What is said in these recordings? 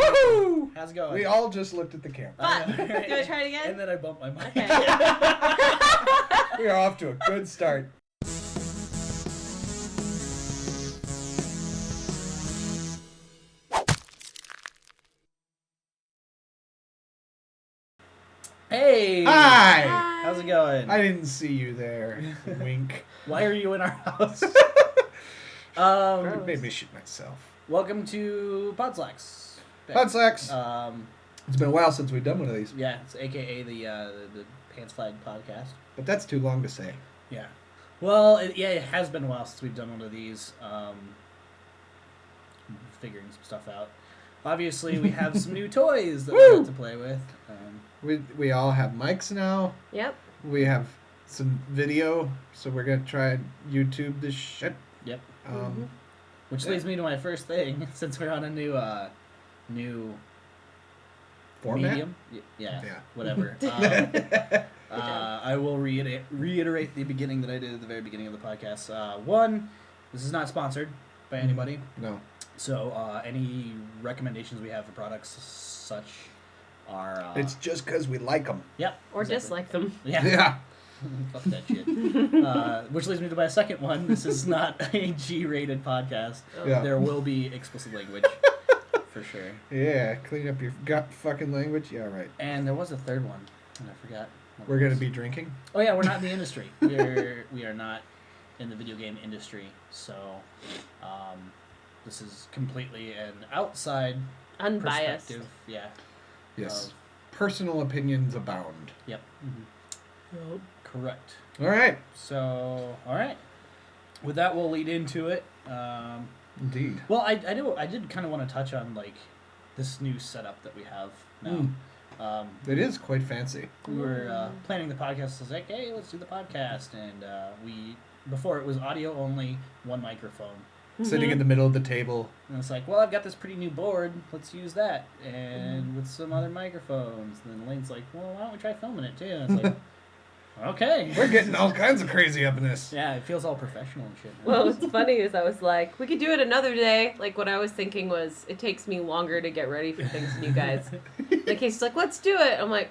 Woohoo! How's it going? We all just looked at the camera. Fun. Do I try it again? And then I bumped my mic. Okay. We are off to a good start. Hey! Hi! How's it going? I didn't see you there. Wink. Why are you in our house? Made me shoot myself. Welcome to Podslacks. Podslacks. It's been a while since we've done one of these. Yeah, it's AKA the Pants Flag podcast. But that's too long to say. Yeah. Well, it has been a while since we've done one of these. Figuring some stuff out. Obviously, we have some new toys that we have to play with. We all have mics now. Yep. We have some video, so we're gonna try YouTube this shit. Yep. Which Yeah. leads me to my first thing, since we're on a new Format? medium. Yeah. Whatever. I will reiterate the beginning that I did at the very beginning of the podcast. One, this is not sponsored by anybody. No. So any recommendations we have for products such are... It's just because we like them. Yep. Or exactly. dislike them. Yeah. Fuck that shit. Which leads me to my second one. This is not a G-rated podcast. Yeah. There will be explicit language. For sure. Yeah, clean up your gut fucking language. Yeah, right. And there was a third one, and I forgot. We're going to be drinking? Oh yeah, we're not in the industry. We are not in the video game industry. So this is completely an outside Unbiased. perspective. Yeah. Yes. Personal opinions abound. Yep. Nope. Correct. All right. So, all right. With that, we'll lead into it. Indeed. Well, I did kind of want to touch on like this new setup that we have now. It is quite fancy. We were planning the podcast. I was like, hey, let's do the podcast, and before it was audio only, one microphone. Sitting in the middle of the table. And it's like, well, I've got this pretty new board. Let's use that, and with some other microphones. And then Lane's like, well, why don't we try filming it too? And it's like, okay. We're getting all kinds of crazy up in this. Yeah, it feels all professional and shit. Well, what's funny is I was like, we could do it another day. Like, what I was thinking was, it takes me longer to get ready for things than you guys. And Casey's like, let's do it. I'm like,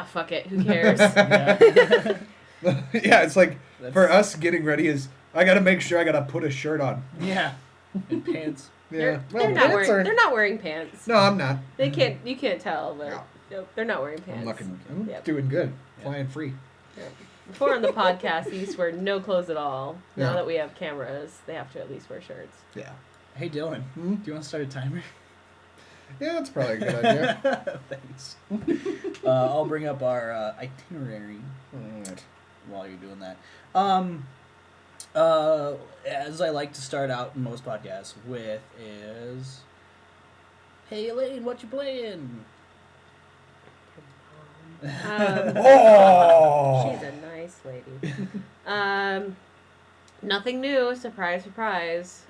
fuck it. Who cares? Yeah. Yeah, it's like, for us, getting ready is, I got to make sure I got to put a shirt on. Yeah. And pants. Yeah. They're not wearing pants. No, I'm not. They can't. You can't tell, but No. nope, they're not wearing pants. I'm Yep. doing good. Yeah. Flying free. Yep. Before on the podcast, they used to wear no clothes at all. Now Yeah. that we have cameras, they have to at least wear shirts. Yeah. Hey, Dylan. Hmm? Do you want to start a timer? Yeah, that's probably a good idea. Thanks. I'll bring up our itinerary Alright. while you're doing that. As I like to start out in most podcasts with is, hey Elaine, what you playing? Oh! She's a nice lady. Nothing new. Surprise, surprise.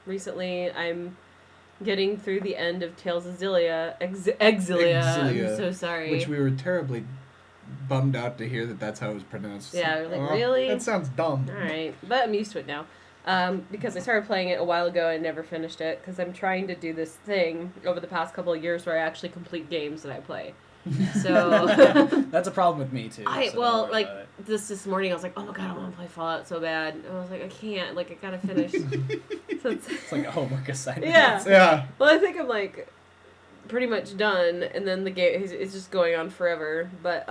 Recently, I'm getting through the end of Tales of Exilia. I'm so sorry. Which we were terribly bummed out to hear that that's how it was pronounced. Yeah, we're like, really? That sounds dumb. All right, but I'm used to it now. Because I started playing it a while ago and never finished it because I'm trying to do this thing over the past couple of years where I actually complete games that I play. So That's a problem with me too. So don't worry about it. this morning I was like, oh my god, I want to play Fallout so bad. And I was like, I can't. Like, I gotta finish. So It's like a homework assignment. Yeah. Yeah. Well, I think I'm like pretty much done, and then the game is just going on forever. But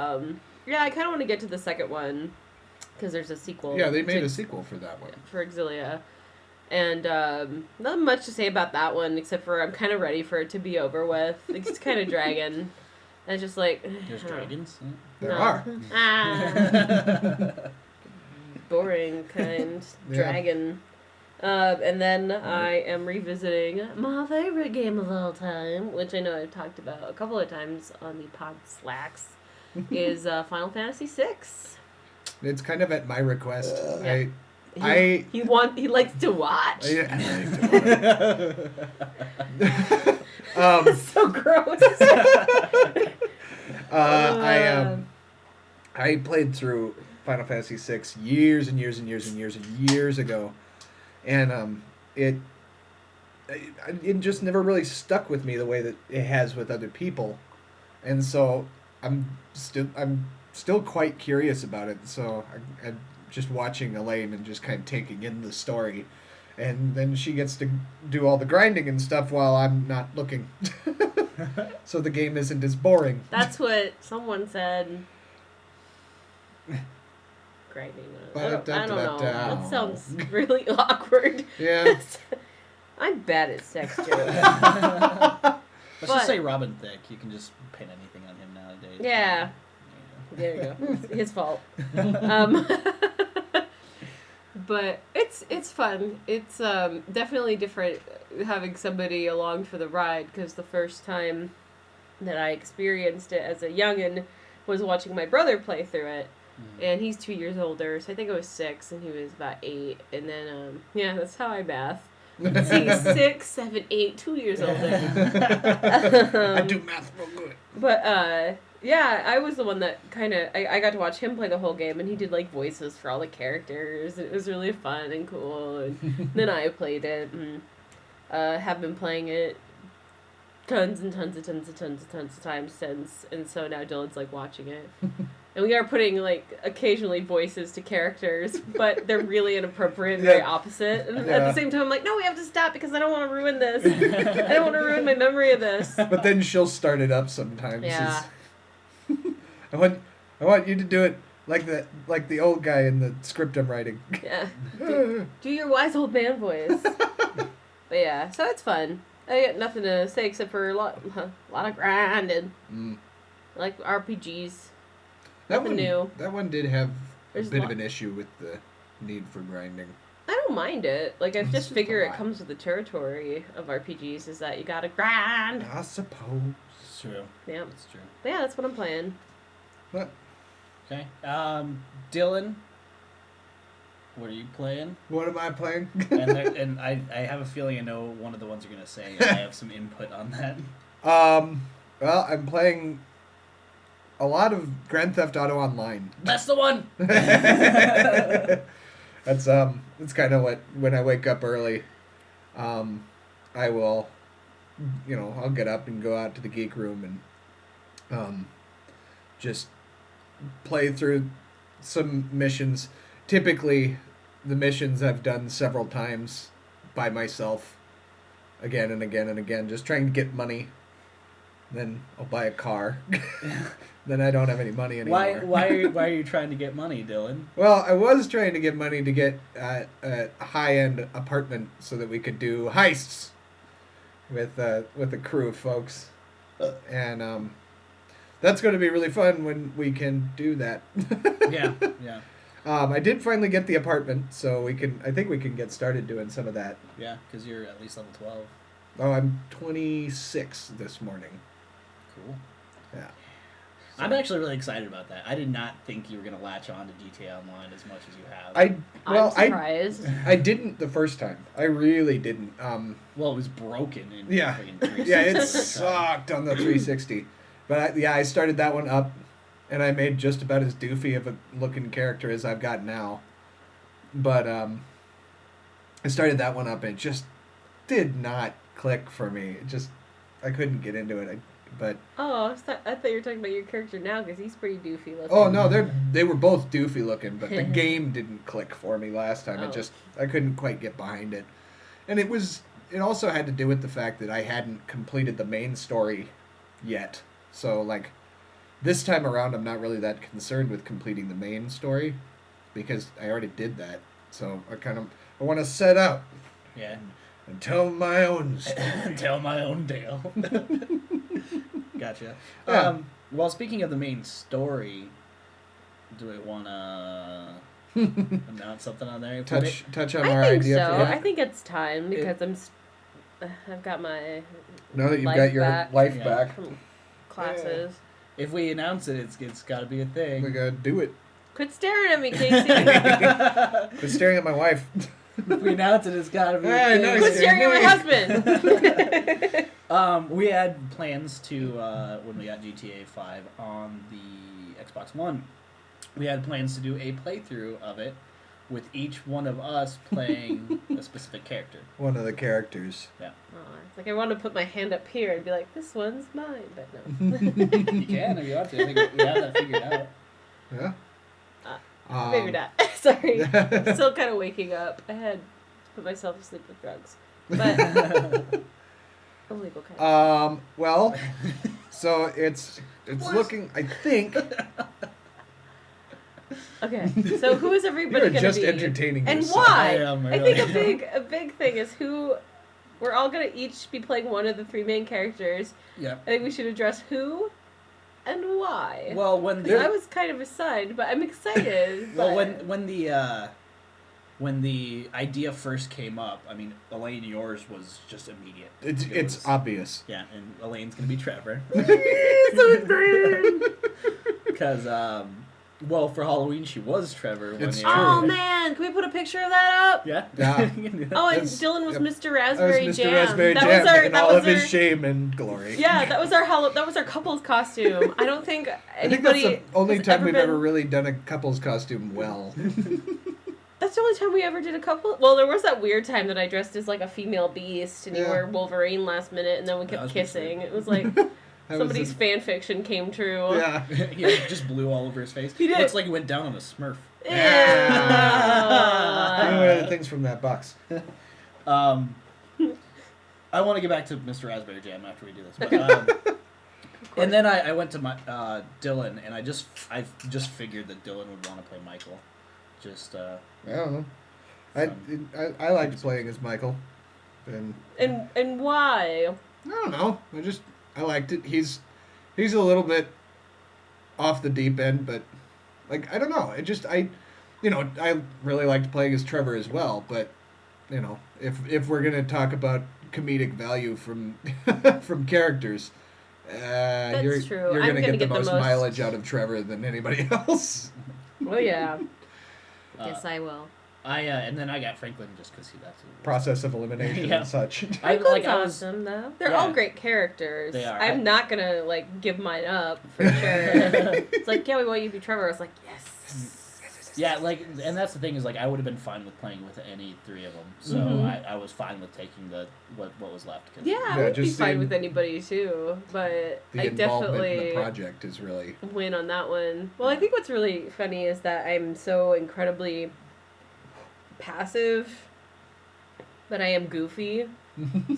yeah, I kind of want to get to the second one because there's a sequel. Yeah, they made a sequel for that one. For Exilia. And not much to say about that one except for I'm kind of ready for it to be over with. It's kind of dragging. And it's just like There's dragons. There are. Boring kind dragon. And then I am revisiting my favorite game of all time, which I know I've talked about a couple of times on the Podslacks, is Final Fantasy VI. It's kind of at my request. Yeah. He likes to watch. I like to So gross. I played through Final Fantasy VI years and years and years and years and years ago, and it just never really stuck with me the way that it has with other people, and so I'm still quite curious about it. So I'm just watching Elaine and just kind of taking in the story, and then she gets to do all the grinding and stuff while I'm not looking. So the game isn't as boring. That's what someone said. Grinding. I don't know. That sounds really awkward. Yeah. I'm bad at sex jokes. Let's just say Robin Thicke. You can just pin anything on him nowadays. Yeah. There you go. It's his fault. But it's fun. It's definitely different having somebody along for the ride, because the first time that I experienced it as a youngin' was watching my brother play through it. And he's 2 years older, so I think I was 6 and he was about 8. And then, yeah, that's how I math. See, 6, 7, 8, 2 years older. I do math real good. But, yeah, I was the one that kind of, I got to watch him play the whole game, and he did, like, voices for all the characters, and it was really fun and cool, and then I played it, and have been playing it tons of times since, and so now Dylan's, like, watching it. And we are putting, like, occasionally voices to characters, but they're really inappropriate and very opposite. And at the same time, I'm like, no, we have to stop because I don't want to ruin this. I don't want to ruin my memory of this. But then she'll start it up sometimes. Yeah. I want you to do it like the old guy in the script I'm writing. Yeah. Do your wise old man voice. But yeah, so it's fun. I got nothing to say except for a lot of grinding. Like RPGs. Nothing new. That one did have There's a bit of an issue with the need for grinding. I don't mind it. Like, I just figure it comes with the territory of RPGs, is that you gotta grind. I suppose. It's true. Yeah. It's true. But yeah, that's what I'm playing. What? Okay. Dylan, what are you playing? What am I playing? and I have a feeling I know one of the ones you're going to say, and I have some input on that. Well, I'm playing a lot of Grand Theft Auto Online. That's the one! That's kind of what, when I wake up early, I will, I'll get up and go out to the geek room and just play through some missions. Typically, the missions I've done several times by myself, again and again and again, just trying to get money. Then I'll buy a car. Then I don't have any money anymore. Why are you trying to get money, Dylan? Well, I was trying to get money to get a high-end apartment so that we could do heists with a crew of folks, and that's going to be really fun when we can do that. Yeah. I did finally get the apartment, so I think we can get started doing some of that. Yeah, because you're at least level 12. Oh, I'm 26 this morning. Cool. Yeah. So, I'm actually really excited about that. I did not think you were going to latch on to GTA Online as much as you have. I'm surprised. I didn't the first time. I really didn't. Well, it was broken in yeah. freaking 360. Yeah, it sucked on the 360. But I started that one up, and I made just about as doofy of a looking character as I've got now. But I started that one up, and it just did not click for me. I couldn't get into it. I thought you were talking about your character now, because he's pretty doofy looking. Oh no, they were both doofy looking, but the game didn't click for me last time. Oh. I couldn't quite get behind it, and it also had to do with the fact that I hadn't completed the main story yet. So like, this time around, I'm not really that concerned with completing the main story, because I already did that. So I want to set out. Yeah. And tell my own story. Tell my own tale. Gotcha. Yeah. Well, speaking of the main story, do we want to announce something on there? Touch on I our think idea. so. For that? I think it's time, because I've got my Now that you've life got your back. life Yeah. back, from classes. If we announce it, it's got to be a thing. we gotta do it. Quit staring at me, Casey. Quit staring at my wife. If we announce it, it's got to be a Hey, thing. nice. Quit staring at my husband. We had plans to, when we got GTA 5 on the Xbox One, we had plans to do a playthrough of it with each one of us playing a specific character. One of the characters. Yeah. Oh, it's like I want to put my hand up here and be like, this one's mine, but no. You can if you want to. I think we have that figured out. Yeah. Maybe not. Sorry. I'm still kind of waking up. I had to put myself to sleep with drugs. But illegal kind. Well, so it's looking, I think. Okay. So who is everybody You're going to be? just entertaining And yourself. why? I am, I really. think a big thing is who. We're all going to each be playing one of the 3 main characters. Yeah. I think we should address who and why. Well, when the I was kind of assigned, but I'm excited. well, but- when the idea first came up, I mean, Elaine, yours was just immediate. It's was- obvious. Yeah, and Elaine's gonna be Trevor. So excited. Because well, for Halloween she was Trevor. When It's they true. Oh man, can we put a picture of that up? Yeah. Yeah. You can do that. Oh, and That's- Dylan was yep. Mr. That was Raspberry Mr. Jam. Raspberry that Jam was our in that all was of his our, shame and glory. Yeah, that was our couple's costume. I don't think I think anybody. that's the only has time we've been- ever really done a couple's costume well. That's the only time we ever did a couple. Well, there was that weird time that I dressed as like a female beast, and you Yeah. were Wolverine last minute, and then we That kept was pretty kissing. sick. It was like That was somebody's a- fan fiction came true. Yeah. He just blew all over his face. He did. Looks like he went down on a Smurf. Ew. One of the things from that box. I want to get back to Mr. Raspberry Jam after we do this. But, and then I went to my Dylan, and I just figured that Dylan would want to play Michael. Just I don't know. I liked playing as Michael. And And why? I don't know. I liked it. He's a little bit off the deep end, but like I don't know. I really liked playing as Trevor as well, but if we're gonna talk about comedic value from from characters, you're true. You're I'm gonna gonna get the get the most most- mileage out of Trevor than anybody else. Well, yeah. Yes, I will. and then I got Franklin just because that's Process of elimination Yeah. and such. I Franklin's was awesome though. They're Yeah. all great characters. They are. I'm not gonna like give mine up for sure. It's like, yeah, we want you to be Trevor. I was like, yes. Yeah, like, and that's the thing is, like, I would have been fine with playing with any 3 of them. So Mhm. I was fine with taking what was left. 'Cause Yeah, I Yeah, would be just fine the- with anybody too, but The I involvement in definitely the project is really win on that one. Well, I think what's really funny is that I'm so incredibly passive, but I am goofy.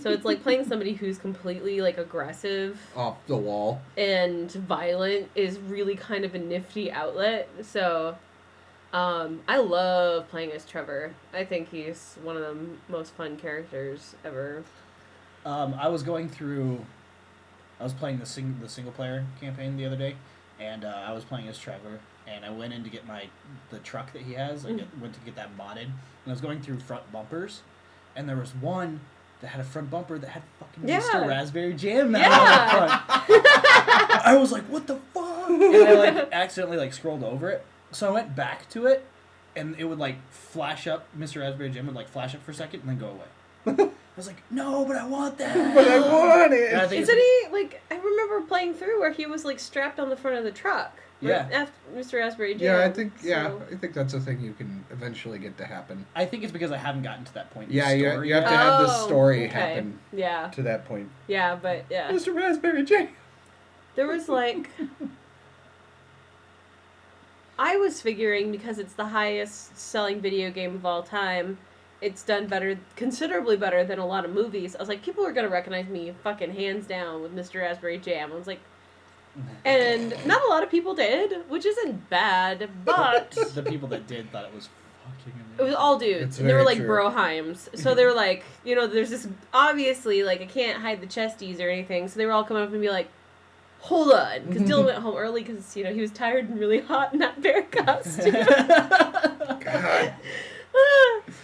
So it's like playing somebody who's completely like aggressive off the wall. and violent is really kind of a nifty outlet. So I love playing as Trevor. I think he's one of the most fun characters ever. I was playing the single player campaign the other day, and I was playing as Trevor, and I went in to get the truck that he has. Went to get that modded, and I was going through front bumpers, and there was one that had a front bumper that had fucking Yeah. Mr. Raspberry Jam now Yeah. on the front. I was like, what the fuck? And I like accidentally like scrolled over it, so I went back to it, and it would like flash up. Mr. Raspberry Jam would like flash up for a second and then go away. I was like, no, but I want that. But I want And I it. think Isn't he like? I remember playing through where he was like strapped on the front of the truck. Yeah. Right after Mr. Raspberry Jam. Yeah, I think so- I think that's a thing you can eventually get to happen. I think it's because I haven't gotten to that point. In Yeah, the you story have to yet. have the Oh, story okay. happen Yeah, to that point. yeah, but yeah, Mr. Raspberry Jam. there was like. I was figuring because it's the highest selling video game of all time, it's done better, considerably better than a lot of movies. I was like, people are gonna recognize me fucking hands down with Mr. Raspberry Jam. I was like, and not a lot of people did, which isn't bad, but The people that did thought it was fucking amazing. it was all dudes. It's And they were very like true. broheims. So they were like, there's this, obviously, like, I can't hide the chesties or anything. So they were all coming up and be like, hold on. Because Dylan went home early because, he was tired and really hot in that bear costume. God.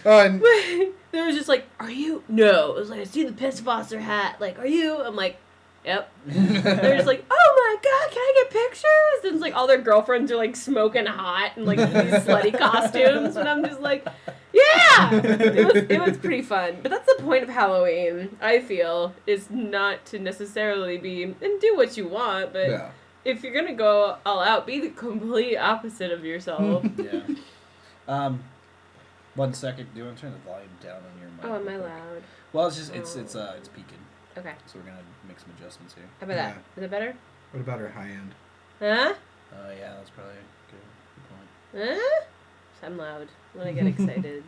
And They was just like, are you? No. It was like, I see the Piss Foster hat. Like, are you? I'm like, yep. They're just like, oh my god, can I get pictures? And it's like all their girlfriends are like smoking hot and like these slutty costumes, and I'm just like, yeah, it was pretty fun. But that's the point of Halloween. I feel is not to necessarily be and do what you want, but yeah. if you're gonna go all out, be the complete opposite of yourself. Yeah. 1 second. Do you want to turn the volume down on your mic? Oh, am I real quick? loud? Well, it's just it's peaking, Okay. so we're gonna make some adjustments here. How about that? Is it better? What about our high end? Huh? Oh yeah, that's probably a good point. Huh? I'm loud when I get excited.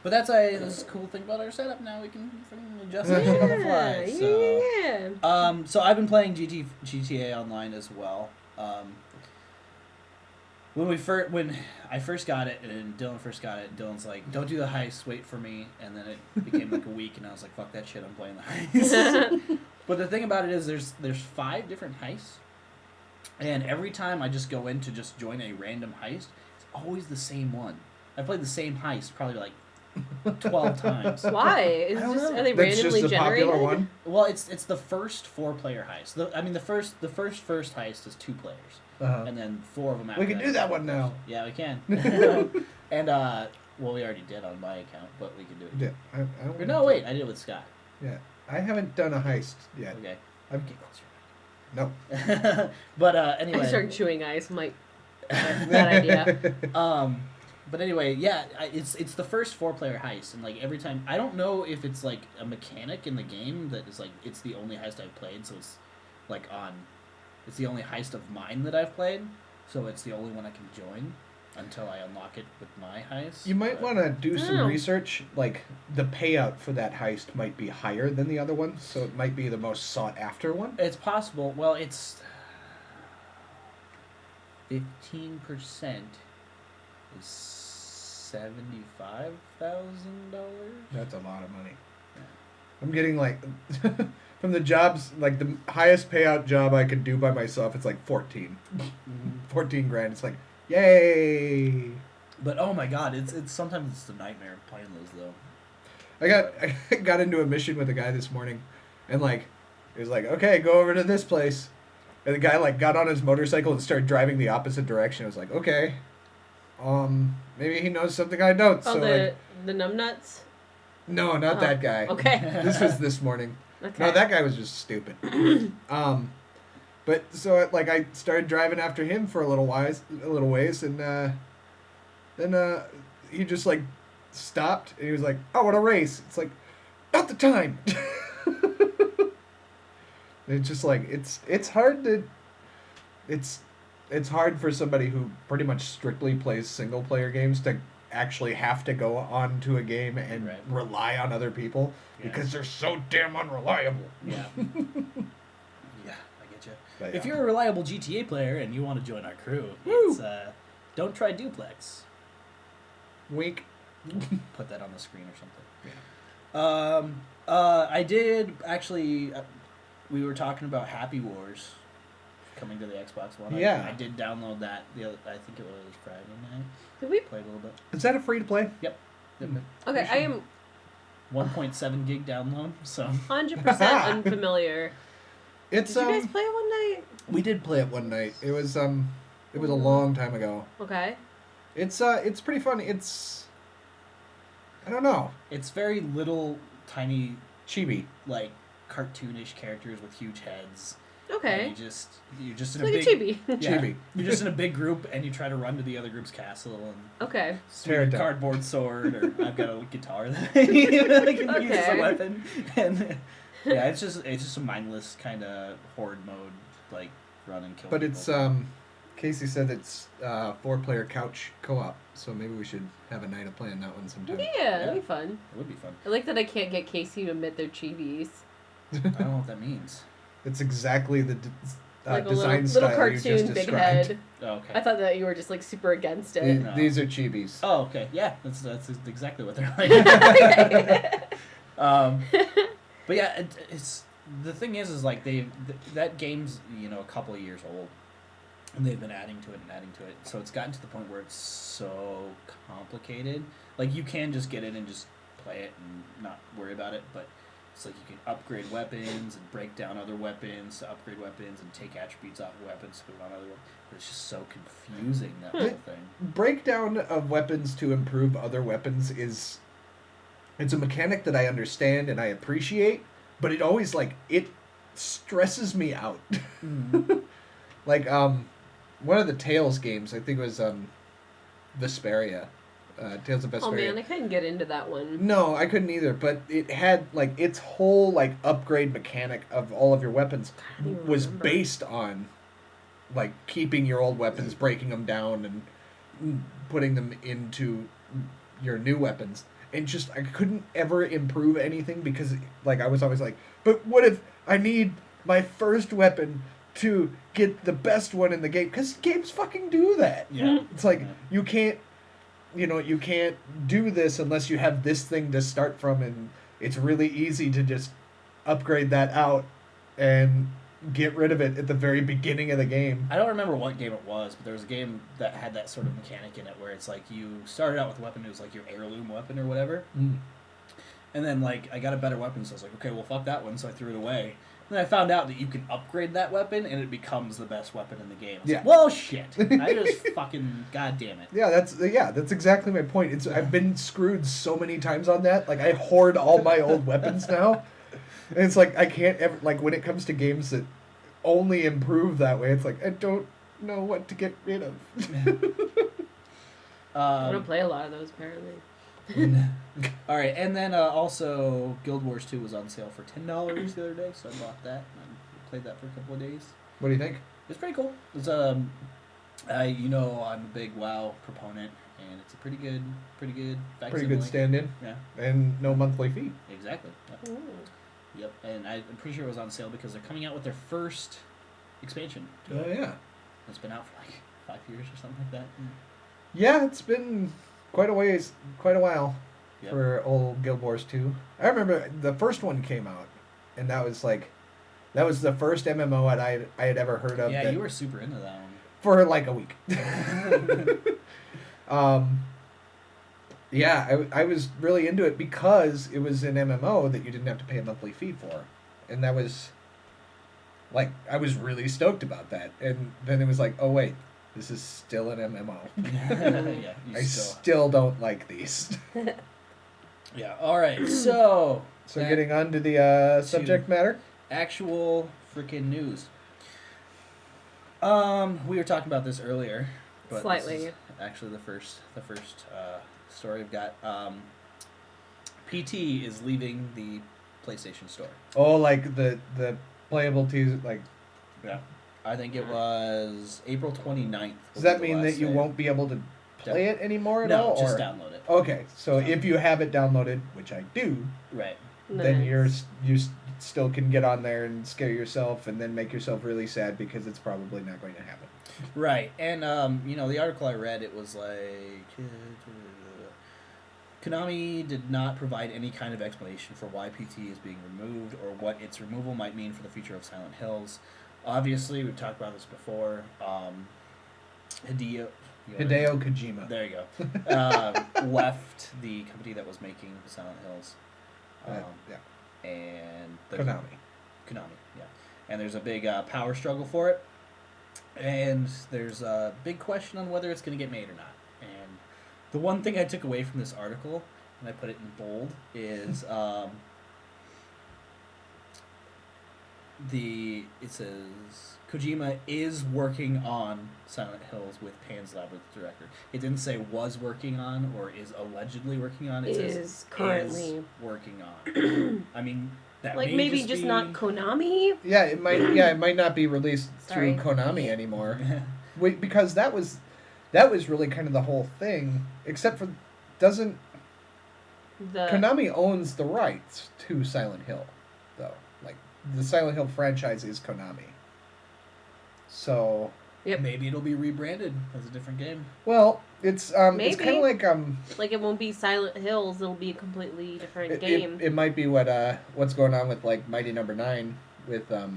But that's a cool thing about our setup. Now we can freaking adjust it on the fly. So, Yeah. so I've been playing GTA Online as well. When I first got it and Dylan first got it, Dylan's like, "Don't do the heist, wait for me." And then it became like a week, and I was like, "Fuck that shit, I'm playing the heist." But the thing about it is, there's 5 different heists, and every time I just go in to just join a random heist, it's always the same one. I played the same heist probably like 12 times. Why? Is I it don't just know. are they That's randomly just a generated? popular one. Well, it's the first 4-player heist. The first heist is 2 players, and then 4 of them after. We can do that one now. Yeah, we can. And well, we already did on my account, but we can do it. Yeah, I don't Or wanna no, do wait, it. I did it with Scott. Yeah, I haven't done a heist yet. Okay. I've Get closer. no. But I anyway. started chewing ice. I'm like, bad idea. But anyway, yeah, it's the first 4-player heist, and like every time, I don't know if it's like a mechanic in the game that is like it's the only heist I've played, so it's like it's the only heist of mine that I've played, so it's the only one I can join until I unlock it with my heist. You might want to do some Oh. research. Like the payout for that heist might be higher than the other one, so it might be the most sought after one. It's possible. Well, it's 15% is $75,000. That's a lot of money. I'm getting like from the jobs, like the highest payout job I could do by myself, it's like 14 grand. It's like, yay! But oh my god, it's sometimes it's a nightmare playing those though. I got into a mission with a guy this morning, and like, he was like, okay, go over to this place, and the guy like got on his motorcycle and started driving the opposite direction. I was like, okay, maybe he knows something I don't. Oh, So like, the numbnuts. no, not Oh, that guy. Okay. This was this morning. Okay. No, that guy was just stupid. But so like I started driving after him for a little ways, and then he just like stopped and he was like, "I want to race." It's like, not the time. It's just like it's hard to it's hard for somebody who pretty much strictly plays single player games to actually have to go on to a game and Right. rely on other people Yeah. because they're so damn unreliable. Yeah. Yeah, I get you. But, If yeah. you're a reliable GTA player and you want to join our crew, Woo! it's don't try duplex. Wink. Put that on the screen or something. Yeah. I did actually. We were talking about Happy Wars coming to the Xbox One. Yeah. I did download that. I think it was Friday night. Did we? Played a little bit. Is that a free to play? Okay, I am 1.7 gig download. So 100% unfamiliar. It's Did you guys play it one night? we did play it one night. It was a long time ago. Okay. It's pretty fun. It's I don't know. it's very little, tiny, Chibi. like cartoonish characters with huge heads. Okay. And you're just in It's a like big a chibi. Yeah. Chibi. You're just in a big group and you try to run to the other group's castle and Okay. swing Tear a it down. cardboard sword, or I've got a guitar that I can use as a Okay. weapon. And yeah, it's just a mindless kind of horde mode, like run and kill. But people. it's Casey said it's 4-player couch co-op, so maybe we should have a night of playing that one sometime. Yeah, that'd be fun. It would be fun. I like that I can't get Casey to admit they're chibis. I don't know what that means. It's exactly the Like a design little style you just cartoon big described. head. Oh, okay. I thought that you were just like super against it. No. These are chibis. Oh, okay. Yeah, that's exactly what they're like. But yeah, it's the thing is like that game's a couple of years old, and they've been adding to it and adding to it. So it's gotten to the point where it's so complicated. Like you can just get in and just play it and not worry about it, but it's like you can upgrade weapons and break down other weapons to upgrade weapons and take attributes off of weapons to put on other weapons. But it's just so confusing, that whole thing. Breakdown of weapons to improve other weapons it's a mechanic that I understand and I appreciate, but it always it stresses me out. Like one of the Tales games, I think it was Vesperia, Tales of Oh Vesperia. man, I couldn't get into that one. No, I couldn't either. But it had like its whole like upgrade mechanic of all of your weapons I don't even was remember. based on like keeping your old weapons, breaking them down, and putting them into your new weapons. And just I couldn't ever improve anything because like I was always like, but what if I need my first weapon to get the best one in the game? Because games fucking do that. Yeah. It's like Yeah. you can't, you can't do this unless you have this thing to start from, and it's really easy to just upgrade that out and get rid of it at the very beginning of the game. I don't remember what game it was, but there was a game that had that sort of mechanic in it where it's like you started out with a weapon, it was like your heirloom weapon or whatever. And then, like, I got a better weapon, so I was like, okay, well, fuck that one, so I threw it away. And then I found out that you can upgrade that weapon, and it becomes the best weapon in the game. I was like, well, shit. I just fucking, god damn it. Yeah, that's exactly my point. It's I've been screwed so many times on that. Like I hoard all my old weapons now, and it's like I can't ever like when it comes to games that only improve that way. It's like I don't know what to get rid of. I don't play a lot of those apparently. All right, and then also Guild Wars 2 was on sale for $10 the other day, so I bought that and I played that for a couple of days. What do you think? It's pretty cool. It's I'm a big WoW proponent, and it's a pretty good Pretty good stand-in. Yeah, And no monthly fee. exactly. Yep. Ooh. Yep, and I'm pretty sure it was on sale because they're coming out with their first expansion. To Oh it. yeah. It's been out for like 5 years or something like that. Yeah, it's been quite a while Yep. for old Guild Wars 2. I remember the first one came out, and that was the first MMO I had ever heard of. Yeah, that, you were super into that one. for like a week. Yeah, I was really into it because it was an MMO that you didn't have to pay a monthly fee for, and that was like I was really stoked about that. And then it was like, oh wait, this is still an MMO. Yeah, you I still. still don't like these. Yeah. All right. So So that- getting on to the subject matter. actual freaking news. We were talking about this earlier, but Slightly. this is actually the first story I've got. PT is leaving the PlayStation Store. Oh, like the playable teas. Like, Yeah. I think it was April 29th. does that mean that you won't be able to play it anymore at all? No, just or? download it. Okay, so if you have it downloaded, which I do, Right. then Nice. you still can get on there and scare yourself and then make yourself really sad because it's probably not going to happen. Right, and the article I read, it was like Konami did not provide any kind of explanation for why PT is being removed or what its removal might mean for the future of Silent Hills. Obviously, we've talked about this before. Hideo Kojima. there you go, left the company that was making Silent Hills. Yeah. And Konami. Yeah. And there's a big power struggle for it. And there's a big question on whether it's going to get made or not. And the one thing I took away from this article, and I put it in bold, is it says Kojima is working on Silent Hills with Pan's Labyrinth director. It didn't say was working on or is allegedly working on. It says Is currently is working on. I mean, that like may maybe just just be... not Konami. Yeah, it might. Yeah, it might not be released Sorry. through Konami anymore. Wait, because that was really kind of the whole thing. Except for doesn't The Konami owns the rights to Silent Hill, though. Like the Silent Hill franchise is Konami. So Yep. Maybe it'll be rebranded as a different game. well, it's kind Maybe. of like like it won't be Silent Hills. It'll be a completely different game. it might be what's going on with like Mighty Number 9 with I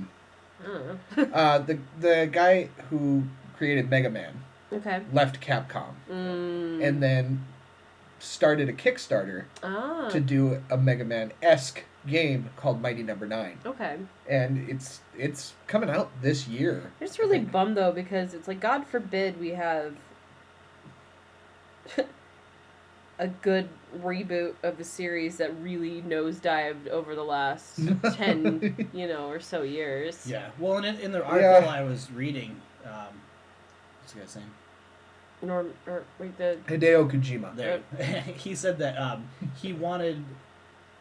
don't know. the guy who created Mega Man Okay. left Capcom and then started a Kickstarter Ah. to do a Mega Man-esque game called Mighty Number 9. Okay. And it's coming out this year. I'm just really I think. bummed though because it's like God forbid we have a good reboot of the series that really nosedived over the last 10, or so years. Yeah. Well, in the article I was reading, what's the guy's name? Hideo Kojima. There, he said that he wanted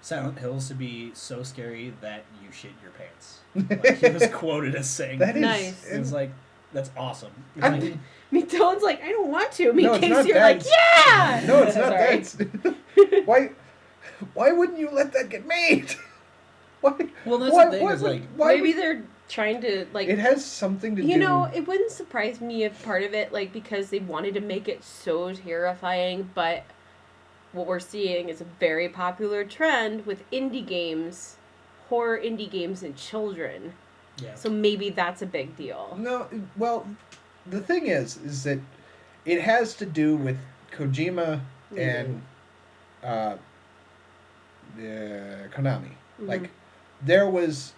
Silent Hills to be so scary that you shit your pants. Like, he was quoted as saying That is Nice. It was like, that's awesome. It's like, Dylan's like, I don't want to. Me No, and it's not Casey are that. like, yeah! No, it's not Sorry. that. Why wouldn't you let that get made? Why? well, that's why, the thing why is would- like, why Maybe would- they're trying to, like... it has something to do. You know, it wouldn't surprise me if part of it, like, because they wanted to make it so terrifying, but what we're seeing is a very popular trend with indie games, horror indie games and children. yeah. So maybe that's a big deal. No, well, the thing is that it has to do with Kojima and Konami. Mhm. Like, there was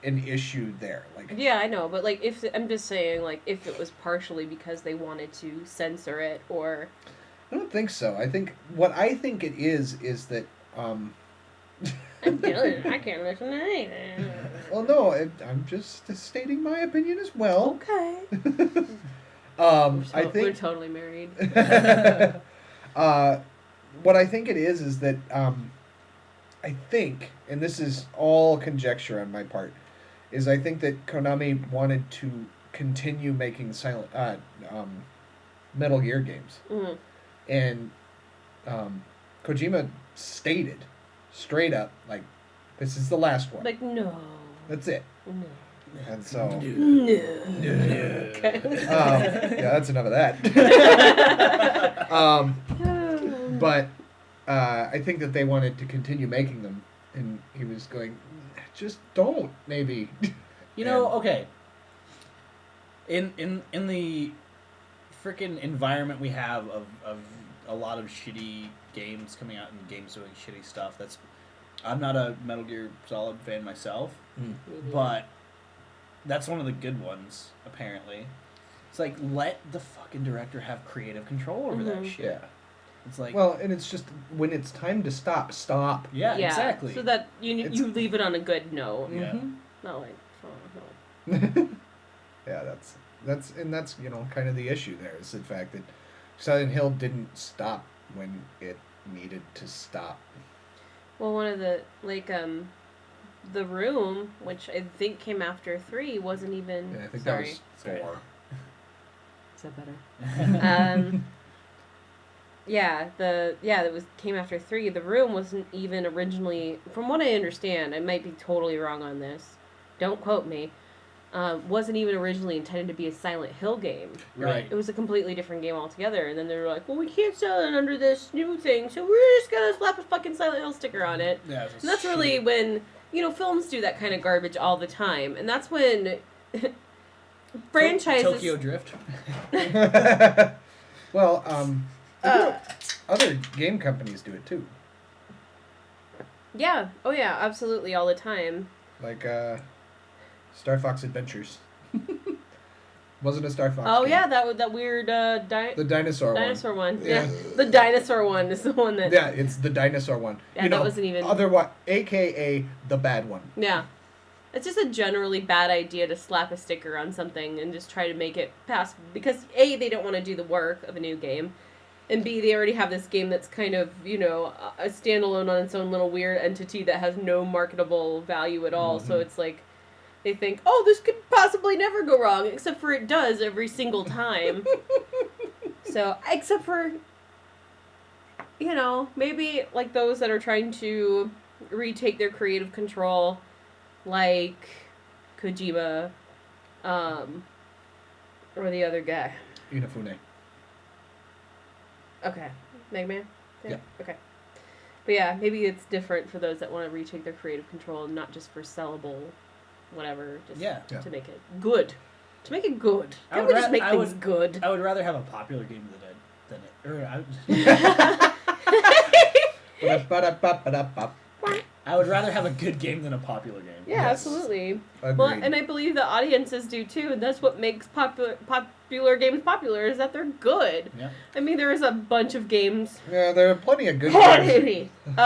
an issue there. Like, Yeah, I know, but, like, if I'm just saying, like, if it was partially because they wanted to censor it, or... I don't think so. I think it is that I'm Dylan, I can't listen to anything. well, no, I'm just stating my opinion as well. Okay. I We're think totally married. what I think it is that I think, and this is all conjecture on my part, is I think that Konami wanted to continue making Metal Gear games, Mm-hmm. and Kojima stated straight up, like, this is the last one. Like, no. That's it. No. And so, No. Okay. yeah, that's enough of that. But I think that they wanted to continue making them, and he was going, just don't, maybe. You know, okay. In the freaking environment we have of a lot of shitty games coming out and games doing shitty stuff, I'm not a Metal Gear Solid fan myself, but that's one of the good ones, apparently. It's like, let the fucking director have creative control over that shit. Yeah. It's like, Well, and it's just, when it's time to stop, stop. yeah, exactly. So that you It's- you leave it on a good note. Yeah. Mhm. Not like, oh, no. Yeah, that's you know, kind of the issue there, is the fact that Silent Hill didn't stop when it needed to stop. Well, one of the, like, The Room, which I think came after 3, wasn't even... And I think sorry. that was 4. Is that better? Came after 3. The Room wasn't even originally, from what I understand, I might be totally wrong on this, don't quote me, wasn't even originally intended to be a Silent Hill game. Right. It was a completely different game altogether, and then they were like, well, we can't sell it under this new thing, so we're just gonna slap a fucking Silent Hill sticker on it. Yeah, And that's really when, you know, films do that kind of garbage all the time, and that's when franchises... Tokyo Drift. Well, other game companies do it too. Yeah. Oh, yeah, absolutely, all the time. Like Star Fox Adventures. Wasn't a Star Fox Oh, game. yeah, that weird The dinosaur one. Yeah. Yeah. The dinosaur one is the one that... Yeah, it's the dinosaur one. Yeah, you that know, wasn't even... otherwise, AKA the bad one. Yeah. It's just a generally bad idea to slap a sticker on something and just try to make it pass. Because, A, they don't want to do the work of a new game. And B, they already have this game that's kind of, you know, a standalone on its own little weird entity that has no marketable value at all. So it's like, they think, oh, this could possibly never go wrong, except for it does every single time. So, except for, you know, maybe like those that are trying to retake their creative control, like Kojima, or the other guy. Inafune. Okay. Mega Man? Yeah. Okay. But yeah, maybe it's different for those that want to retake their creative control, and not just for sellable whatever, just Yeah. to make it good. To make it good. I Can't would we just ra- make I things would- good? I would rather have a popular game than it. Ba-da-ba-da-ba-ba-da-ba. I would rather have a good game than a popular game. Yeah, Yes. absolutely. Agreed. Well, and I believe the audiences do too, and that's what makes popular games popular, is that they're good. Yeah. I mean, there is a bunch of games. Yeah, there are plenty of good Call of games. Duty! Wait,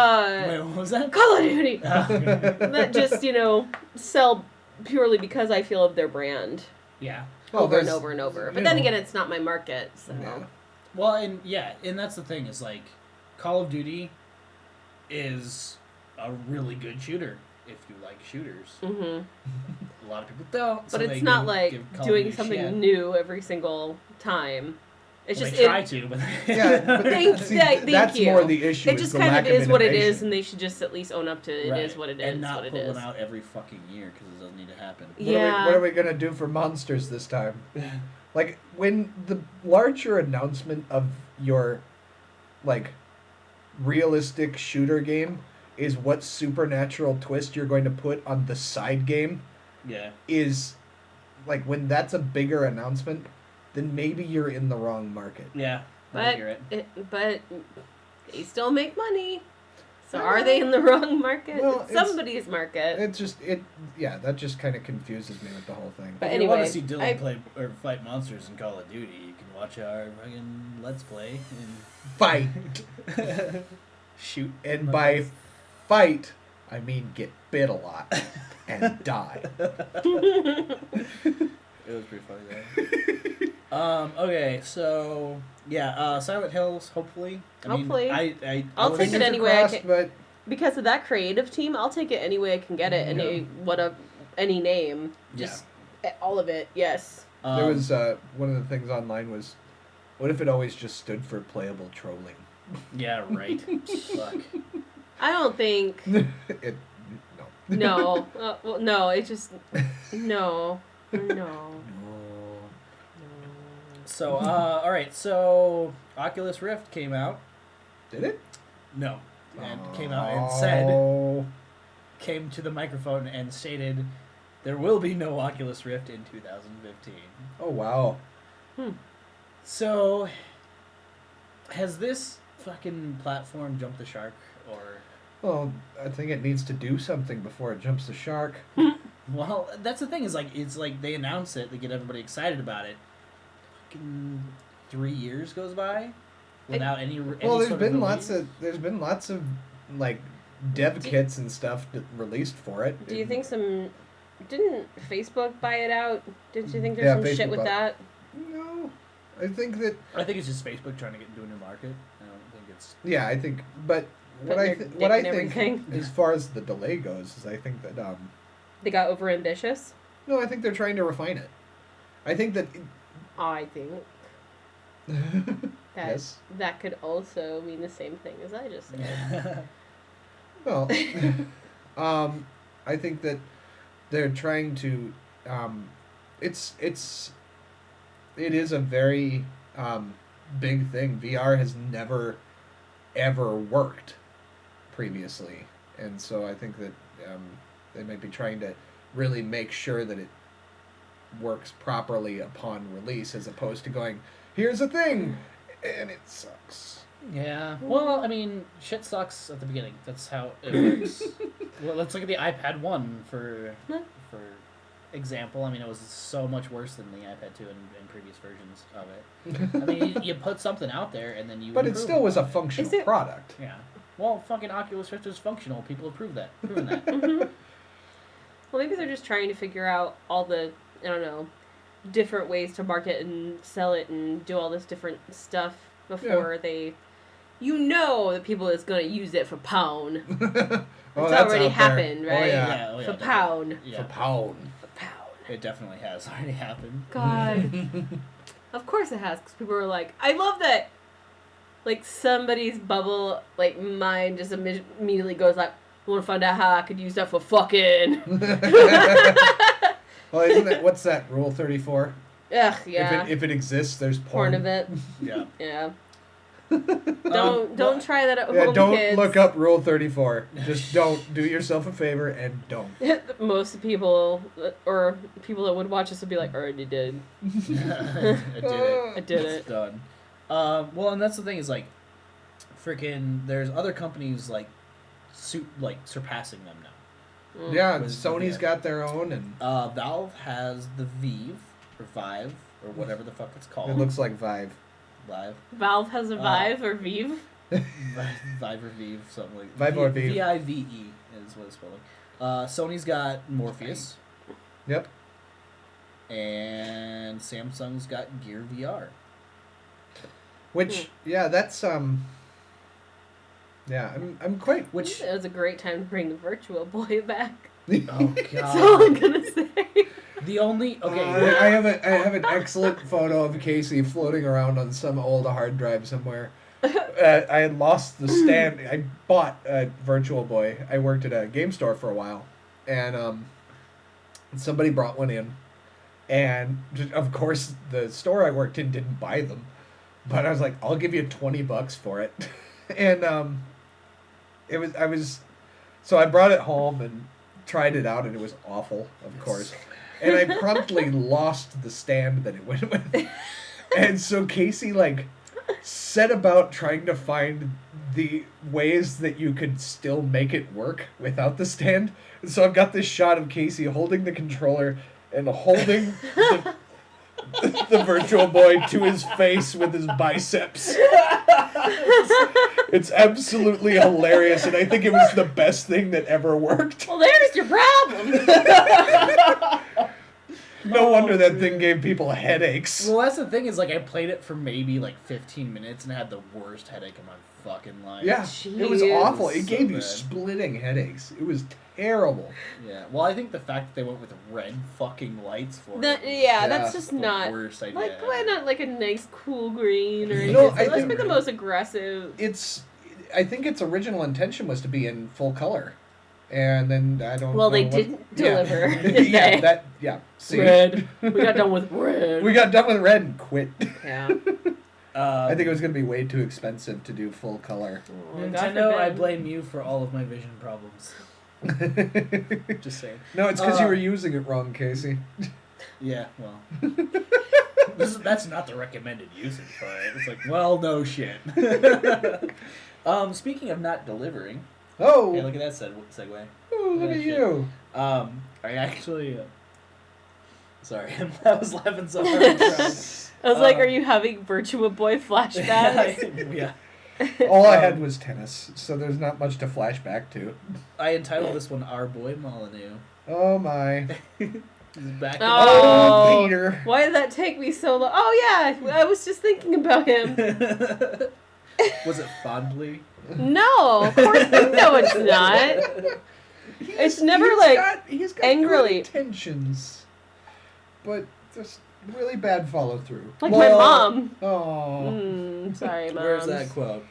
what was that? Call of Duty! Ah, okay. That just, you know, sell purely because I feel of their brand Yeah. Well, over and there's- over and over. you But then know. again, it's not my market, so... Yeah. Well, and that's the thing is like, Call of Duty is a really good shooter if you like shooters. Mm-hmm. A lot of people don't, But so it's they not give like Call of doing Duty something shit. new every single time. It's Well, just they try to, but Yeah, but Thank that's you. more the issue. It is just the kind lack of is what it is, innovation. and they should just at least own up to it is what it is. and not what it pull is. them out every fucking year because it doesn't need to happen. Yeah. What are we gonna do for monsters this time? Like when the larger announcement of your like realistic shooter game is what supernatural twist you're going to put on the side game Yeah. is like when that's a bigger announcement, then maybe you're in the wrong market. Yeah. I But hear it. but they still make money. So are they in the wrong market? Well, It's it's- somebody's market. That just kind of confuses me with the whole thing. But If you want anyway, to see Dylan I- play or fight monsters in Call of Duty, you can watch our fucking Let's Play Fight, and shoot. and by fight, I mean get bit a lot and die. It was pretty funny though. Okay, so yeah, Silent Hills. Hopefully. Hopefully. I'll take it Fingers any way I crossed, can- but Because of that creative team, I'll take it any way I can get it. Any name, just all of it. Yes. there was one of the things online was, what if it always just stood for playable trolling? Yeah. Right. Fuck. I don't think. It no. No. Well, no. It just no. No. So all right. So Oculus Rift came out. Did it? No. And came out and said, Oh. came to the microphone and stated, there will be no Oculus Rift in 2015. Oh wow. So, has this fucking platform jumped the shark, or? Well, I think it needs to do something before it jumps the shark. Well, that's the thing. Is like it's like they announce it, they get everybody excited about it. Fucking 3 years goes by without any. Well, there's sort been release. lots of like dev kits and stuff released for it. Do you think didn't Facebook buy it out? Didn't you think there's Yeah, some Facebook shit with bought- that? No, I think that. I think it's just Facebook trying to get into a new market. I don't think it's. Yeah, I think. But what Putting I their what I dick in think everything. as far as the delay goes is I think that They got over ambitious. no, I think they're trying to refine it. I think that. I think that Yes. that could also mean the same thing as I just said. Well, I think that they're trying to. It is a very big thing. VR has never, ever worked previously, and so I think that they might be trying to really make sure that it works properly upon release, as opposed to going, "Here's a thing," and it sucks. Yeah. Well, I mean, shit sucks at the beginning. That's how it works. Well, let's look at the iPad 1 for example. I mean, it was so much worse than the iPad 2 in previous versions of it. I mean, you put something out there and then you. But it improve still was a functional Is it- product. Yeah. Well, fucking Oculus Rift is functional. People have proven that. Mhm. Well, maybe they're just trying to figure out all the, I don't know, different ways to market and sell it and do all this different stuff before they. You know that people is going to use it for pound. Oh, It's that's already out there. happened, Oh, right? yeah. Oh, yeah, For definitely. pound. Yeah. For pound. For pound. It definitely has already happened. God. Of course it has, because people are like, I love that. Like, somebody's bubble, like, mind just immediately goes like, I want to find out how I could use that for fucking. Well, isn't that what's that rule 34? Ugh, yeah. If it exists, there's Porn porn. of it. Yeah. Yeah. Don't try that at home, Yeah, don't kids. look up rule 34. Just don't. Do yourself a favor and don't. Most people, or people that would watch this would be like, already did. I did it. I did It's it. done. Well, and that's the thing is like, freaking. There's other companies like, surpassing them now. Yeah, With Sony's VR. got their own, and Valve has the Vive or Vive or whatever the fuck it's called. it looks like Vive. Vive, Valve has a Vive or Vive. Vive or Vive, something like Vive or Vive. VIVE is what it's spelled. Sony's got Morpheus, Yep. and Samsung's got Gear VR. Which, yeah, that's yeah, I'm quite. Which It was a great time to bring the Virtual Boy back. oh That's all I'm god. gonna say. The only okay. I have an excellent photo of Casey floating around on some old hard drive somewhere. I had lost the stand. I bought a Virtual Boy. I worked at a game store for a while, and somebody brought one in, and of course the store I worked in didn't buy them, but I was like, I'll give you $20 for it, and so I brought it home and tried it out, and it was awful, of course. And I promptly lost the stand that it went with. And so Casey, set about trying to find the ways that you could still make it work without the stand. And so I've got this shot of Casey holding the controller and holding the Virtual Boy to his face with his biceps. It's absolutely hilarious, and I think it was the best thing that ever worked. Well, there's your problem. No wonder that thing gave people headaches. Well, that's the thing is, I played it for maybe 15 minutes and had the worst headache of my fucking life. Yeah, it was Jeez. awful. It So gave you bad. splitting headaches. It was terrible. Yeah. Well, I think the fact that they went with red fucking lights for That, it was yeah, Yeah. that's just the not. worst idea. Why ever. not a nice cool green or anything? No, I Let's think- make the most aggressive. I think its original intention was to be in full color, and then I don't. Well, know they what- didn't Yeah. deliver, did yeah, they? See, Red. We got done with red. we got done with red and quit. Yeah. I think it was going to be way too expensive to do full color. Oh, God Nintendo, I forbid. blame you for all of my vision problems. Just saying. No, it's because you were using it wrong, Casey. Yeah, well. That's not the recommended usage for it. It's well, no shit. Speaking of not delivering. Oh, Hey, look at that segue. oh look Yeah, at shit. you. I actually... sorry, I was laughing so hard. I'm crying. I was like, are you having Virtua Boy flashbacks? yeah. All I had was tennis, so there's not much to flash back to. I entitled this one Our Boy Molyneux. Oh my. He's back in Oh. Oh, Peter. Why did that take me so long? Oh, yeah, I was just thinking about him. Was it fondly? No, of course, no, it's not. It's never, he's got angrily. good intentions, but just really bad follow through. Like my mom. Oh. Sorry, Mom. Where's that quote?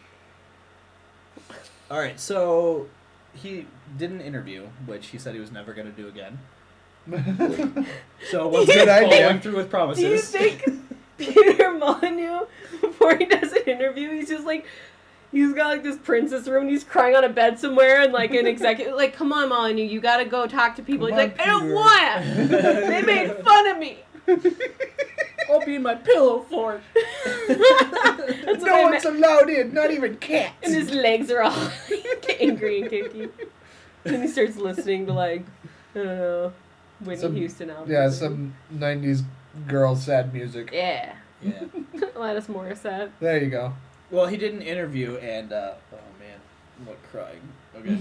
Alright, so he did an interview, which he said he was never going to do again. So once Good again, idea. following through with promises. Do you think Peter Molyneux, before he does an interview, he's just he's got this princess room and he's crying on a bed somewhere and an executive, come on Molyneux, you gotta go talk to people. Come He's on, like, I don't Peter." wanna! They made fun of me! I'll be in my pillow fort. That's No one's allowed in, not even cats. And his legs are all angry and kicky. And he starts listening to I don't know, Whitney Houston albums. Yeah, some 90s girl sad music. Yeah. Yeah. Alanis Morissette. There you go. Well, he did an interview and, oh man, I'm crying. Okay.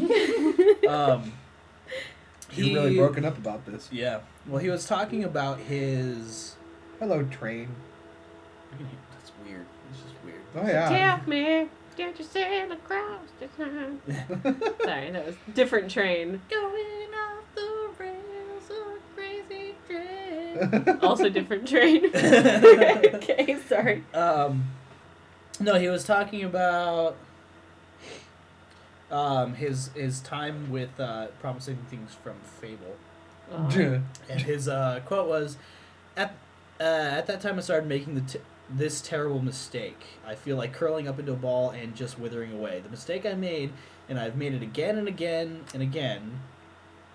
You're really broken up about this. Yeah. Well, he was talking about his... Hello, train. That's weird. It's just weird. Oh, yeah. Tell me, can't you sail across the time? Sorry, that was different train. Going off the rails of a crazy train. Also different train. Okay, sorry. No, he was talking about his time with promising things from Fable, and his quote was, "At that time, I started making this terrible mistake. I feel like curling up into a ball and just withering away. The mistake I made, and I've made it again and again and again.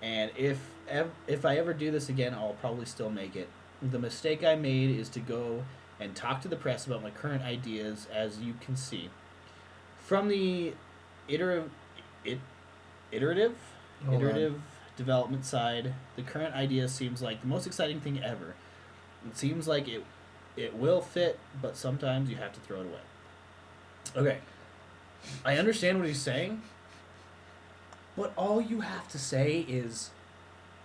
And if I ever do this again, I'll probably still make it. The mistake I made is to go and talk to the press about my current ideas, as you can see. From the iterative development side, the current idea seems like the most exciting thing ever. It seems like it will fit, but sometimes you have to throw it away." Okay. I understand what he's saying, but all you have to say is,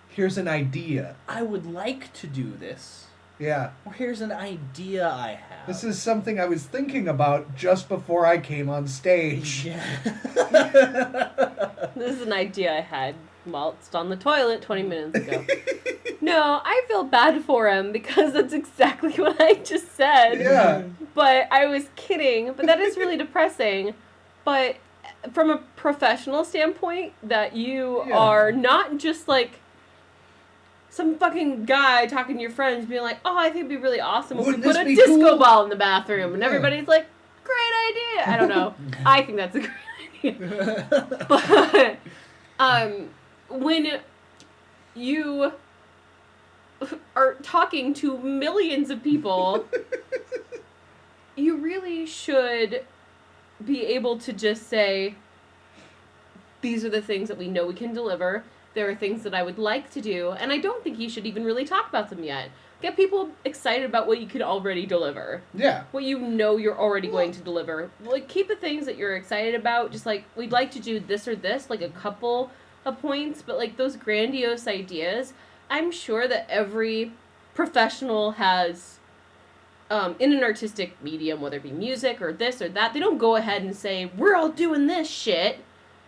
Here's an idea. I would like to do this. Yeah. Or here's an idea I have. This is something I was thinking about just before I came on stage. Yeah. This is an idea I had whilst on the toilet 20 minutes ago. No, I feel bad for him because that's exactly what I just said. Yeah. But I was kidding. But that is really depressing. But from a professional standpoint, that you Yeah. are not just like some fucking guy talking to your friends being like, oh, I think it'd be really awesome if we Wouldn't put this a be disco cool? ball in the bathroom. And Yeah. everybody's like, great idea. I don't know. I think that's a great idea. But when you are talking to millions of people, you really should be able to just say, these are the things that we know we can deliver. There are things that I would like to do, and I don't think you should even really talk about them yet. Get people excited about what you could already deliver. Yeah. What you know you're already going to deliver. Like, keep the things that you're excited about, just like, we'd like to do this or this, like a couple of points, but like those grandiose ideas, I'm sure that every professional has, in an artistic medium, whether it be music or this or that, they don't go ahead and say, we're all doing this shit.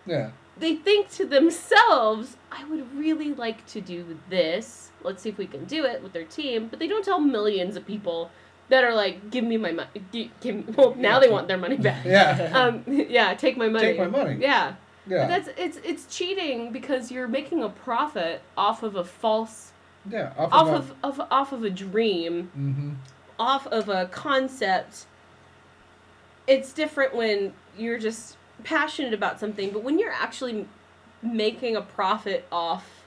Yeah. They think to themselves, I would really like to do this. Let's see if we can do it with their team. But they don't tell millions of people that are like, give me my money. Well, now they want their money back. Yeah. Yeah, take my money. Take my money. Yeah. Yeah. But it's cheating because you're making a profit off of a false, Yeah. off of a dream, Mm-hmm. off of a concept. It's different when you're just passionate about something, but when you're actually making a profit off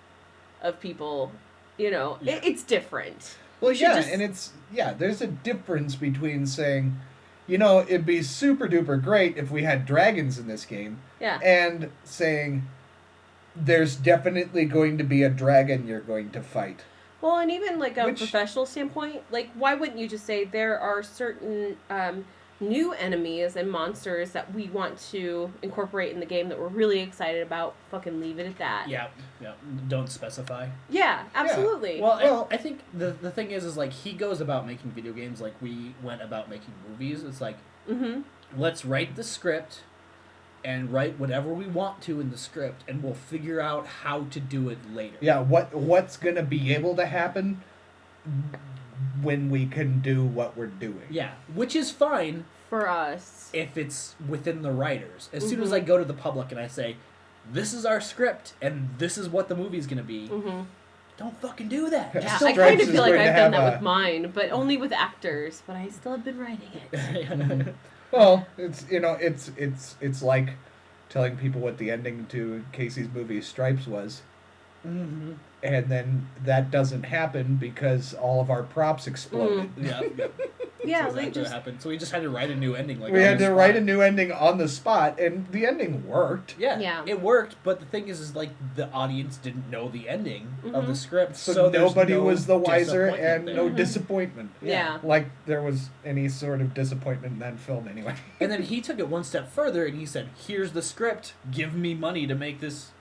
of people, you know, Yeah. it's different. Well, You should yeah, just- and there's a difference between saying, you know, it'd be super duper great if we had dragons in this game, Yeah. and saying, there's definitely going to be a dragon you're going to fight. Well, and even like a Which- professional standpoint, like why wouldn't you just say there are certain new enemies and monsters that we want to incorporate in the game that we're really excited about? Fucking leave it at that. Yeah. Don't specify. Yeah, absolutely. Well, I think the thing is like he goes about making video games like we went about making movies. It's like, Mm-hmm. let's write the script and write whatever we want to in the script, and we'll figure out how to do it later. Yeah, what's going to be able to happen when we can do what we're doing. Yeah, which is fine For us. if it's within the writers. As soon as Mhm. I go to the public and I say, this is our script and this is what the movie's going to be, Mm-hmm. don't fucking do that. Yeah. Just I don't Stripes kind of is feel like going to I've done have that a- with mine, but only with actors. But I still have been writing it. Well, it's like telling people what the ending to Casey's movie Stripes was, Mm-hmm. and then that doesn't happen because all of our props exploded. Yeah. Yeah, so they that just. happened. So we just had to write a new ending. Like We on had the to spot. write a new ending on the spot, and the ending worked. Yeah, Yeah. it worked, but the thing is like the audience didn't know the ending of the Mhm. script, So, there's nobody no was the wiser disappointment and there. no Mhm. disappointment. Yeah. Like there was any sort of disappointment in that film anyway. And then he took it one step further and he said, "Here's the script. Give me money to make this."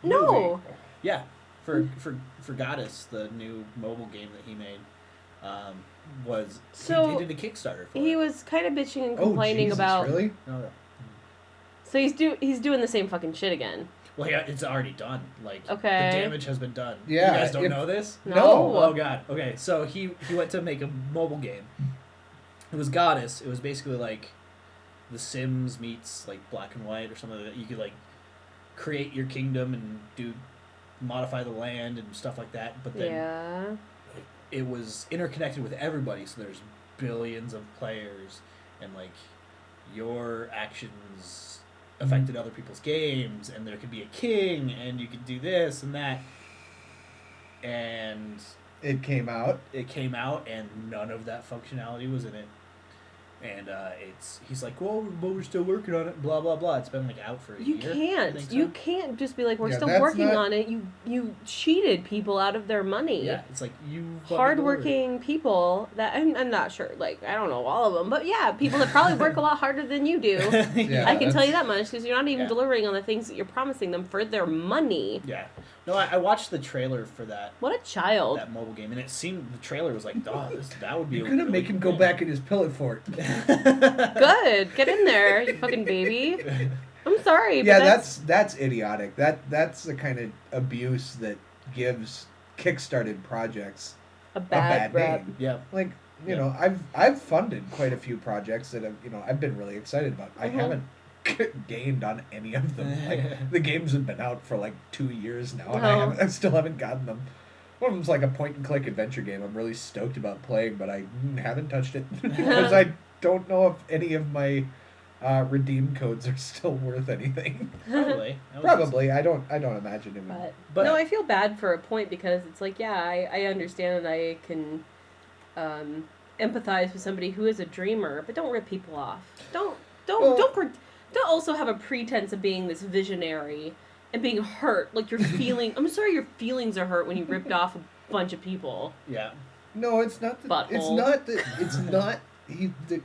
No. movie." Yeah, for Goddess, the new mobile game that he made, was So, he did a Kickstarter for He it. was kind of bitching and complaining Jesus, about. really? No. So he's doing the same fucking shit again. Well, yeah, it's already done. Like Okay. the damage has been done. Yeah, you guys don't if- know this. No. Oh god. Okay, so he went to make a mobile game. It was Goddess. It was basically like The Sims meets like Black and White or something like that. You could like create your kingdom and modify the land and stuff like that. But then Yeah. it was interconnected with everybody, so there's billions of players and like your actions affected other people's games, and there could be a king and you could do this and that. And It came out. it came out and none of that functionality was in it. And he's like, well, but we're still working on it, blah blah blah. It's been like out for a You year. I can't. think so. You can't just be like, we're Yeah, still that's working not- on it. You cheated people out of their money. Yeah, it's like you fucking Hardworking people that I'm not sure. Like, I don't know all of them, but yeah, people that probably work a lot harder than you do. delivered. Yeah. I can tell that's- you that much because you're not even Yeah. delivering on the things that you're promising them for their money. Yeah. No, I watched the trailer for that What a child. mobile game, and it seemed the trailer was like, oh, that would be. You're gonna make him go back in his pillow fort. Good. Get in there, you fucking baby. I'm sorry. Yeah, but that's idiotic. That's the kind of abuse that gives kickstarted projects a bad rep. name. Yeah. Like, you Yeah. know, I've funded quite a few projects that I've been really excited about. I Mhm. haven't gained on any of them. Like, the games have been out for like 2 years now, and No. I still haven't gotten them. One of them's like a point and click adventure game. I'm really stoked about playing, but I haven't touched it because I don't know if any of my redeem codes are still worth anything. Probably. Probably. I don't imagine it would. But- no, I feel bad for a point because it's like, yeah, I understand and I can empathize with somebody who is a dreamer, but don't rip people off. Don't also have a pretense of being this visionary and being hurt. Like you're feeling. I'm sorry, your feelings are hurt when you ripped off a bunch of people. Yeah. No, it's not. Butthole. It's not.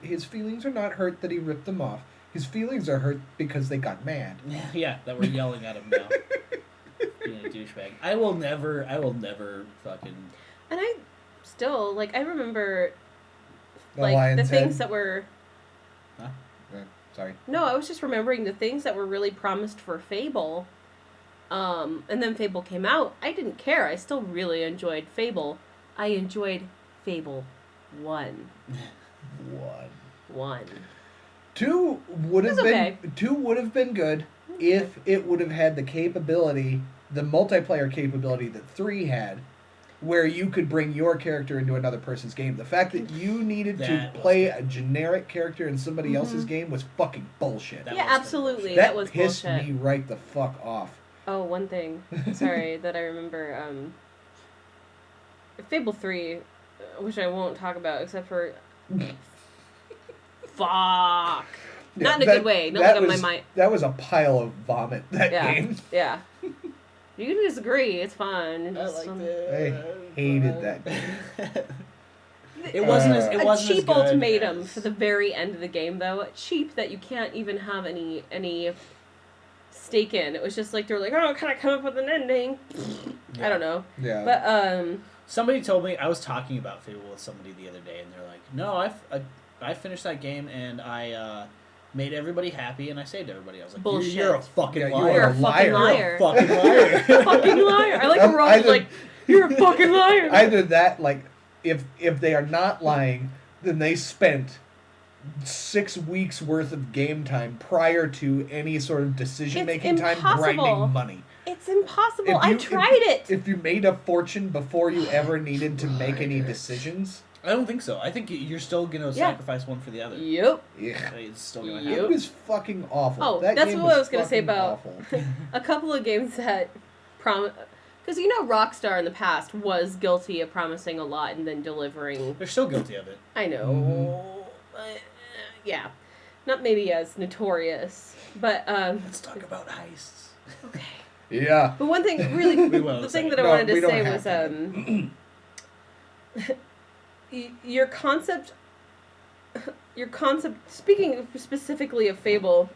His feelings are not hurt that he ripped them off. His feelings are hurt because they got mad. Yeah, that we're yelling at him now. Being a douchebag. I will never fucking. And I still like. I remember The like the lion's things head. that were. Sorry. No, I was just remembering the things that were really promised for Fable. And then Fable came out. I didn't care. I still really enjoyed Fable. I enjoyed Fable 1. 1. 2 would have It was been okay. 2 would have been good if it would have had the capability, the multiplayer capability that 3 had, where you could bring your character into another person's game. The fact that you needed to That was play good. a generic character in somebody else's game was fucking bullshit. That Yeah, was absolutely. That That was pissed bullshit. me right the fuck off. Oh, one thing. Sorry, that I remember. Fable 3, which I won't talk about except for. Fuck. Not in a good way. Not like on my mind. That was a pile of vomit, that Yeah. game. Yeah. You can disagree. It's fine. I Just liked some- it. I hated that game. It wasn't as a it wasn't cheap as good ultimatum as- for the very end of the game, though. Cheap that you can't even have any stake in. It was just like they were like, oh, can I come up with an ending? I don't know, Yeah. but Somebody told me, I was talking about Fable with somebody the other day, and they're like, no, I finished that game, and I made everybody happy, and I saved everybody. I was like, Bullshit. You're a fucking Yeah, you liar. you're are a a fucking liar. liar. You're a fucking liar. Fucking liar. I like a roll Either- like, you're a fucking liar. Either that, like, if they are not lying, then they spent 6 weeks worth of game time prior to any sort of decision-making It's time impossible. grinding money. It's impossible. If I you- tried it. If you made a fortune before you ever needed to make any decisions, I don't think so. I think you're still going to Yeah. sacrifice one for the other. Yep. yeah. It's still going to Yep. It happen. was fucking awful. Oh, that that's game what I was gonna say fucking about- awful. A couple of games that because you know Rockstar in the past was guilty of promising a lot and then delivering. They're still guilty of it. I know. But, yeah. Not maybe as notorious, but Let's talk about heists. okay. Yeah. But one thing really We will in the a thing second. that I No, wanted we to don't say have was your concept speaking specifically of Fable,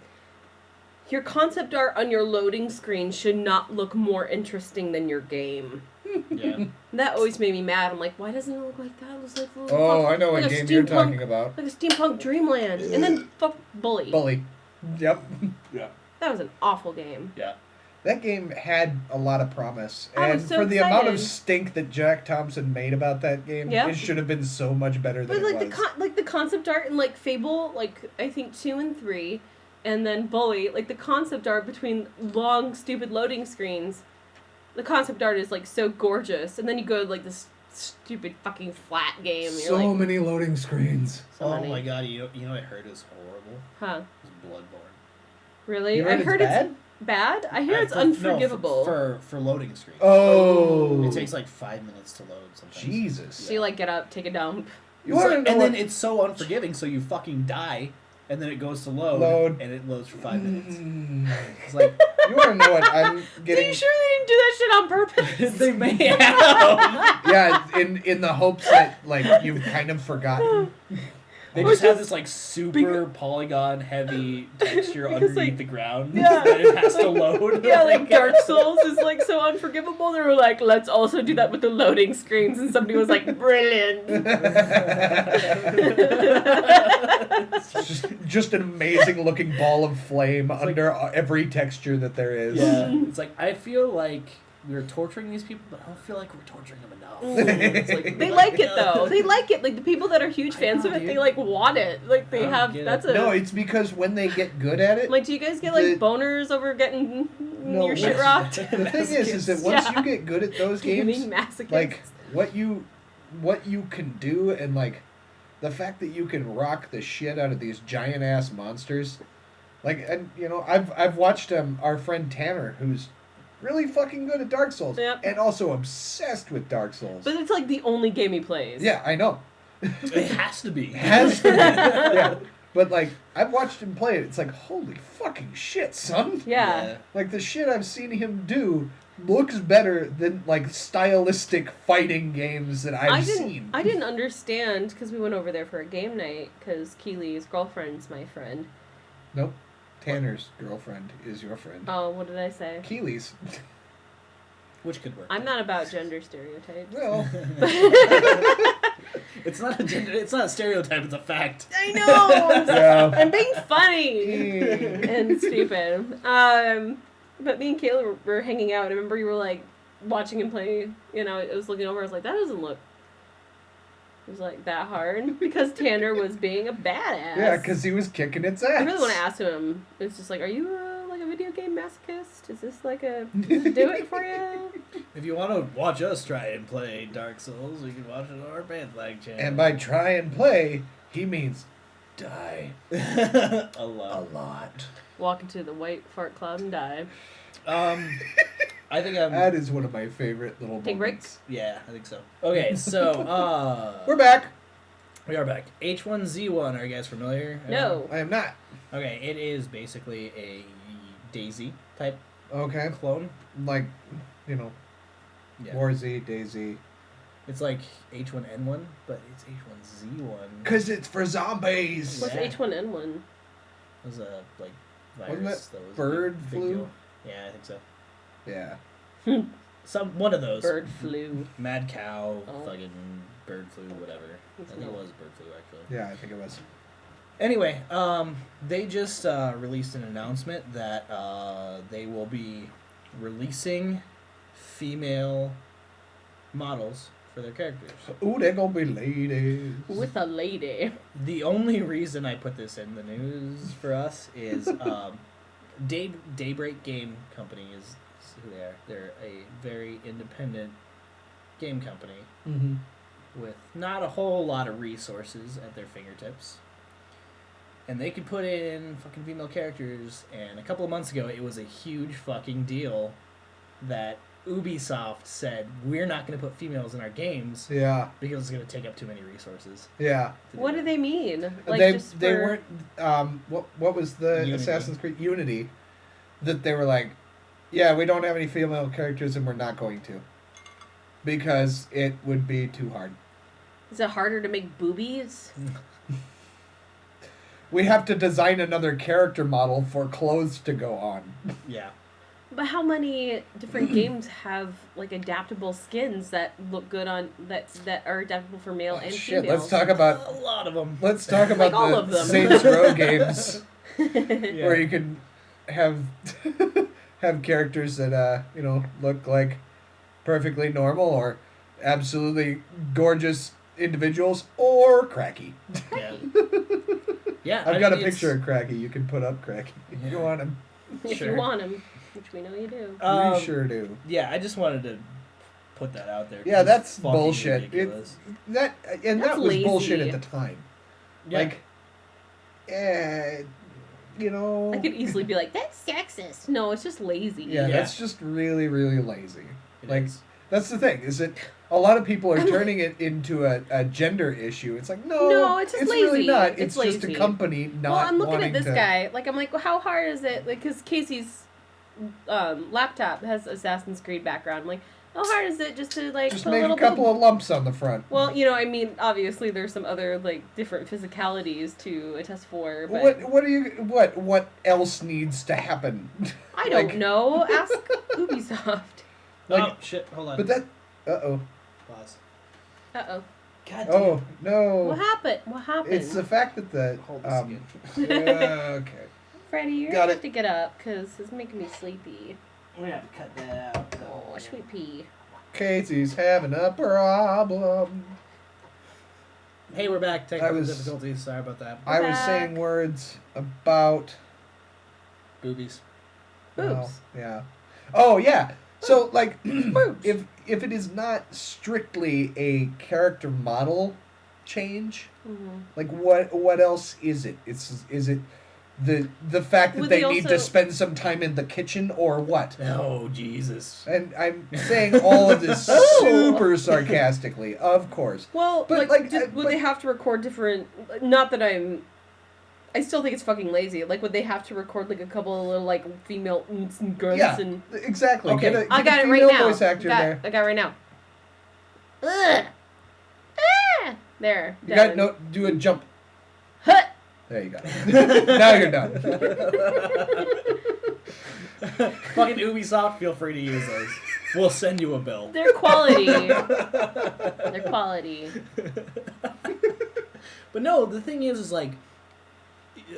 your concept art on your loading screen should not look more interesting than your game. Yeah. That always made me mad. I'm like, why doesn't it look like that? It looks like Oh, I know like what a game you're steampunk- talking about. like a steampunk dreamland. And then fuck Bully. Bully. Yep. Yeah. That was an awful game. Yeah. That game had a lot of promise, I and was so for the amount of excited. stink that Jack Thompson made about that game, Yeah. it should have been so much better than But it like was. the concept art in like Fable, like I think 2 and 3, and then Bully, like the concept art between long stupid loading screens, the concept art is like so gorgeous, and then you go to like this stupid fucking flat game. And you're like, many loading screens. so Oh many. my god, you know what I heard is horrible? Huh? It was Bloodborne. Really? You I heard heard it's it's bad. I hear it's No, unforgivable. for loading screens. Oh. It takes like 5 minutes to load sometimes. Jesus. So you like get up, take a dump. You It's want to like- know and what? then it's so unforgiving, so you fucking die, and then it goes to load. And it loads for 5 minutes. It's like, You want to know what I'm Are you getting? sure they didn't do that shit on purpose? they may have. Yeah, in the hopes that like you've kind of forgotten. They Or just have just this like super polygon heavy texture underneath like- the ground Yeah. that it has to load. Yeah, like Dark Souls is like so unforgivable. They were like, let's also do that with the loading screens, and somebody was like, brilliant. just an amazing looking ball of flame under every texture that there is. Yeah, it's like I feel like we're torturing these people, but I don't feel like we're torturing them enough. It's like, They like it though. They like it. Like the people that are huge fans of it, dude. they like want it. Like they I don't have. get That's it. a. No, it's because when they get good at it, Like, do you guys get like The- boners over getting No, your shit what's- rocked? the thing is that once Yeah. you get good at those games, Gaming masochists. like what you can do, and like the fact that you can rock the shit out of these giant ass monsters, like, and you know, I've watched our friend Tanner, who's really fucking good at Dark Souls, Yep. and also obsessed with Dark Souls. But it's like the only game he plays. Yeah, I know. It has to be. Has to be. Yeah. But like I've watched him play it, it's like holy fucking shit, son. Yeah. Like the shit I've seen him do looks better than like stylistic fighting games that I've seen. I didn't understand because we went over there for a game night because Keely's girlfriend's my friend. Nope. Tanner's girlfriend is your friend. Oh, what did I say? Keely's. Which could work. I'm not about gender stereotypes. Well, It's not a gender. It's not a stereotype. It's a fact. I know. yeah. I'm being funny and stupid. But me and Kayla were hanging out. I remember you were like watching him play. You know, I was looking over. I was like, that doesn't look. It was like that hard because Tanner was being a badass. Yeah, because he was kicking its ass. I really want to ask him. It's just like, are you like a video game masochist? Is this like a does it do it for you? If you want to watch us try and play Dark Souls, you can watch it on our Podslacks channel. And by try and play, he means die a a lot. lot. Walk into the white fart cloud and die. I think I'm. That is one of my favorite little Take moments. Yeah, I think so. Okay, so We're back. we are back. H1Z1. Are you guys familiar? No. I am not. Okay, it is basically a Daisy type Okay. clone. Like, you know, Yeah. War Z, Daisy. It's like H1N1, but it's H1Z1. Because it's for zombies. What's Yeah. H1N1? It was a like Wasn't virus that that was bird big flu? deal. Yeah, I think so. Yeah. One of those. Bird flu. Mad cow, Oh. fucking bird flu, whatever. I think it was bird flu actually. Yeah, I think it was. Anyway, they just released an announcement that they will be releasing female models for their characters. Ooh, they're gonna be ladies. With a lady. The only reason I put this in the news for us is Daybreak Game Company is who they are. They're a very independent game company Mm-hmm. with not a whole lot of resources at their fingertips. And they could put in fucking female characters, and a couple of months ago it was a huge fucking deal that Ubisoft said, we're not going to put females in our games Yeah, because it's going to take up too many resources. yeah. What do they mean? Like they just they for- weren't. What was the Unity. Assassin's Creed Unity? That they were like, yeah, we don't have any female characters, and we're not going to, because it would be too hard. Is it harder to make boobies? We have to design another character model for clothes to go on. Yeah. But how many different games have like adaptable skins that look good on that are adaptable for male and Shit, female? let's talk about A lot of them. let's talk about all the of them. Saints Row games Yeah. where you can have have characters that look like perfectly normal or absolutely gorgeous individuals or cracky. Yeah. Yeah, I've I got a mean, picture of Cracky. You can put up Cracky if you Yeah. want him. If Sure. you want them, which we know you do. We sure do. Yeah, I just wanted to put that out there. 'cause Yeah, it's that's fucking bullshit. ridiculous. That That's was bullshit lazy. at the time. Yeah. Like, you know. I could easily be like, that's sexist. No, it's just lazy. Yeah, Yeah. that's just really, really lazy. It Like, is. that's the thing, is that a lot of people are turning it into a gender issue. It's like, No, it's just really lazy. not. It's It's just a lazy. company not Well, I'm looking wanting at this to... guy. Like, I'm like, well, how hard is it? Like, because Casey's laptop has Assassin's Creed background. I'm like, How hard is it just to like Just put make a little a couple bit of lumps on the front. Well, you know, I mean, obviously there's some other like different physicalities to a test for, but What else needs to happen? I don't know. Ask Ubisoft. Oh, shit. Hold on. But that. Uh-oh. Pause. Uh-oh. God damn. Oh, no. What happened? What happened? It's the fact that the. Hold this again. Okay. Freddie, you're Got gonna it. have to get up because it's making me sleepy. We're gonna have to cut that out. Oh, sweet pea. Casey's having a problem. Hey, we're back. Technical was- difficulties. Sorry about that. I was back. saying words about. Boobies. Oh, Boobs. yeah. Oh, yeah. So, like, Boobs. if it is not strictly a character model change, Mm-hmm. like what else is it? Is it the fact that Would they they need to also- spend some time in the kitchen or what? Oh, Jesus. And I'm saying all of this Oh. super sarcastically, of course. Well, But, would but- they have to record different? Not that I still think it's fucking lazy. Like, would they have to record like a couple of little like female oomph and grunts Yeah, and? exactly. Okay. Get a, I get got a it right female now. voice actor there. I got it right now. Ugh. Ah! There. You got done. no do a jump. Hut. There you go. Now you're done. Fucking Ubisoft, feel free to use those. We'll send you a bill. They're quality. They're quality. But no, the thing is like,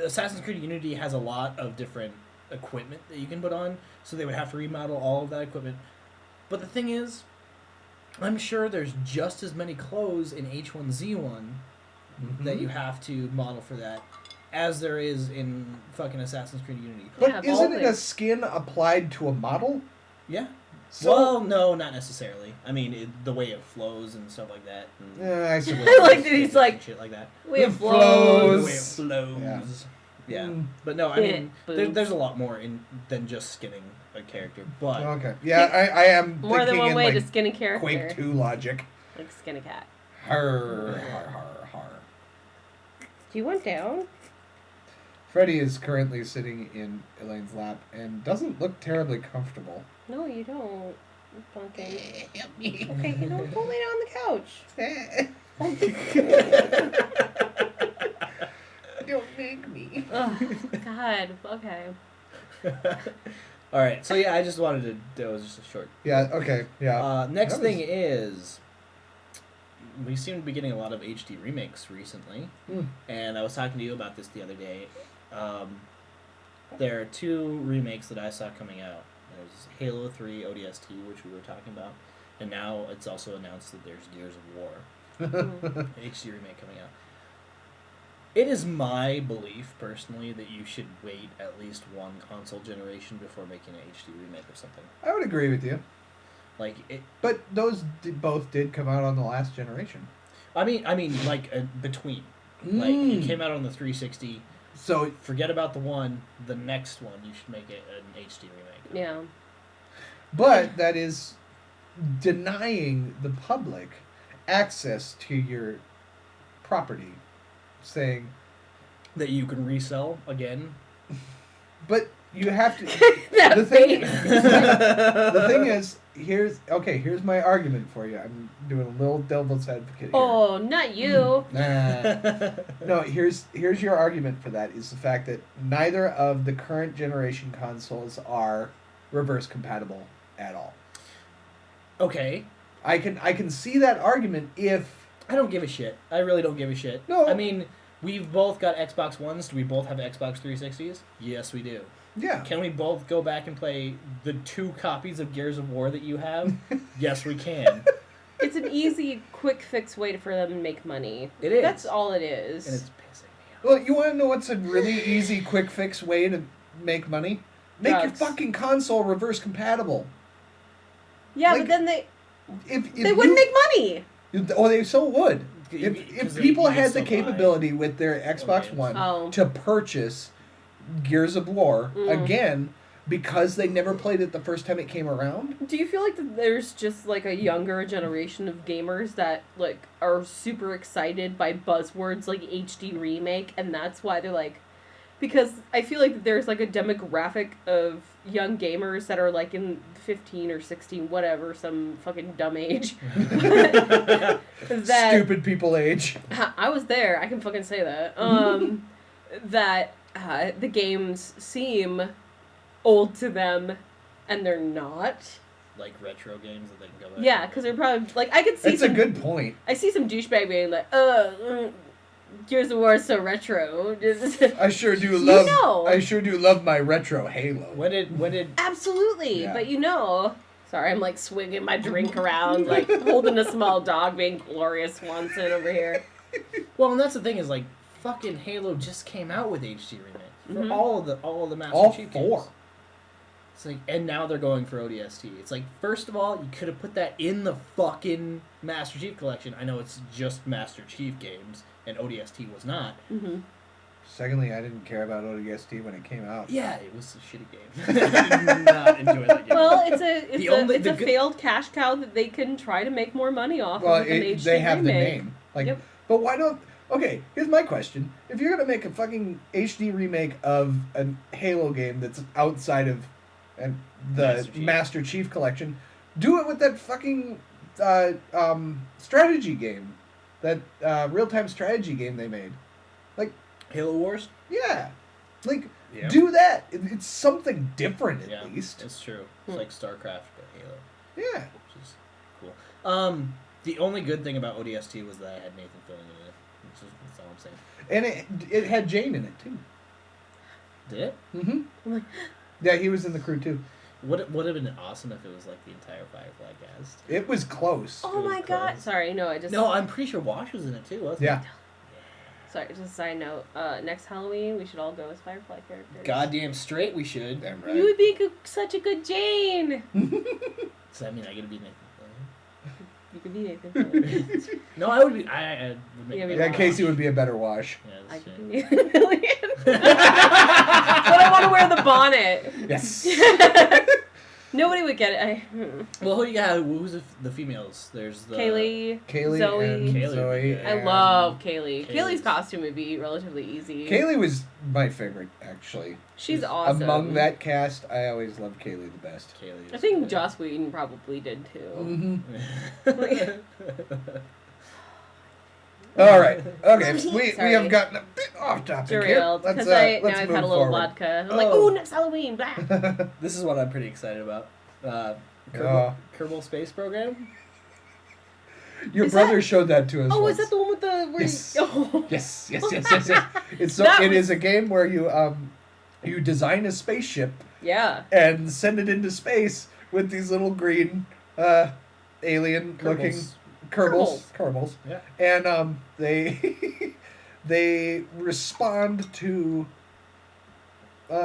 Assassin's Creed Unity has a lot of different equipment that you can put on, so they would have to remodel all of that equipment. But the thing is, I'm sure there's just as many clothes in H1Z1 that you have to model for that as there is in fucking Assassin's Creed Unity. But Yeah, isn't it a always. skin applied to a model? Yeah. So Well, no, not necessarily. I mean, the way it flows and stuff like that. And I see. I like that he's like, shit like that. we have The The flows. way it flows. Yeah. Yeah. Mm. But no, I Yeah, mean, boobs. there's a lot more than just skinning a character. But Okay. Yeah, I am More than thinking one in way like to skin a character. Quake 2 logic. Like skin a cat. Har, har, har, har. Do you want down? Freddy is currently sitting in Elaine's lap and doesn't look terribly comfortable. No, you don't. Pumpkin. Okay, you don't go lay down on the couch. Don't make me. Oh, God. Okay. all right, so yeah, I just wanted to. That was just a short. Yeah, okay, yeah. Next That thing was- is, we seem to be getting a lot of HD remakes recently, and I was talking to you about this the other day. There are two remakes that I saw coming out. There's Halo 3 ODST, which we were talking about, and now it's also announced that there's Gears of War HD remake coming out. It is my belief, personally, that you should wait at least one console generation before making an HD remake of something. I would agree with you. Like it. But those both did come out on the last generation. I mean, like between. Like it came out on the 360. So, Forget about the one. The next one, you should make it an HD remake. Yeah. but that is denying the public access to your property, saying, That you can resell again. but you have to. That the thing, face. the thing is, here's my argument for you. I'm doing a little devil's advocate here. Oh, not you. Nah. No, here's your argument for that is the fact that neither of the current generation consoles are reverse compatible at all. Okay. I can see that argument if I don't give a shit. I really don't give a shit. No. I mean, we've both got Xbox Ones. Do we both have Xbox 360s? Yes, we do. yeah. Can we both go back and play the 2 copies of Gears of War that you have? Yes, we can. It's an easy, quick fix way for them to make money. It is. That's all it is. And it's pissing me off. Well, you want to know what's a really easy, quick fix way to make money? Make your Drugs. fucking console reverse compatible. Yeah, like, but then they If wouldn't make money. Oh, they so would. If Because people you can had the still buy capability with their Xbox games. One Oh. to purchase Gears of War Mm. again because they never played it the first time it came around. Do you feel like that there's just like a younger generation of gamers that like are super excited by buzzwords like HD remake, and that's why they're like, because I feel like there's like a demographic of young gamers that are like in 15 or 16, whatever, some fucking dumb age. that Stupid people age. I was there. I can fucking say that. That the games seem old to them, and they're not. Like retro games that they can go back. Yeah, because they're probably like I could see. That's a good point. I see some douchebag being like, Gears of War is so retro. I sure do love. know. I sure do love my retro Halo. When did Absolutely, Yeah. but sorry, I'm like swinging my drink around, like holding a small dog, being Gloria Swanson over here. Well, and that's the thing is like fucking Halo just came out with HD remake for all of the Master All Chief 4. games. It's like, and now they're going for ODST. It's like, first of all, you could have put that in the fucking Master Chief collection. I know it's just Master Chief games, and ODST was not. Mm-hmm. Secondly, I didn't care about ODST when it came out. Yeah, it was a shitty game. I did not enjoy that game. Well, it's The a good- failed cash cow that they can try to make more money off Well, of with an HD they have remake. the name. Like, Yep. but why don't? Okay, here's my question: if you're gonna make a fucking HD remake of a Halo game that's outside of the Master Chief collection, do it with that fucking strategy game, that real-time strategy game they made. Like, Halo Wars? yeah, like Yeah. do that. It's something different at least. It's true. It's like StarCraft, but Halo. Yeah. Which is cool. The only good thing about ODST was that I had Nathan Fillion in it. That's all I'm saying. And it had Jane in it too. Did it? Mm-hmm. I'm like, Yeah, he was in the crew too. Would have been awesome if it was like the entire Firefly cast. It was close. oh my Close. god! Sorry, no, I just No, I'm pretty sure Wash was in it too, wasn't Yeah. he? Sorry, just a side note. Next Halloween, we should all go as Firefly characters. Goddamn straight we should. Damn You would be such a good Jane. Does that mean I gotta be Nathan You could be Nathan Fillion. Fillion? No, I would be. I would make Yeah, Yeah, Casey would be a better Wash. Yeah, I that's could shit. be Nathan Fillion. But I want to wear the bonnet. Yes. Nobody would get it. Well, who do you got? Who's the females? There's the Kaylee, Kaylee Zoe. and Kaylee would be Zoe. good. I and- love Kaylee. Kaylee's- Kaylee's costume would be relatively easy. Kaylee was my favorite, actually. She's awesome. Among that cast, I always loved Kaylee the best. Kaylee. I think Joss Whedon probably did too. Mm-hmm. All right. Okay. We Sorry. have gotten a bit off topic here. Derailed. Let's, Because let's now I've move had a little forward. vodka. I'm like, Oh. ooh, next Halloween. Blah. This is what I'm pretty excited about. Kerbal Space Program. Your Is brother that- showed that to us. Oh, once. is that the one with the... Where Yes. Oh. Yes. It's so. That It was- is a game where you design a spaceship Yeah. and send it into space with these little green alien-looking Kerbals. Yeah. And they respond to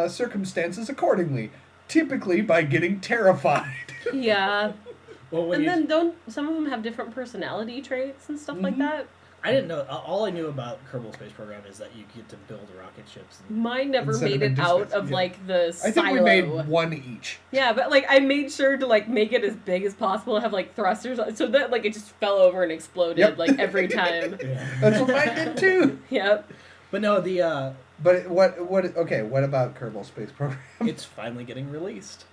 circumstances accordingly, typically by getting terrified. Yeah. Well, when And you, then don't some of them have different personality traits and stuff like Mhm. that? I didn't know. All I knew about Kerbal Space Program is that you get to build rocket ships. And, Mine never Instead of made it into out space, of yeah. like the I silo. think we made one each. Yeah, but like I made sure to like make it as big as possible, have like thrusters, so that like it just fell over and exploded Yep. like every time. That's what mine did too. Yep. But no, the But what about Kerbal Space Program? it's finally getting released.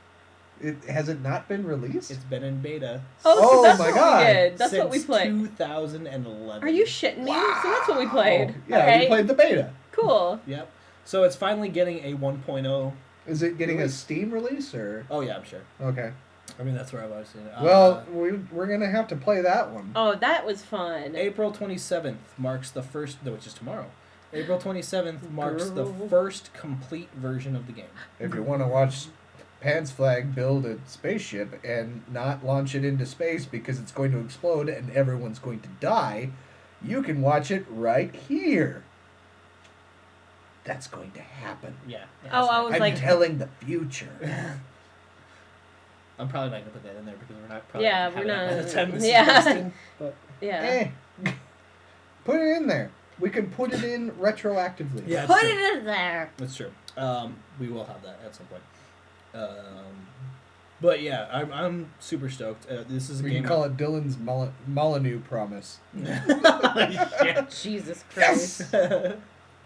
Has it not been released? It's been in beta. Oh, so that's my what God. we did. That's since what we played. 2011. Are you shitting me? So that's what we played. Yeah, okay. we played the beta. Cool. Yep. So it's finally getting a 1.0. Is it getting a Release. Steam release or? Oh yeah, I'm sure. Okay. I mean that's where I've always seen it. Well, we're gonna have to play that one. Oh, that was fun. April 27th marks the first, which is tomorrow. April 27th marks the Girl. first complete version of the game. If you want to watch Pants Flag build a spaceship and not launch it into space because it's going to explode and everyone's going to die, you can watch it right here. That's going to happen. Yeah. it Oh, has I that. was I'm like- telling the future. I'm probably not gonna put that in there because we're not. Probably Yeah, gonna we're have it by not- the time this yeah. is posted, but Yeah. Put it in there. We can put it in retroactively. yeah, it's Put true. it in there. That's true. We will have that at some point. But yeah, I'm super stoked. This is a We game. can call it Dylan's Molyneux Promise. Shit. Jesus Christ. Yes!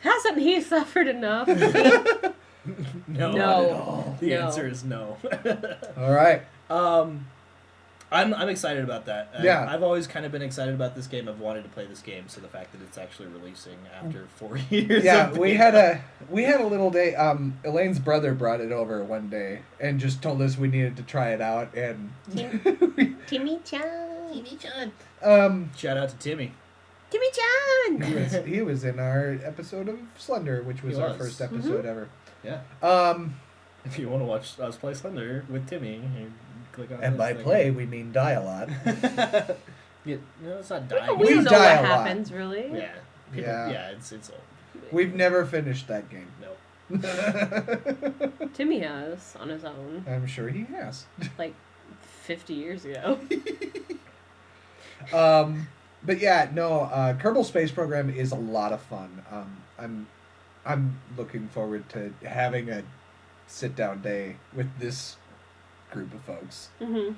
Hasn't he suffered enough? No. No. Not at all. The No. answer is no. All right. I'm excited about that. Yeah. I've always kind of been excited about this game. I've wanted to play this game, so the fact that it's actually releasing after 4 years. Yeah, of we being had out. a little day. Elaine's brother brought it over one day and just told us we needed to try it out, and Timmy-chan. Shout out to Timmy. Timmy-chan! he was in our episode of Slender, which was He our was. first episode ever. Yeah. Um, If you want to watch us play Slender with Timmy, you click on and this by thing. play we mean die a lot. Yeah, no, it's not dying. We We don't know die what a lot. happens, really. Yeah. Yeah. It's old. We've never finished that game. No. Timmy has, on his own, I'm sure he has. like 50 years ago. But yeah, no, Kerbal Space Program is a lot of fun. I'm looking forward to having a sit down day with this group of folks, Mm-hmm.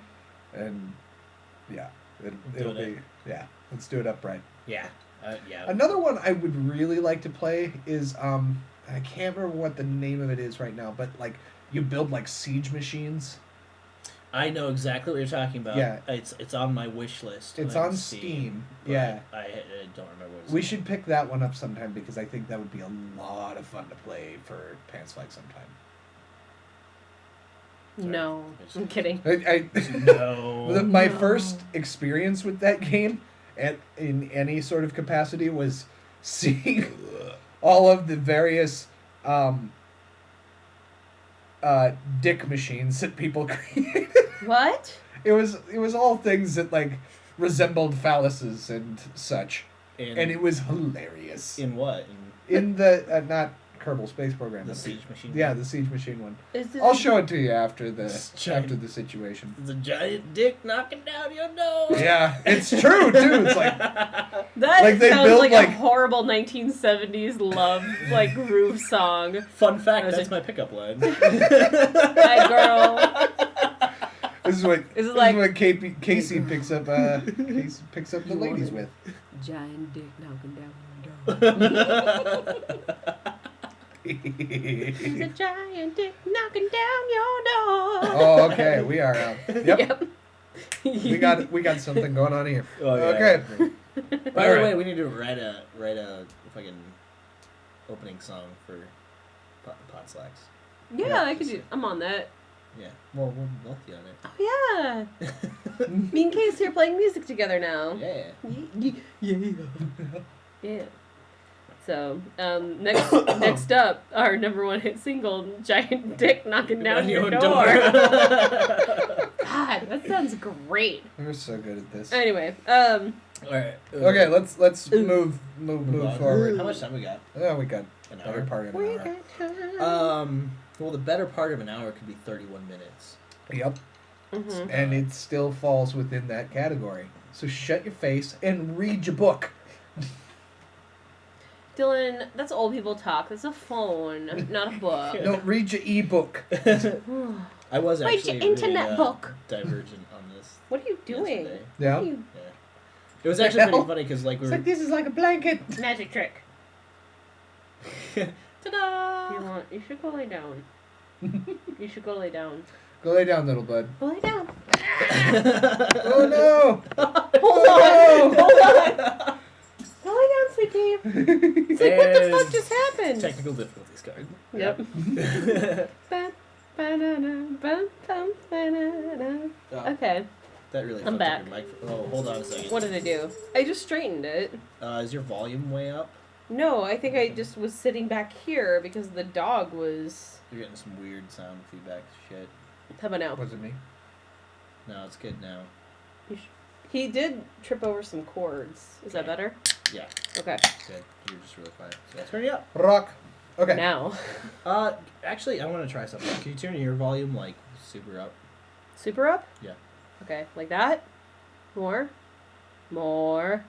and yeah, Do it'll it. be let's do it upright. Yeah. Yeah. Another one I would really like to play is I can't remember what the name of it is right now, but like you build like siege machines. I know exactly what you're talking about. Yeah. It's on my wish list. It's on Steam. but Yeah. I don't remember what it's We should pick that one up sometime because I think that would be a lot of fun to play for Pants Flag sometime. No. It's- I'm kidding. No. My No. first experience with that game, in any sort of capacity, was seeing all of the various dick machines that people created. What? It was all things that like resembled phalluses and such, and it was hilarious. In what? In the not Kerbal Space Program, The Siege Machine? Yeah, the Siege Machine one. Is this I'll show it to you after It's the giant. situation. It's a giant dick knocking down your door. Yeah, it's true too. It's like That Like, they sounds built, like, like- a horrible 1970s love like groove song. Fun fact, I was that's like- my pickup line. Hi, girl. this is what Is it this like- is what Casey picks up the You ladies want with. Giant dick knocking down your door. There's a giant dick knocking down your door. Oh, okay, we are out. Yep. Yep. We got something going on here. Oh, yeah. Okay. By the Alright. way, we need to write a fucking opening song for Podslacks. Yeah, I could do. I'm on that. Yeah. Well, we'll both be on it. Oh yeah. Me and Casey are playing music together now. Yeah. Yeah. So, next up, our number one hit single, "Giant Dick Knocking Down Your Door." God, that sounds great. We're so good at this. Anyway, All right. Okay, let's Ooh. move on. forward. How much time we got? Oh, we got An better hour. part of we an hour. got time. Well, the better part of an hour could be 31 minutes. Yep, Mhm. and it still falls within that category. So shut your face and read your book. Dylan, that's old people talk. That's a phone, not a book. No, read your ebook. I was Read actually your internet really, book. divergent on this. What are you doing? yesterday. Yeah. What are you... Yeah. It was The actually pretty hell? funny because like we It's were. like this is like a blanket. Magic trick. Ta-da! You should go lay down. You should go lay down. Go lay down, little bud. Go lay down. Oh no! Hold on. Hold on. Go lay down, sweetie. It's like, what the fuck And just happened? Technical difficulties card. Yep. Ba- ba-da-da, ba- bum, ba-da-da. Oh, Okay. that really I'm fucked back. up your microphone. Oh, hold on a second. What did I do? I just straightened it. Is your volume way up? No, I think I just was sitting back here because the dog was. You're getting some weird sound feedback shit. How about now? Was it me? No, it's good now. He did trip over some cords. Is that Okay. better? Yeah, Okay. good. You're just really quiet. So turn it up. Rock. Okay. Now. Actually, I want to try something. Can you turn your volume like super up? Super up? Yeah. Okay, like that? More? More?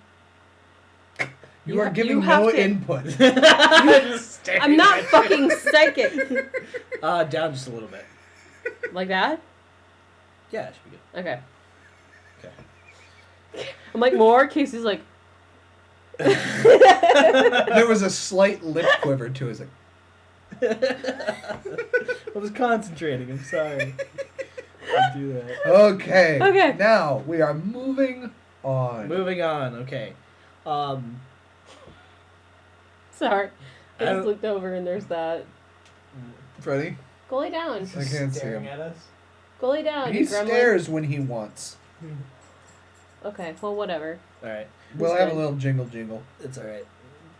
You are have- giving you have no to- input. I'm not fucking psychic! Down just a little bit. Like that? Yeah, it should be good. Okay. Okay. I'm like, more? Casey's like, There was a slight lip quiver to his. Like, I was concentrating. I'm sorry. I do that. okay. Okay. Now we are moving on. Moving on. Okay. Sorry. I I just don't- looked over and there's that. Freddie, Go lay down. I can't see Staring him. at us. Go lay down, He you gremlin. stares when he wants. Okay, well, whatever. All right. We'll He's have a good. little jingle. It's all right.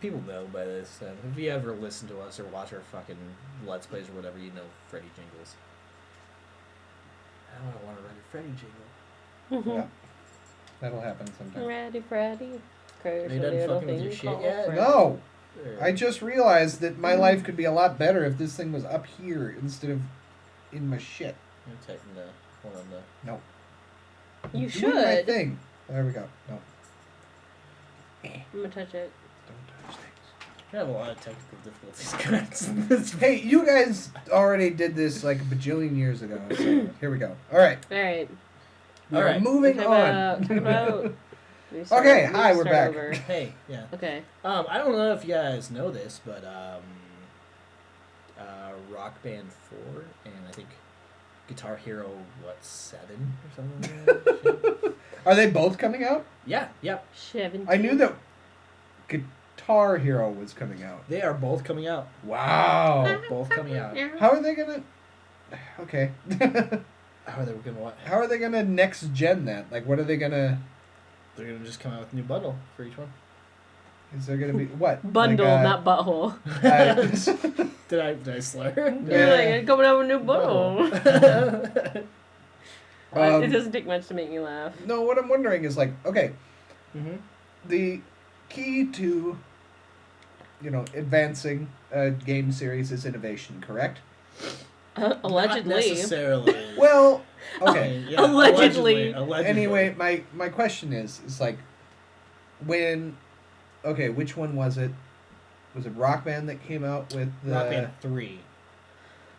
People know by this. If you ever listen to us or watch our fucking Let's Plays or whatever, you know Freddy jingles. I don't want to write a Freddy jingle. Yeah. That'll happen sometime. Ready, Freddy. Crush You a done little fucking with your thing shit called yet? Freddy. No, There. I just realized that my life could be a lot better if this thing was up here instead of in my shit. I'm typing the one on the. No. You Doing my should. thing. There we go. No. I'm gonna touch it. Don't touch things. I have a lot of technical difficulties, guys. Hey, you guys already did this like a bajillion years ago. So here we go. All right. Alright. We are All right. moving Talk on. about. Okay, hi, we're start back. over. Hey, yeah. Okay. I don't know if you guys know this, but Rock Band 4 and I think Guitar Hero 7 or something like that. Shit. Are they both coming out? Yeah, yep. 17. I knew that Guitar Hero was coming out. They are both coming out. Wow. Both coming out. How are they gonna? Okay. How are they gonna what? How are they gonna next gen that? Like, what are they gonna? They're gonna just come out with a new bundle for each one. Is there gonna be what? Bundle, Like, not butthole. Did I slur? You're like, coming out with a new bundle. Um, It doesn't take much to make me laugh. no, what I'm wondering is like, okay, Mm-hmm. the key to, advancing a game series is innovation, correct? Allegedly. Not necessarily. Well, okay. Yeah, Allegedly. Allegedly. Anyway, my question is like, which one was it? Was it Rock Band that came out with the Rock Band 3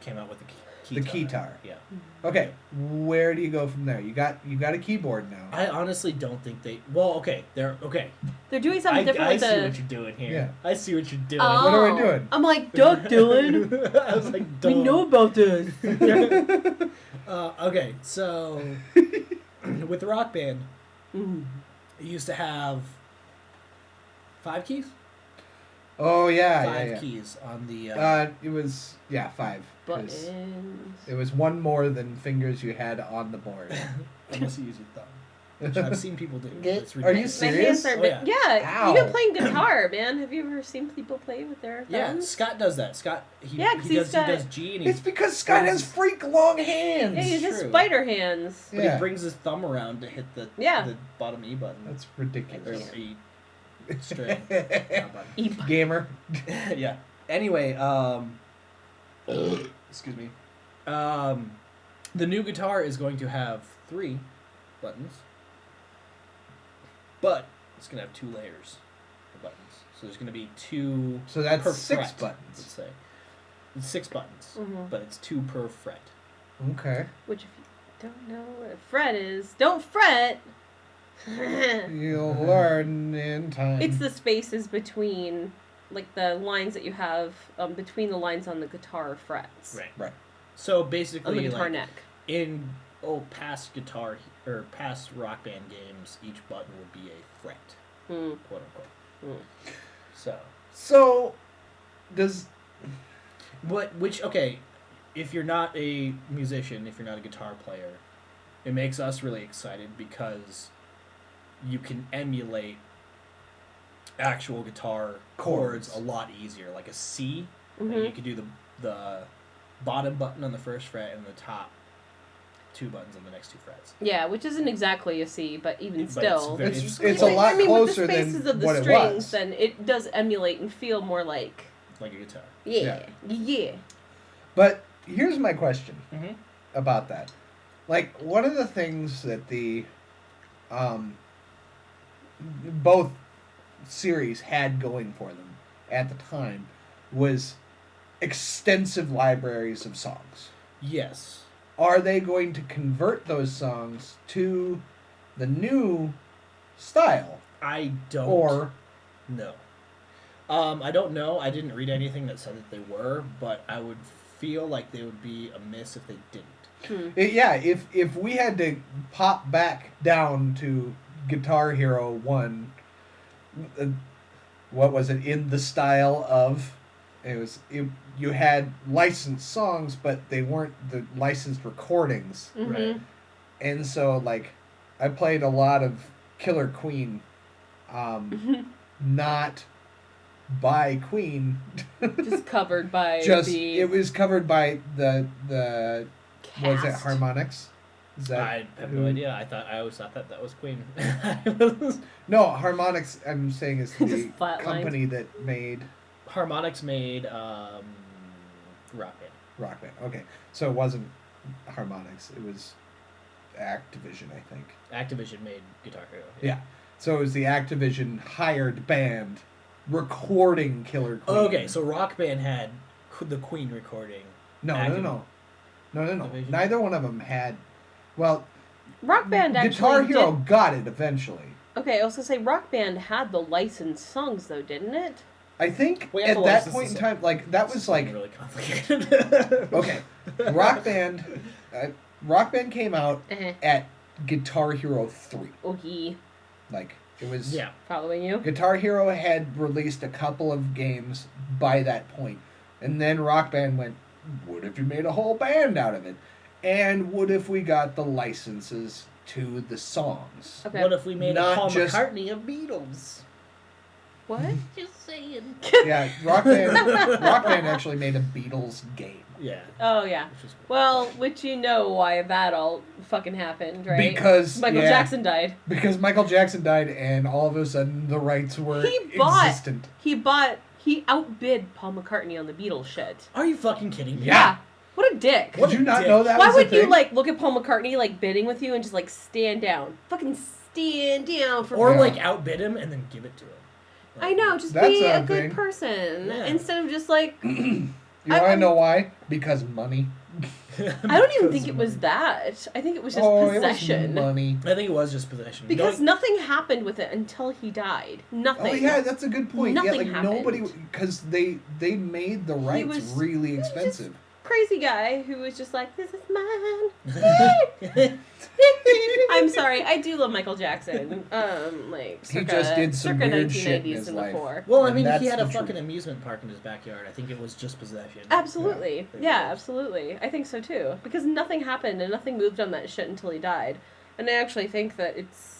came out with the the keytar? Yeah. Okay, where do you go from there? You got a keyboard now. I honestly don't think they. Well, okay, they're okay. They're doing something different I with see the. what you're doing here. Yeah. I see what you're doing. Oh. What are we doing? I'm like, duh, Dylan. I was like, We know about this. okay, so with the Rock Band, Mm. it used to have 5 keys. Oh yeah, 5 yeah. keys on the. It was 5. 'cause Buttons. It was one more than fingers you had on the board. Unless you use your thumb, which I've seen people do. It's Are you ridiculous. My serious? hands are Oh, yeah. Ow. Even playing guitar, man. Have you ever seen people play with their Yeah, thumbs? Scott does that. Scott, he, Yeah, 'cause he he's does got- G and It's because Scott has freak long hands. Yeah, he has true. spider hands. but Yeah. he brings his thumb around to hit the Yeah. the bottom E button. That's Or ridiculous. E string. Not button. Eep. Gamer. Yeah. Anyway, excuse me. The new guitar is going to have 3 buttons, but it's going to have 2 layers of buttons. So there's going to be 2 So that's per 6 fret, buttons. let's say. It's 6 buttons, Mhm. but it's 2 per fret. Okay. Which, if you don't know what a fret is, don't fret. You'll learn in time. It's the spaces between, like the lines that you have between the lines on the guitar frets. Right. So On the basically, guitar like, neck. in past guitar or past Rock Band games, each button would be a fret, Mm. quote unquote. Mm. So, does okay, if you're not a musician, if you're not a guitar player, it makes us really excited because you can emulate actual guitar chords a lot easier. Like a C, and you Mhm. could do the bottom button on the first fret and the top 2 buttons on the next 2 frets. Yeah, which isn't exactly a C, but even But still. very- it's a lot I mean, closer with the than spaces of the what it strings, was. then it does emulate and feel more like like a guitar. yeah. But here's my question Mm-hmm. about that. Like, one of the things that the both series had going for them at the time was extensive libraries of songs. Yes. Are they going to convert those songs to the new style? I don't. Or No. I don't know. I didn't read anything that said that they were, but I would feel like they would be amiss if they didn't. Yeah, if we had to pop back down to Guitar Hero 1, what was it, in the style of, you had licensed songs, but they weren't the licensed recordings. Mm-hmm. Right. And so, like, I played a lot of Killer Queen, not by Queen. Just covered by It was covered by the was it cast. Harmonix? Is that I have no idea. I always thought that was Queen. No, Harmonix, I'm saying, is the Just flatlined. company that made Harmonix made Rock Band. Rock Band. Okay, so it wasn't Harmonix, it was Activision, I think. Activision made Guitar Hero. Yeah. So it was the Activision hired band recording Killer Queen. Okay, so Rock Band had the Queen recording. No. Activision? Neither one of them had. Well, Rock Band actually Guitar Hero did. got it eventually. Okay, I was gonna say Rock Band had the licensed songs though, didn't it? I think We have at to that license point in this. time, like that This was is like getting really complicated. okay, Rock Band. Rock Band came out Uh-huh. at Guitar Hero 3. Okay, Like it was. Yeah. following you. Guitar Hero had released a couple of games by that point, and then Rock Band went, "What if you made a whole band out of it? And what if we got the licenses to the songs?" Okay. What if we made Not a Paul just- McCartney of Beatles? What? Just saying. Yeah, Rock Band actually made a Beatles game. Yeah. Oh yeah. Which is cool. Well, which you know why that all fucking happened, right? Because Michael yeah, Jackson died. Because Michael Jackson died, and all of a sudden the rights were existent. He outbid Paul McCartney on the Beatles shit. Are you fucking kidding me? Yeah. What a dick. Did you not dick. know that? Why was a would you thing? like look at Paul McCartney like bidding with you and just like stand down? Fucking stand down for Or Yeah. like outbid him and then give it to him. I know, just That's be a a good thing. person Yeah. instead of just like You want to I'm- know why? Because money. I don't even think it was that. I think it was just possession. It was money. I think it was just possession. Because Don't- nothing happened with it until he died. Nothing. Oh yeah, that's a good point. Nothing yeah, like happened. nobody, because they made the rights was- really he was just- expensive. Crazy guy who was just like, this is mine. I'm sorry, I do love Michael Jackson. Like He circa, just did some circa weird shit in 1990s his and life. before. Well, I And mean, he that's had a the fucking truth. amusement park in his backyard. I think it was just possession. Absolutely. Yeah. Yeah, absolutely. I think so too. Because nothing happened and nothing moved on that shit until he died. And I actually think that it's...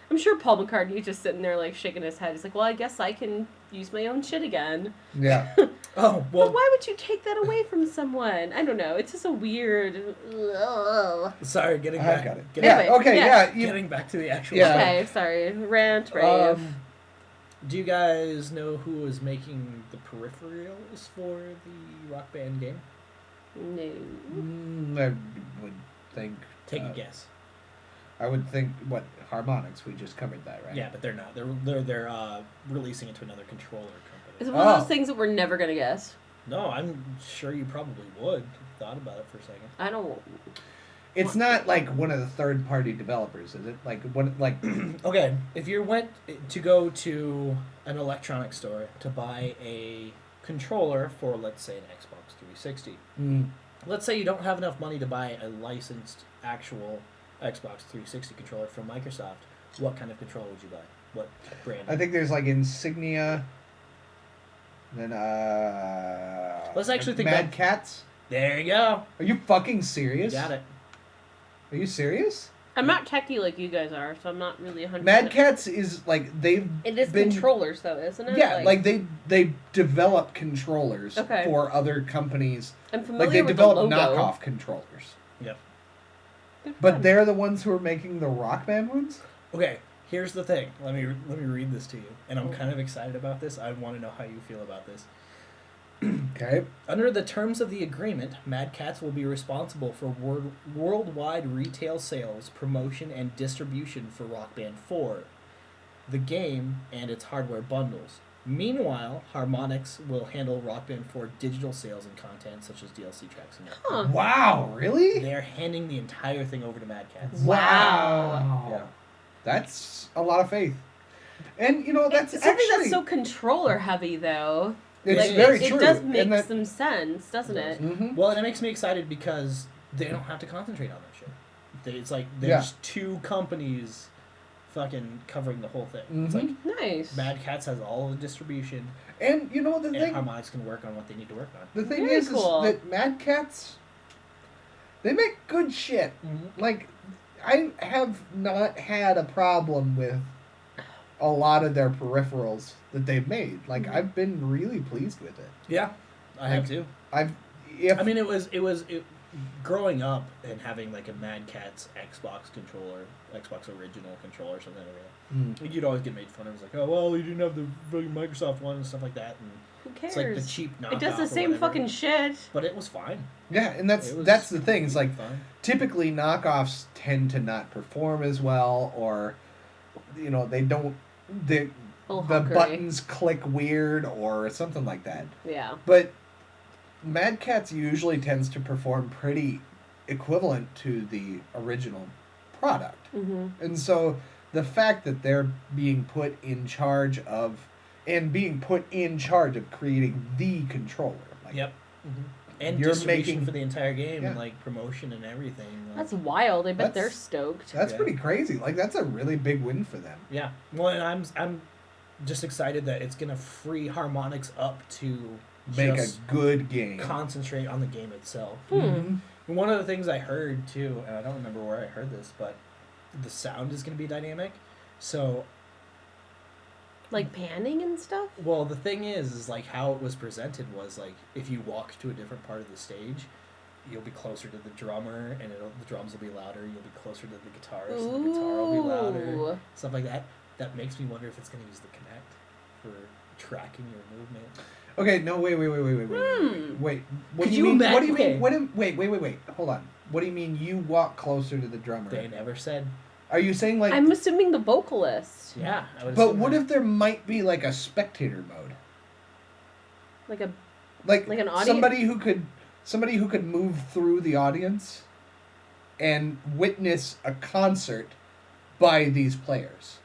I'm sure Paul McCartney just sitting there like shaking his head. He's like, well, I guess I can use my own shit again. Yeah. Oh, But well, why would you take that away from someone? I don't know. It's just a weird... Ugh. sorry, getting I back. got it. Getting, Yeah. Anyway, Okay. yeah. Yeah. you- getting back to the actual. Yeah. Okay, sorry. Rant, rave. Do you guys know who is making the peripherals for the Rock Band game? No. I would think. Take a guess. I would think what Harmonix. We just covered that, right? Yeah, but they're not. They're releasing it to another controller Is company. it one of Oh. those things that we're never going to guess? No, I'm sure you probably would. Thought about it for a second. I don't... It's not like one of the third-party developers, is it? Like what? Like Okay, if you went to go to an electronics store to buy a controller for, let's say, an Xbox 360, let's say you don't have enough money to buy a licensed actual Xbox 360 controller from Microsoft, what kind of controller would you buy? What brand? I think there's like Insignia. Then Let's actually think Mad about- Cats. There you go. Are you fucking You serious? got it. Are you serious? I'm not techie like you guys are, so I'm not really 100%. Mad Cats is like they've It is been controllers, though, isn't it? yeah, like they develop controllers Okay. for other companies. I'm Like familiar they with develop the logo. knockoff controllers. Yep. But they're the ones who are making the Rock Band ones? Okay, here's the thing. Let me read this to you, and I'm kind of excited about this. I want to know how you feel about this. Okay. Under the terms of the agreement, Mad Cats will be responsible for worldwide retail sales, promotion, and distribution for Rock Band 4, the game, and its hardware bundles. Meanwhile, Harmonix will handle Rock Band 4 digital sales and content such as DLC tracks and more. Huh. Wow, really? They're handing the entire thing over to Mad Cats. Wow. Yeah. That's a lot of faith. And that's It's something actually that's so controller heavy, though. it's very it true. does make and that, some sense, doesn't it? Mhm. Well, and it makes me excited because they don't have to concentrate on that shit. It's like there's two companies fucking covering the whole thing. It's like Nice. Mad Cats has all the distribution, And the and thing, Harmonix can work on what they need to work on. the thing Very is cool. that Mad Cats, they make good shit. Mm-hmm. Like, I have not had a problem with a lot of their peripherals that they've made. Like, I've been really pleased with it. Yeah, I have too. I mean, it was growing up and having like a Mad Catz Xbox controller, Xbox original controller, or something like that. You'd always get made fun of. It's like, oh well, you didn't have the fucking Microsoft one and stuff like that. And Who cares? it's like the cheap knockoff. It does the or same whatever. fucking shit. But it was fine. yeah, and It was that's the thing. It's like fine. typically knockoffs tend to not perform as well, or they don't. The Hunkery. buttons click weird or something like that. Yeah. But Mad Catz usually tends to perform pretty equivalent to the original product. Mm-hmm. And so the fact that they're being put in charge of creating the controller. Like, Yep. And You're distribution making- for the entire game, Yeah. and like promotion and everything. Like, That's wild. I bet they're That's- stoked. That's Yeah. pretty crazy. Like, that's a really big win for them. yeah. Well, and I'm just excited that it's gonna free Harmonix up to Make just a good game. concentrate on the game itself. Mhm. And one of the things I heard too, and I don't remember where I heard this, but the sound is going to be dynamic. So, Like panning and stuff? well, the thing is like how it was presented was like if you walk to a different part of the stage, you'll be closer to the drummer, and the drums will be louder. You'll be closer to the guitarist, and the guitar will be louder. Ooh. Stuff like that. That makes me wonder if it's going to use the Kinect for tracking your movement. Okay, no, wait. What Could do you you mean? imagine- What do you okay. mean? Wait. Hold on. What do you mean you walk closer to the drummer? They never said. Are you saying like? I'm assuming the vocalist. Yeah, I would But assume what that. if there might be like a spectator mode? Like a Like an audience? somebody who could move through the audience and witness a concert by these players.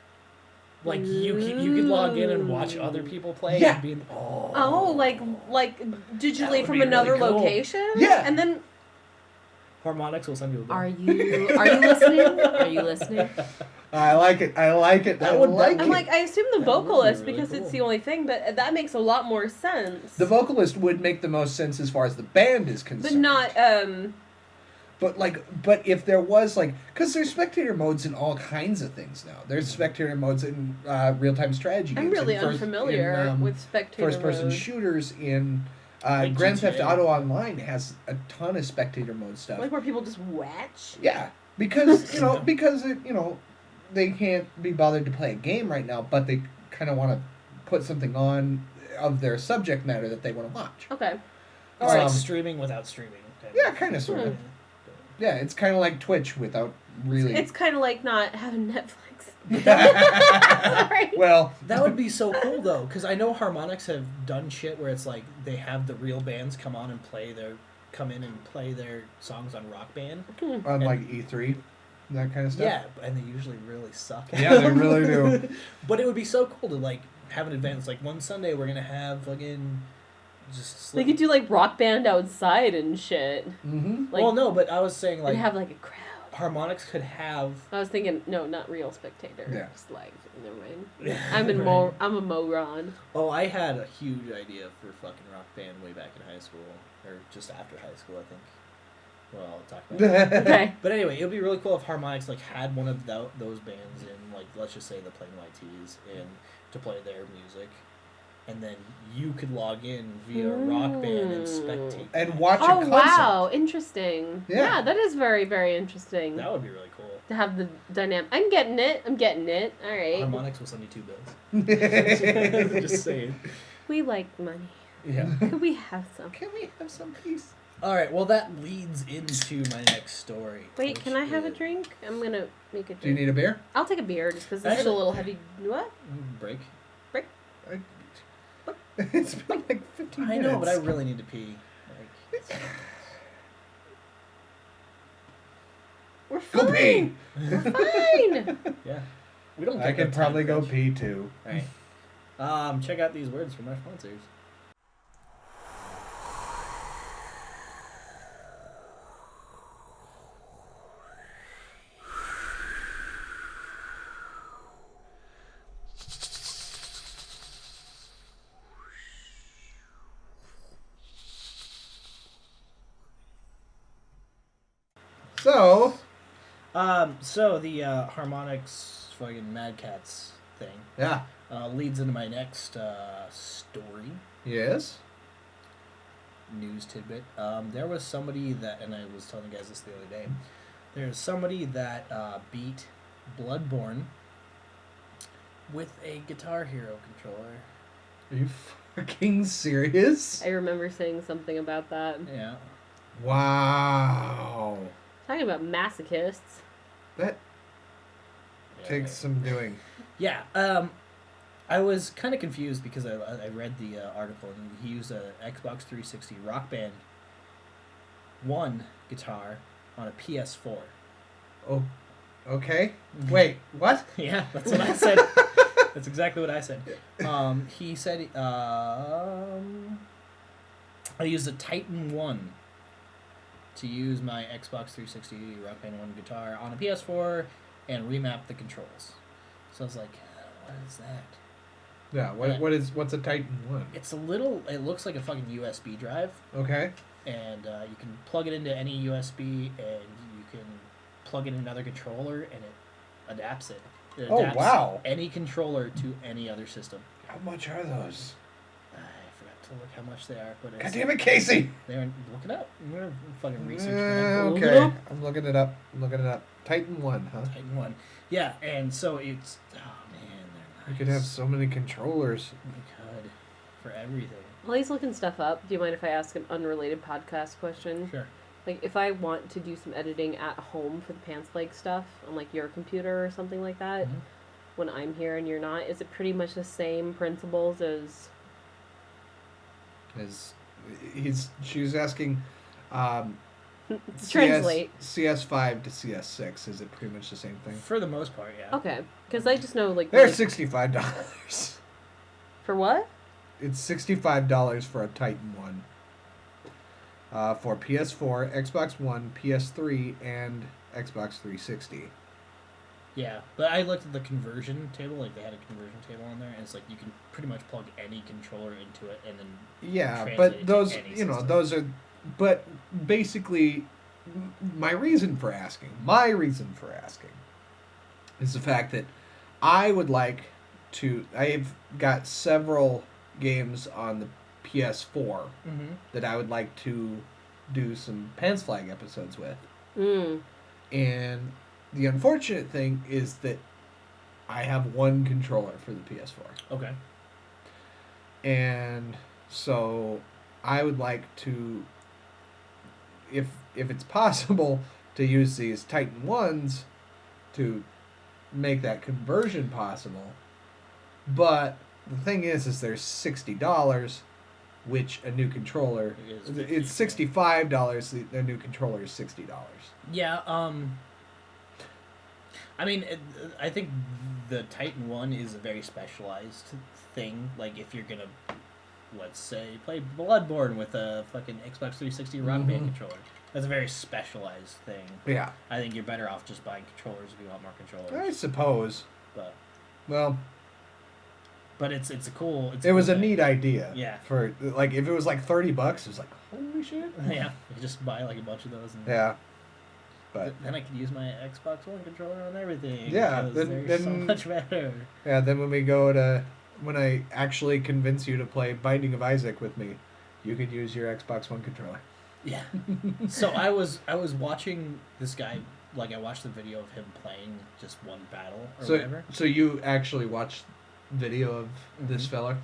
Like you could log in and watch other people play. Yeah. And be like digitally That would from be really another cool. location? Yeah. And then Harmonix will send you a bill. are you listening? Are you listening? I like it. That would- I'm like, I assume the That would be vocalist really because cool. it's the only thing, but that makes a lot more sense. The vocalist would make the most sense as far as the band is concerned. but not But if there was because there's spectator modes in all kinds of things now. There's spectator modes in real-time strategy I'm games. really and unfamiliar with spectator first-person mode. shooters in Like Grand Theft GTA. Auto Online has a ton of spectator mode stuff. Like where people just watch. Yeah, because they can't be bothered to play a game right now, but they kind of want to put something on of their subject matter that they want to watch. Okay. It's like Um, streaming without streaming. Yeah, kind of, sort of. Yeah, it's kind of like Twitch without really. It's kind of like not having Netflix. Sorry. Well, That would be so cool though, because I know Harmonix have done shit where it's like they have the real bands come in and play their songs on Rock Band. on like E3, that kind of stuff. Yeah, and they usually really suck. Yeah, they really do. But it would be so cool to like have an event. It's like one Sunday we're gonna have fucking just. They could do like Rock Band outside and shit. Mm-hmm. Like, well, no, but I was saying and like have like a crowd. Harmonix could have. I was thinking, no, not real spectator. Yeah. Just like, never mind. I'm a moron. Oh, I had a huge idea for fucking Rock Band way back in high school, or just after high school, I think. Well, I'll talk about that. Okay. But anyway, it would be really cool if Harmonix like had one of those bands in, like, let's just say the Plain White Tees in to play their music, and then you could log in via Rock Band and spectate. And watch a Oh concert. wow, interesting. Yeah. Yeah, that is very, very interesting. That would be really cool. To have the dynamic. I'm getting it. All right. Harmonix will send you 2 bills. Just saying. We like money. Yeah. Could we have some? Can we have some peace? All right. Well, that leads into my next story. Wait, which can I have a is- drink? I'm gonna make a drink. Do you need a beer? I'll take a beer just because this is a Actually- little heavy. What? break? It's been like 15 I minutes. know, but I really need to pee. Like, We're Go fine. pee! We're fine. yeah. We don't. I get could that probably time go crunch. pee too. All right. Check out these words from our sponsors. So, So the harmonics fucking Mad Cats thing yeah. leads into my next story. Yes. News tidbit. There was somebody that, and I was telling you guys this the other day. There's somebody that beat Bloodborne with a Guitar Hero controller. Are you fucking serious? I remember saying something about that. Yeah. Wow. Talking about masochists. That takes some doing. Yeah. I was kind of confused because I read the article and he used a Xbox 360 Rock Band 1 guitar on a PS4. Oh, okay. Wait, what? Yeah, that's what I said. That's exactly what I said. He said, I used a Titan 1 to use my Xbox 360 Rock Band 1 guitar on a PS4 and remap the controls. So I was like, what is that? Yeah. What's a Titan 1? It's a little, it looks like a fucking USB drive. Okay. And you can plug it into any USB and you can plug in another controller and it adapts it. It Oh, adapts wow. any controller to any other system. How much are those? I forgot to look how much they are, but God it's, damn it, Casey! they're look it up. I'm gonna fucking research it. Look it Okay. up. I'm looking it up. Titan 1, huh? Titan 1. Yeah, and so it's oh man, they're We nice. could have so many controllers. We could for everything. While he's looking stuff up, do you mind if I ask an unrelated podcast question? Sure. Like, if I want to do some editing at home for the Pants Leg stuff on, like, your computer or something like that, Mhm. when I'm here and you're not, is it pretty much the same principles as... She was asking, Translate. CS5 to CS6. Is it pretty much the same thing? For the most part, yeah. Okay. Because I just know, like... They're like- $65. For what? It's $65 for a Titan 1. For PS4, Xbox One, PS3, and Xbox 360. Yeah, but I looked at the conversion table, like they had a conversion table on there, and it's like you can pretty much plug any controller into it and then Yeah, translate it but to those, any you know, system. those are, but basically, my reason for asking is the fact that I would like to, I've got several games on the PS4 that I would like to do some Pants Flag episodes with. Mm. And the unfortunate thing is that I have one controller for the PS4. Okay. And so I would like to, if it's possible, to use these Titan 1s to make that conversion possible. But the thing is there's $60, which a new controller It is it's $65. The new controller is $60. Yeah, I mean, I think the Titan 1 is a very specialized thing. Like, if you're gonna, let's say, play Bloodborne with a fucking Xbox 360 Rock Band controller, that's a very specialized thing. Yeah, I think you're better off just buying controllers if you want more controllers. I suppose. But it's a cool. It's It was a thing. neat idea. Yeah. For like, if it was like $30, it was like, holy shit. Yeah, you just buy like a bunch of those. And Yeah. But then I could use my Xbox One controller on everything. Yeah, because they're so then- much better. yeah, then when I actually convince you to play Binding of Isaac with me, you could use your Xbox One controller. Yeah. So I was watching this guy. Like, I watched the video of him playing just one battle or whatever. So you actually watched video of this Mhm. fella?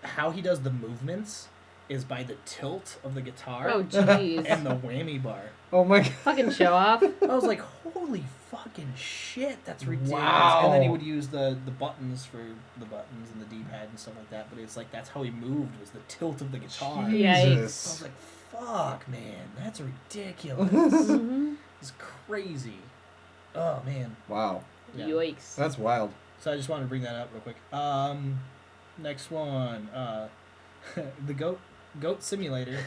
How he does the movements is by the tilt of the guitar Oh, jeez. and the whammy bar. Oh my god. Fucking show off. I was like, holy fucking shit, that's ridiculous. Wow. And then he would use the buttons for the buttons and the D-pad and stuff like that, but it's like that's how he moved, was the tilt of the guitar. Yeah. I Jesus. was like, fuck, man, that's ridiculous. Mm-hmm. It's crazy. Oh, man. Wow. Yeah. Yikes. That's wild. So I just wanted to bring that up real quick. Next one, the goat simulator.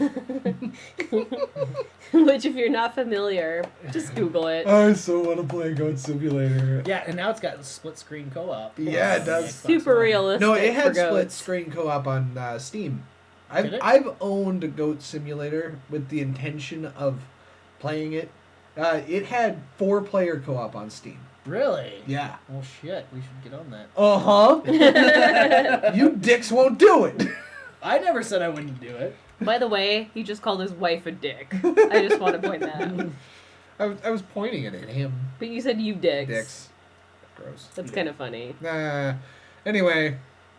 Which, if you're not familiar, just Google it. I so want to play Goat Simulator. Yeah, and now it's got split screen co-op. Yeah, it on does. the Xbox Super One. realistic. No, it for had split goats. screen co-op on Steam. Did it? I've owned a Goat Simulator with the intention of playing it. It had 4-player co-op on Steam. Really? Yeah. Well, shit. We should get on that. You dicks won't do it. I never said I wouldn't do it. By the way, he just called his wife a dick. I just want to point that out. I was pointing it at him. But you said you dicks. Dicks. Gross. That's kind of funny. Anyway,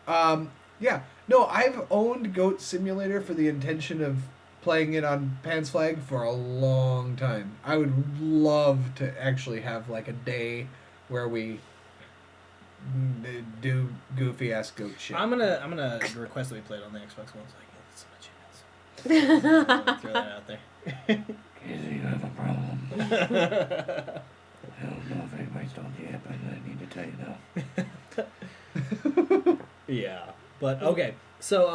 yeah. No, I've owned Goat Simulator for the intention of playing it on Pants Flag for a long time. I would love to actually have like a day where we do goofy ass goat shit. I'm gonna request that we play it on the Xbox One. So I can get some achievements. Throw that out there. You have a problem. I don't know if anybody's told you yet, but I need to tell you now. Yeah, but okay. So,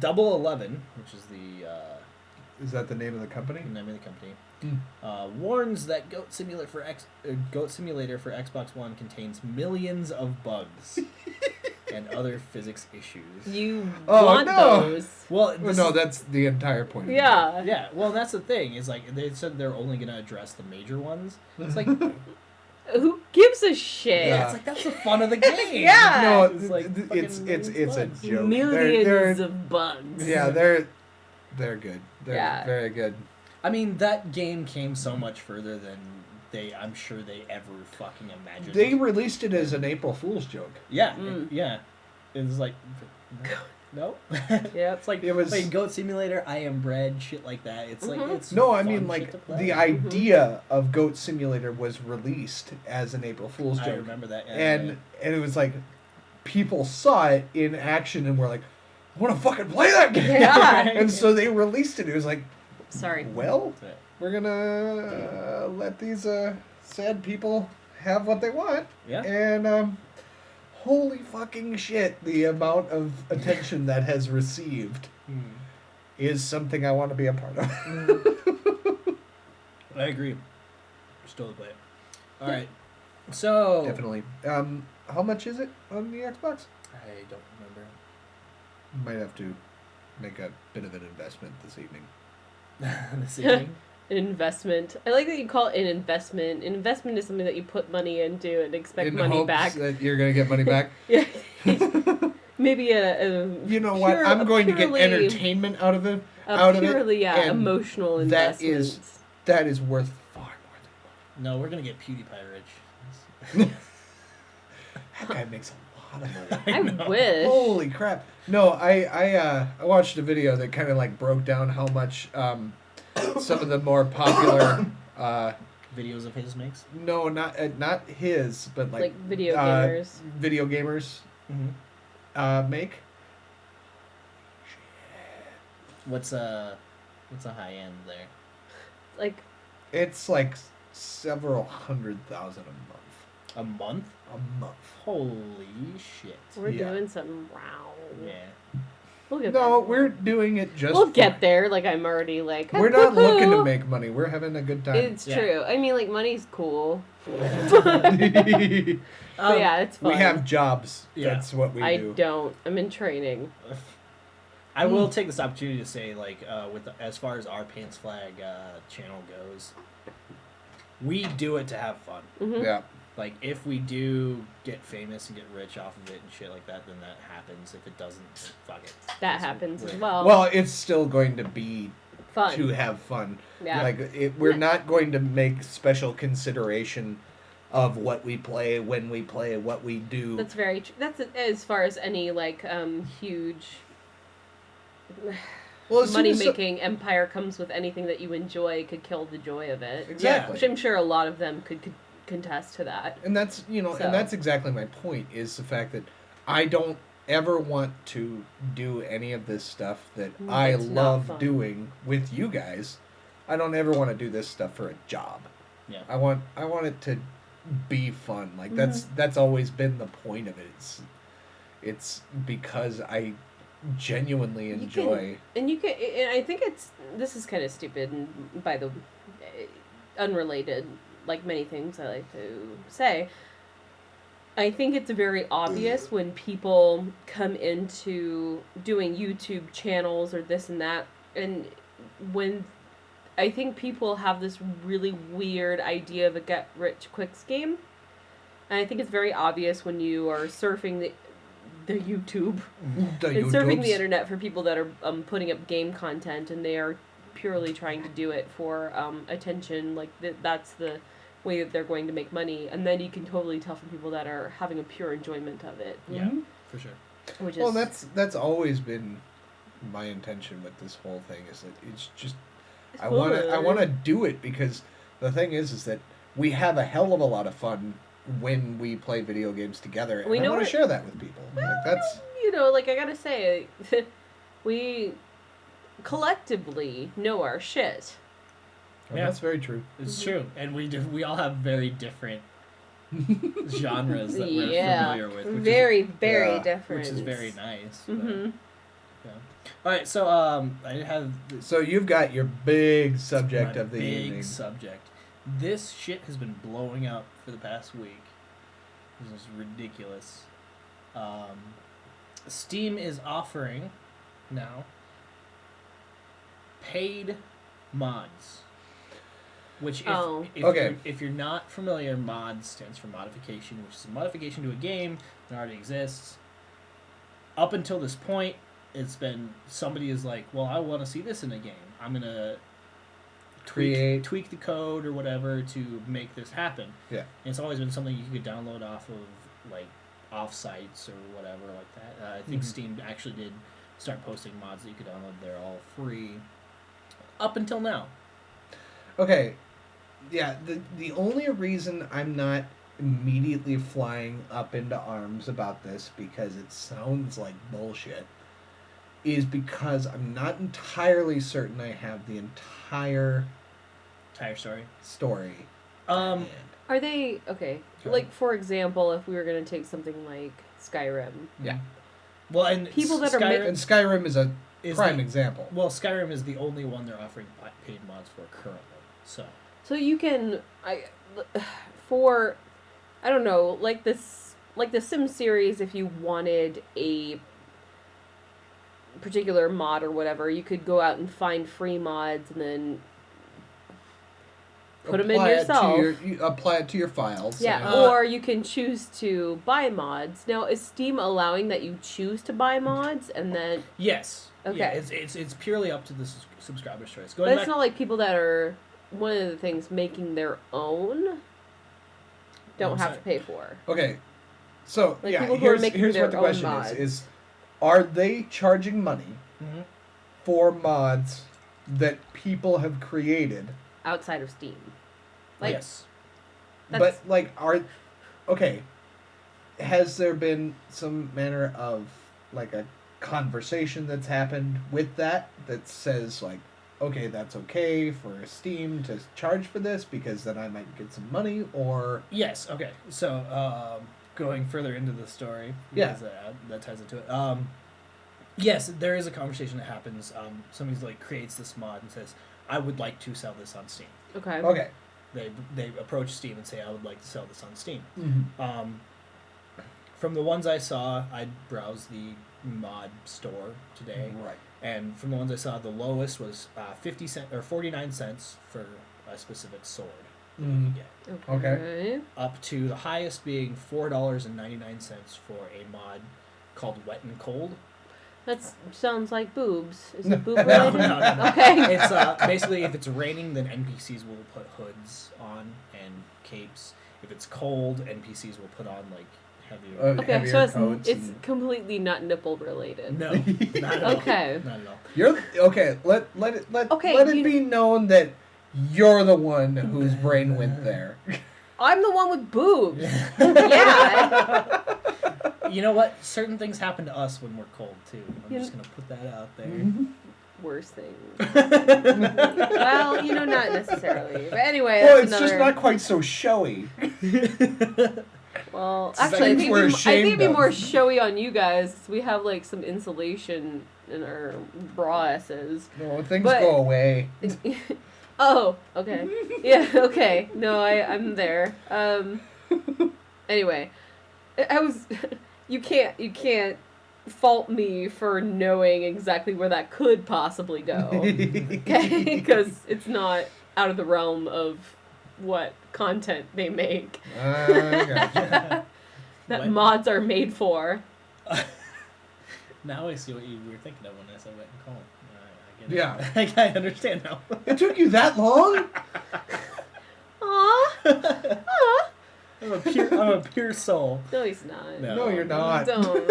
011, which is the Is that the name of the company? name of the company, Mm. warns that Goat Simulator for Xbox One contains millions of bugs and other physics issues. You Oh, want no. those. Well, Well, this no, is- that's the entire point. Of the Yeah. yeah. Well, that's the thing. Is like they said they're only gonna address the major ones. It's like Who gives a shit? Yeah. it's like that's the fun of the game. Yeah. No, It's like it's fucking it's a bugs. joke. Millions of bugs. Yeah, they're good. They're Yeah. very good. I mean, that game came so much further than I'm sure they ever fucking imagined. They released it as an April Fool's joke. Yeah, Mm. yeah. It was like, no. Yep. It's like It was- playing Goat Simulator, I Am Bread, shit like that. It's like Mhm. it's No, I fun mean shit like to play. the idea of Goat Simulator was released as an April Fool's I joke, remember that. and it was like people saw it in action and were like, "I want to fucking play that game!" Yeah. And so they released it. It was like, Sorry. well, That's it. we're gonna let these sad people have what they want. Yeah. And holy fucking shit, the amount of attention that has received is something I want to be a part of. I agree. Still to play it. All right. So Definitely. How much is it on the Xbox? I don't remember. Might have to make a bit of an investment this evening. This evening. An investment. I like that you call it an investment. An investment is something that you put money into and expect In money hopes back. that you're gonna get money back. Yeah. Maybe a You know what? I'm going to get purely- entertainment out of it. a out of it, purely and emotional that investment. is- That is worth far more than No, we're gonna get PewDiePie rich. that guy makes a lot of money. I know. wish. Holy crap! No, I watched a video that kind of like broke down how much some of the more popular Videos of his makes. no, not his, but Like video gamers. video gamers make. What's a high end there? Like, It's like several 100,000 a month. A month? A month. Holy shit. we're Yeah. doing something wrong. Yeah. We'll get No, there. we're doing it just. We'll get fine. there. Like, I'm already like. We're not looking to "Hoo-hoo." make money. We're having a good time. It's Yeah. true. I mean, like, money's cool. we But yeah, it's fun. have jobs. Yeah. That's what we I do. don't. I'm in training. I will take this opportunity to say, like, as far as our Pants Flag channel goes, we do it to have fun. Hmm. Yeah. Like, if we do get famous and get rich off of it and shit like that, then that happens. If it doesn't, then fuck it. That Because happens as we're- well. Well, it's still going to be Fun. to have fun. Yeah. Like we're not going to make special consideration of what we play, when we play, what we do. That's very true. That's as far as any, like, huge well, as soon as money-making empire comes with anything that you enjoy could kill the joy of it. Exactly. Which I'm sure a lot of them could contest to that. And that's So. and that's exactly my point, is the fact that I don't ever want to do any of this stuff that I It's not love fun. doing with you guys. I don't ever want to do this stuff for a job. Yeah. I want it to be fun. Like that's always been the point of it. It's because I genuinely enjoy. And I think this is kind of stupid and by the unrelated, like many things I like to say. I think it's very obvious when people come into doing YouTube channels or this and that, and when I think people have this really weird idea of a get-rich-quick scheme, and I think it's very obvious when you are surfing the YouTube and surfing the internet for people that are putting up game content, and they are purely trying to do it for attention, like that's the way that they're going to make money, and then you can totally tell from people that are having a pure enjoyment of it. Yeah, for sure. Which well, is that's always been my intention with this whole thing. Is that it's just I want to do it because the thing is that we have a hell of a lot of fun when we play video games together, and I want to share that with people. Well, like that's like I gotta say, we collectively know our shit. Yeah. That's very true. It's true, and we all have very different genres that we're familiar with. Which very Yeah. different. Which is very nice. but, Mm-hmm. yeah. All right, so I have So you've got your big subject my of the big evening. subject. This shit has been blowing up for the past week. This is ridiculous. Steam is offering now paid mods. Which, if you're not familiar, mods stands for modification, which is a modification to a game that already exists. Up until this point, it's been somebody is like, well, I want to see this in a game. I'm gonna tweak the code or whatever to make this happen. Yeah, and it's always been something you could download off of like off sites or whatever like that. I think Steam actually did start posting mods that you could download. They're all free up until now. Okay, yeah, the only reason I'm not immediately flying up into arms about this, because it sounds like bullshit, is because I'm not entirely certain I have the entire story. Are they okay? Like, for example, if we were gonna take something like Skyrim. Yeah. Well, and people that and Skyrim is a prime example. Well, Skyrim is the only one they're offering paid mods for currently. So you can I don't know, like the Sim series, if you wanted a particular mod or whatever, you could go out and find free mods and then put them in yourself. Apply it to your files. Yeah, or you can choose to buy mods. Now, is Steam allowing that you choose to buy mods and then? Yes. Okay. Yeah, it's purely up to the subscriber's choice. But it's not like people that are, one of the things, making their own don't have to pay for. Okay, so like people who are making here's their what the own question mods. is: are they charging money for mods that people have created outside of Steam? Yes. But has there been some manner of like a conversation that's happened with that says like, okay, that's okay for Steam to charge for this because then I might get some money, or... Yes, okay. So, going further into the story, because that ties into it. Yes, there is a conversation that happens. Somebody like creates this mod and says, I would like to sell this on Steam. Okay. They approach Steam and say, I would like to sell this on Steam. Mm-hmm. From the ones I saw, I browsed the mod store today. Right. And from the ones I saw, the lowest was 50 cents or 49 cents for a specific sword that you could get. Okay. Up to the highest being $4.99 for a mod called Wet and Cold. That sounds like boobs. Is it boob No. related? Okay. It's basically, if it's raining, then NPCs will put hoods on and capes. If it's cold, NPCs will put on like heavier. Okay, so it's completely not nipple related. No, not at all. Okay. Not at all. You're okay. Let it be known that you're the one whose brain went there. I'm the one with boobs. Yeah. You know what? Certain things happen to us when we're cold too. I'm just gonna put that out there. worse things. Well, not necessarily. But anyway, Well, that's it's just not quite so showy. Well, It's actually, I things think, we're I think it'd ashamed be of. more showy on you guys. We have like some insulation in our brasses. No, things But- go away. Oh, okay. Yeah, okay. No, I'm there. Anyway, I was. You can't fault me for knowing exactly where that could possibly go. Okay, because it's not out of the realm of what content they make. Gotcha. That When- mods are made for. Now I see what you were thinking of when I said wet and cold. I get it. Yeah. I understand now. It took you that long? Aww. Aw. I'm a pure soul. No, he's not. No. No, you're not. Don't.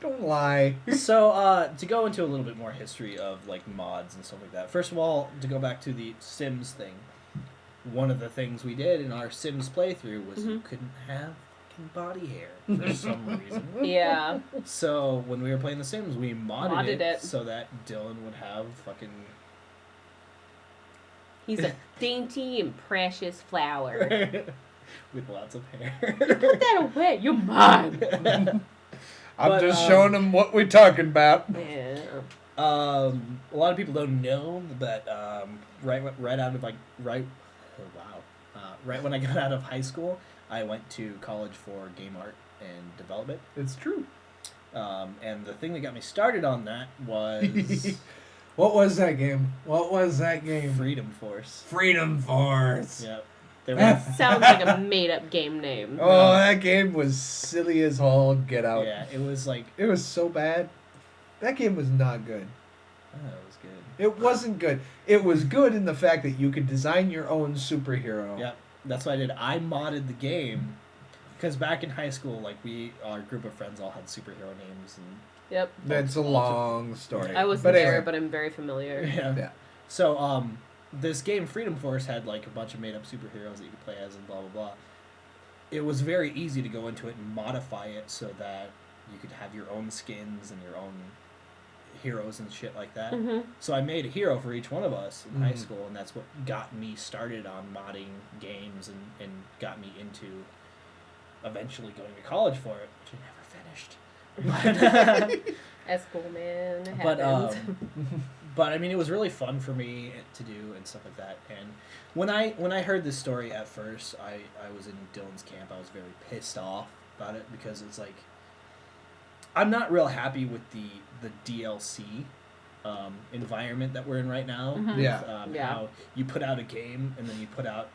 Don't lie. So, to go into a little bit more history of like mods and stuff like that. First of all, to go back to the Sims thing, one of the things we did in our Sims playthrough was you couldn't have fucking body hair for some reason. Yeah. So when we were playing The Sims, we modded it. so that Dylan would have fucking He's a dainty and precious flower. with lots of hair. Put that away. You're mine. I'm But, just showing them what we're talking about. Yeah. A lot of people don't know that right when I got out of high school, I went to college for game art and development. It's true. And the thing that got me started on that was What was that game? What was that game? Freedom Force. Freedom Force. Yep. There was, Sounds like a made-up game name. Oh, that game was silly as all get out. yeah, it was like, It was so bad. That game was not good. oh, it was good. It wasn't good. It was good in the fact that you could design your own superhero. Yep. That's what I did. I modded the game because back in high school, like our group of friends all had superhero names and Yep. That's a long story. I wasn't But there, anyway. but I'm very familiar. yeah. Yeah. So, this game, Freedom Force, had like a bunch of made-up superheroes that you could play as and blah, blah, blah. It was very easy to go into it and modify it so that you could have your own skins and your own heroes and shit like that. Mm-hmm. So I made a hero for each one of us in high Mhm. school, and that's what got me started on modding games and got me into eventually going to college for it, which I never finished. That's cool, man. It But, happens. But I mean, it was really fun for me to do and stuff like that. And when I heard this story at first, I was in Dylan's camp. I was very pissed off about it because it's like I'm not real happy with the DLC environment that we're in right now. Mhm. Yeah. Yeah. How you put out a game and then you put out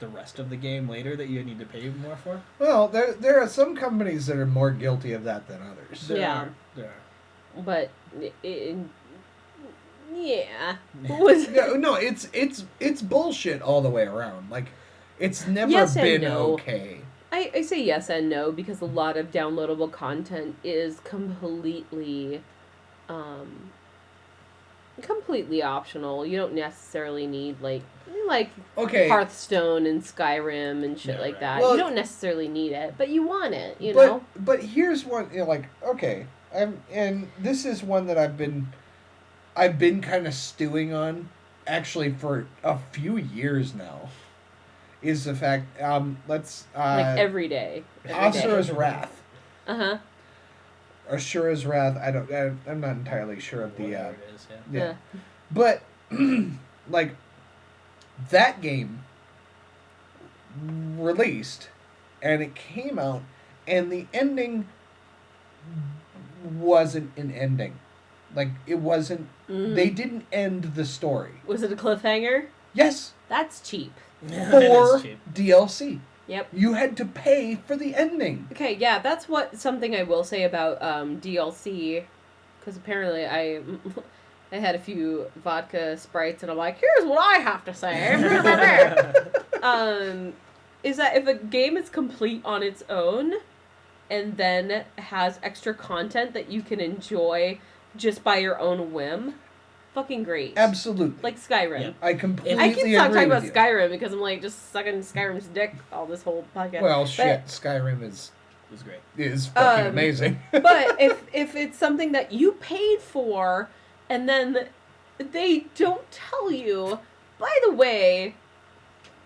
the rest of the game later that you need to pay more for. Well, there are some companies that are more guilty of that than others. Yeah. There are. But yeah. What was No, it's bullshit all the way around. Like, it's never Yes and been no. okay. I say yes and no because a lot of downloadable content is completely optional. You don't necessarily need like Okay. Hearthstone and Skyrim and shit Yeah, like right. that. Well- You don't necessarily need it, but you want it, you know? But here's one, like, okay, and this is one that I've been kind of stewing on, actually, for a few years now. Is the fact, let's Like every day. Asura's Wrath. Uh-huh. Asura's Wrath. I'm not entirely sure of the. Whatever it is, yeah. Yeah. But like that game released, and it came out, and the ending wasn't an ending. Like, it wasn't. Mhm. They didn't end the story. Was it a cliffhanger? Yes, That's cheap. It for is cheap. DLC. Yep. You had to pay for the ending. Okay, yeah, that's something I will say about DLC, because apparently I had a few vodka sprites, and I'm like, here's what I have to say. Is that if a game is complete on its own, and then has extra content that you can enjoy just by your own whim, fucking great. Absolutely. Like Skyrim. Yep. I completely I keep agree talking with about you. Skyrim because I'm like just sucking Skyrim's dick all this whole podcast. Well, But- shit, Skyrim is It was great. fucking Um, amazing. But if it's something that you paid for and then they don't tell you, by the way,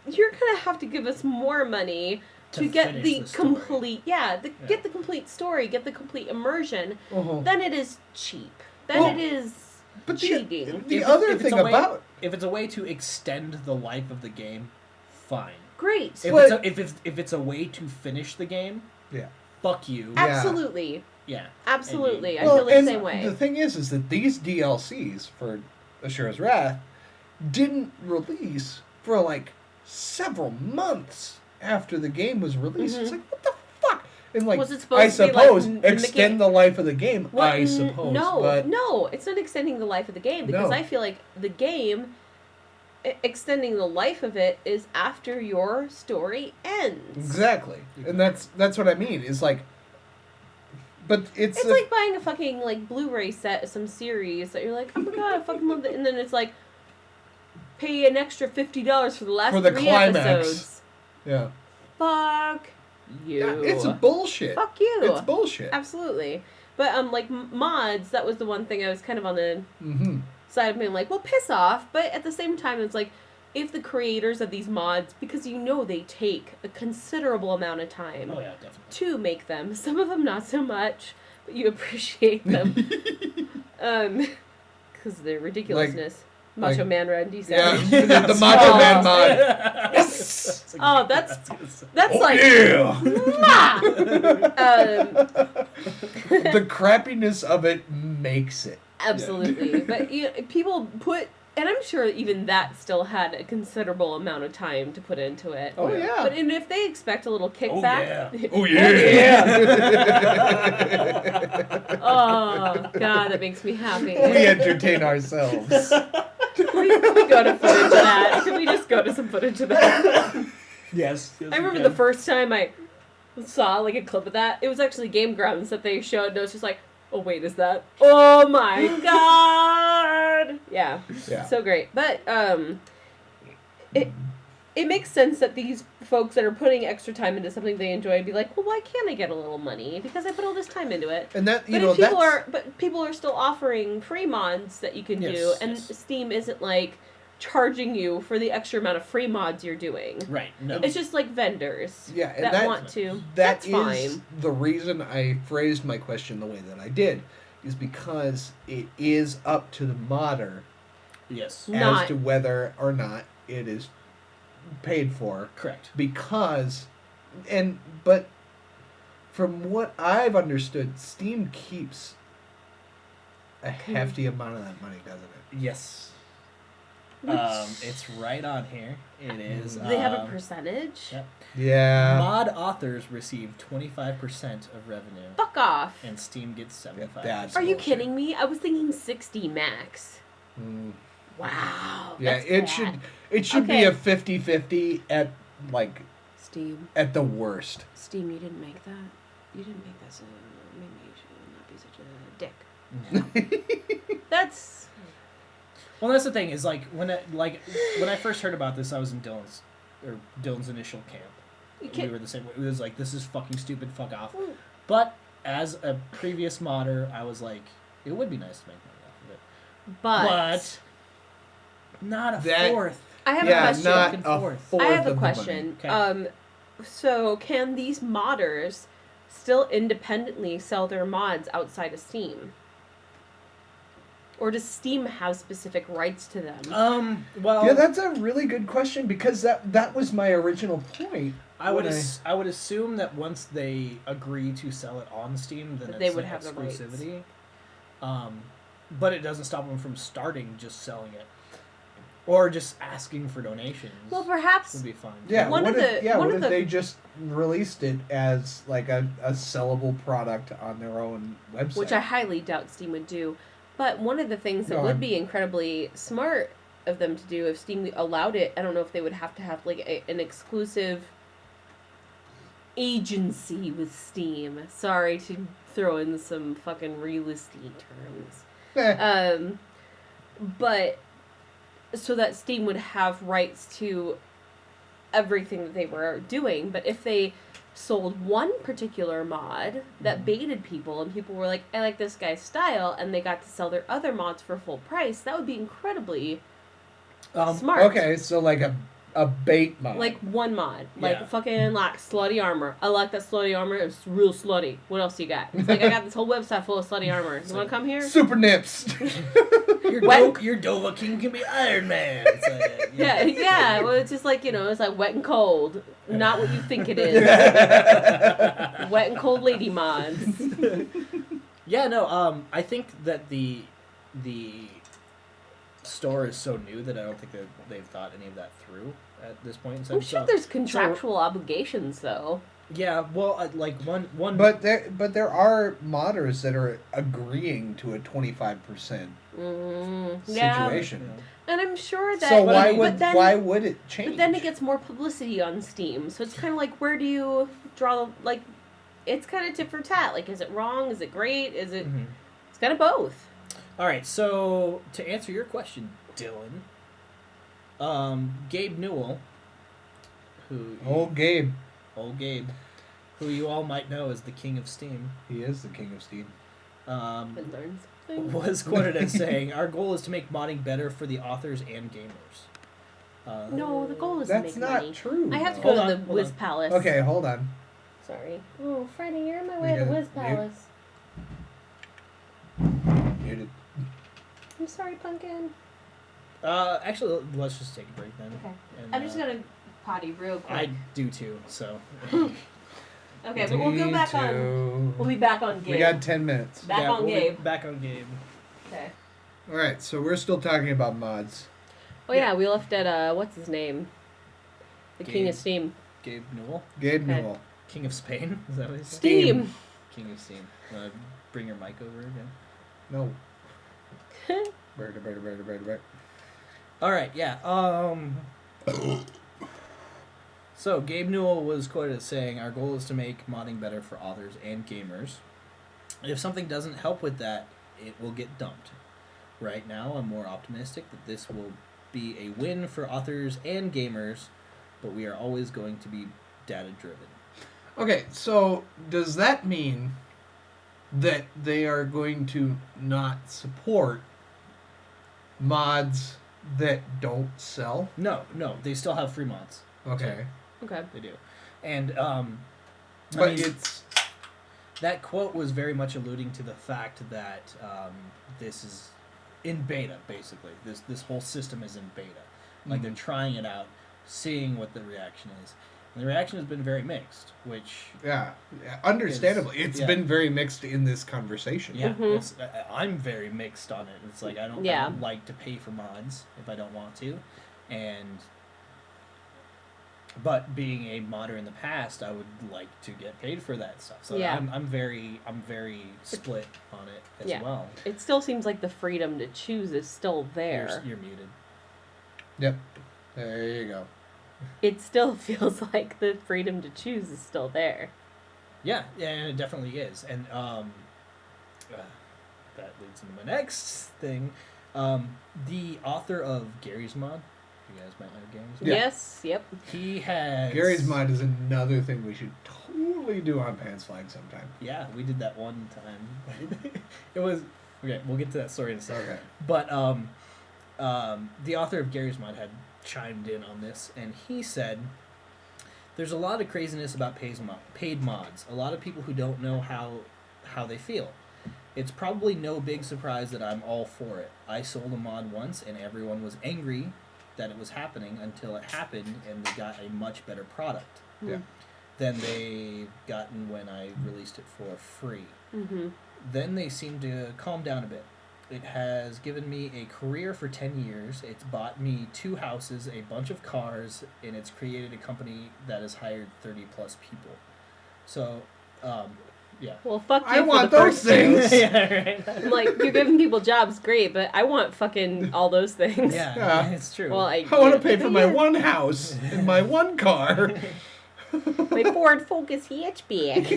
you're gonna have to give us more money to get finish the the story. complete, get the complete story, get the complete immersion. Uh-huh. Then it is cheap. Then Well, it is But cheating. the If other it's thing a way- about If it's a way to extend the life of the game, fine. Great. If it's a way to finish the game, yeah. fuck you. Yeah. Absolutely. Yeah. Absolutely. I Well, feel the and same way. The thing is that these DLCs for Ashura's Wrath didn't release for like several months after the game was released. It's like, what the fuck? And like, Was it supposed I to be, like, suppose mimicking- extend the life of the game. What? I suppose, No, but no, it's not extending the life of the game because No. I feel like the game, extending the life of it is after your story ends. exactly, and that's what I mean. Is like, but It's like buying a fucking like Blu-ray set of some series that you're like, oh my god, I fucking love it, and then it's like, pay an extra $50 for the last For the 3 climax. episodes. yeah, Fuck you. yeah, it's bullshit. Fuck you. It's bullshit. Absolutely. But like mods, that was the one thing I was kind of on the Mm-hmm. side of being like, well, piss off. But at the same time, it's like, if the creators of these mods, because you know they take a considerable amount of time Oh yeah, definitely. to make them, some of them not so much, but you appreciate them, because of their ridiculousness. Macho like- Man Randy Yeah, Savage. the Macho Man Oh. mod. Yes. Oh, that's Oh, like, yeah. The um, crappiness of it makes it. absolutely. But people put, and I'm sure even that still had a considerable amount of time to put into it. Oh yeah. But and if they expect a little kickback, Oh yeah. oh god, that makes me happy. We entertain ourselves. Can we go to footage of that? Can we just go to some footage of that? Yes. I remember the first time I saw like a clip of that. It was actually Game Grumps that they showed, and I was just like, oh wait, is that? Oh my god! Yeah. Yeah. So great. But it makes sense that these folks that are putting extra time into something they enjoy would be like, well, why can't I get a little money? Because I put all this time into it. And that But if people are still offering free mods that you can do, Yes, and yes. Steam isn't like charging you for the extra amount of free mods you're doing. Right. No. It's just like vendors Yeah, and that that- want to. That That's is fine. the reason I phrased my question the way that I did, is because it is up to the modder Yes. Not- as to whether or not it is paid for. Correct. Because, but from what I've understood, Steam keeps a hefty amount of that money, doesn't it? Yes. Which- It's right on here. It is. Do they have a percentage? Yep. Yeah. Mod authors receive 25% of revenue, Fuck off. and Steam gets 75%. that's Are you bullshit. kidding me? I was thinking 60 max. Mm. Wow. Yeah, that's it bad. should be Okay. a 50-50 at like Steam. at the worst. Steam, you didn't make that. You didn't make that, so maybe you should not be such a dick. That's. Well, that's the thing is like when I first heard about this, I was in Dylan's initial camp. You We can't. were the same way. It was like, this is fucking stupid. Fuck off. Mm. But as a previous modder, I was like, it would be nice to make money off of it. But. Not a That- fourth. I have a Yeah, question. not Fucking a fourth. fourth I have a of the money. question. Okay. So can these modders still independently sell their mods outside of Steam? Or does Steam have specific rights to them? Well, Yeah, that's a really good question because that was my original point. I would when I would assume that once they agree to sell it on Steam, then They it's would an have the rights. exclusivity. But it doesn't stop them from starting just selling it, or just asking for donations. Well, perhaps would be fine. Yeah, One what of if, the- yeah, one what of if the- they just released it as like a sellable product on their own website? which I highly doubt Steam would do. But one of the things that No, would I'm- be incredibly smart of them to do if Steam allowed it, I don't know if they would have to have like an exclusive agency with Steam. Sorry to throw in some fucking real estate terms. But so that Steam would have rights to everything that they were doing, but if they sold one particular mod that baited people and people were like, I like this guy's style, and they got to sell their other mods for full price, that would be incredibly smart. Okay, so like a bait mod. Like one mod. Like Yeah. fucking like slutty armor. I like that slutty armor. It's real slutty. What else you got? It's like I got this whole website full of slutty armor. You wanna come here? Super Nips. Your Dova King can be Iron Man. It's like, Yeah. Well, it's just like, it's like wet and cold. Not what you think it is. Wet and cold lady mods. Yeah, no, I think that the store is so new that I don't think that they've thought any of that through at this point. I'm sure there's contractual obligations, though. Yeah, well, like one. But there are modders that are agreeing to a 25% Yeah. situation. And I'm sure that... So why would it change? But then it gets more publicity on Steam. So it's kind of like, where do you draw the... Like, it's kind of tit for tat. Like, is it wrong? Is it great? Is it... Mhm. It's kind of both. All right, so to answer your question, Dylan, Gabe Newell, Old Gabe. old Gabe, who you all might know as the King of Steam, He is the king of Steam. It learns things. was quoted as saying, "Our goal is to make modding better for the authors and gamers." No, the goal is to That's make not money. true. I have to Hold go on, to the hold Wiz on. Palace. Okay, hold on. Sorry. Oh, Freddie, you're on my way to Yeah, Wiz you- Palace. Muted. I'm sorry, Pumpkin. Actually, let's just take a break then. Okay. And, I'm just gonna potty real quick. I do too. So. Okay, but we'll go back on. We'll be back on Gabe. We got 10 minutes. Back on we'll be Gabe. Back on Gabe. Okay. All right, so we're still talking about mods. Oh yeah, we left at what's his name? The King of Gabe. Steam. Gabe Newell, Gabe Okay. Newell. King of Spain. Is that what he said? Steam. King of Steam. Bring your mic over again. No. Bird. All right, yeah. So Gabe Newell was quoted as saying, "Our goal is to make modding better for authors and gamers. If something doesn't help with that, it will get dumped. Right now, I'm more optimistic that this will be a win for authors and gamers, but we are always going to be data-driven." Okay, so does that mean that they are going to not support mods that don't sell? No, they still have free mods. Okay. Okay. They do. And, But I mean, it's... that quote was very much alluding to the fact that this is in beta, basically. This whole system is in beta. Like, they're trying it out, seeing what the reaction is. And the reaction has been very mixed, which... Yeah, understandably. It's yeah. been very mixed in this conversation. Yeah, Mhm. I'm very mixed on it. It's like, I don't like to pay for mods if I don't want to. But being a modder in the past, I would like to get paid for that stuff. So Yeah. I'm very split on it as Yeah. well. It still seems like the freedom to choose is still there. You're muted. Yep. There you go. It still feels like the freedom to choose is still there. Yeah, and it definitely is. And that leads into my next thing. The author of Gary's Mod, you guys might know Gary's Mod. Yeah. Yes. Yep. He has... Gary's Mod is another thing we should totally do on Pants Flag sometime. Yeah, we did that one time. It was... Okay, we'll get to that story in a second. Okay. But the author of Gary's Mod had chimed in on this, and he said, "There's a lot of craziness about paid mods. A lot of people who don't know how they feel. It's probably no big surprise that I'm all for it. I sold a mod once, and everyone was angry that it was happening until it happened, and they got a much better product Yeah. than they gotten when I released it for free. Mm-hmm. Then they seemed to calm down a bit. It has given me a career for 10 years. It's bought me 2 houses, a bunch of cars, and it's created a company that has hired 30 plus people." So, yeah. Well, fuck you I for want the those first two. things. Yeah, right. I'm like, you're giving people jobs, great, but I want fucking all those things. Yeah, Yeah. it's true. Well, I want to pay for my Yeah. one house and my one car. My Ford Focus hatchback.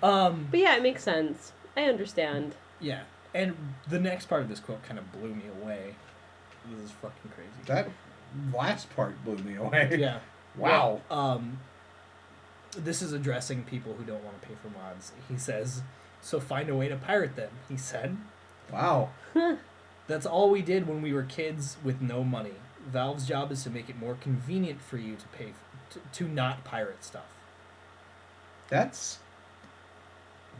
But yeah, it makes sense. I understand. Yeah. And the next part of this quote kind of blew me away. This is fucking crazy. last part blew me away. Yeah. Wow. Well, this is addressing people who don't want to pay for mods. He says, "So find a way to pirate them," he said. Wow. That's all we did when we were kids with no money. Valve's job is to make it more convenient for you to pay to not pirate stuff. That's...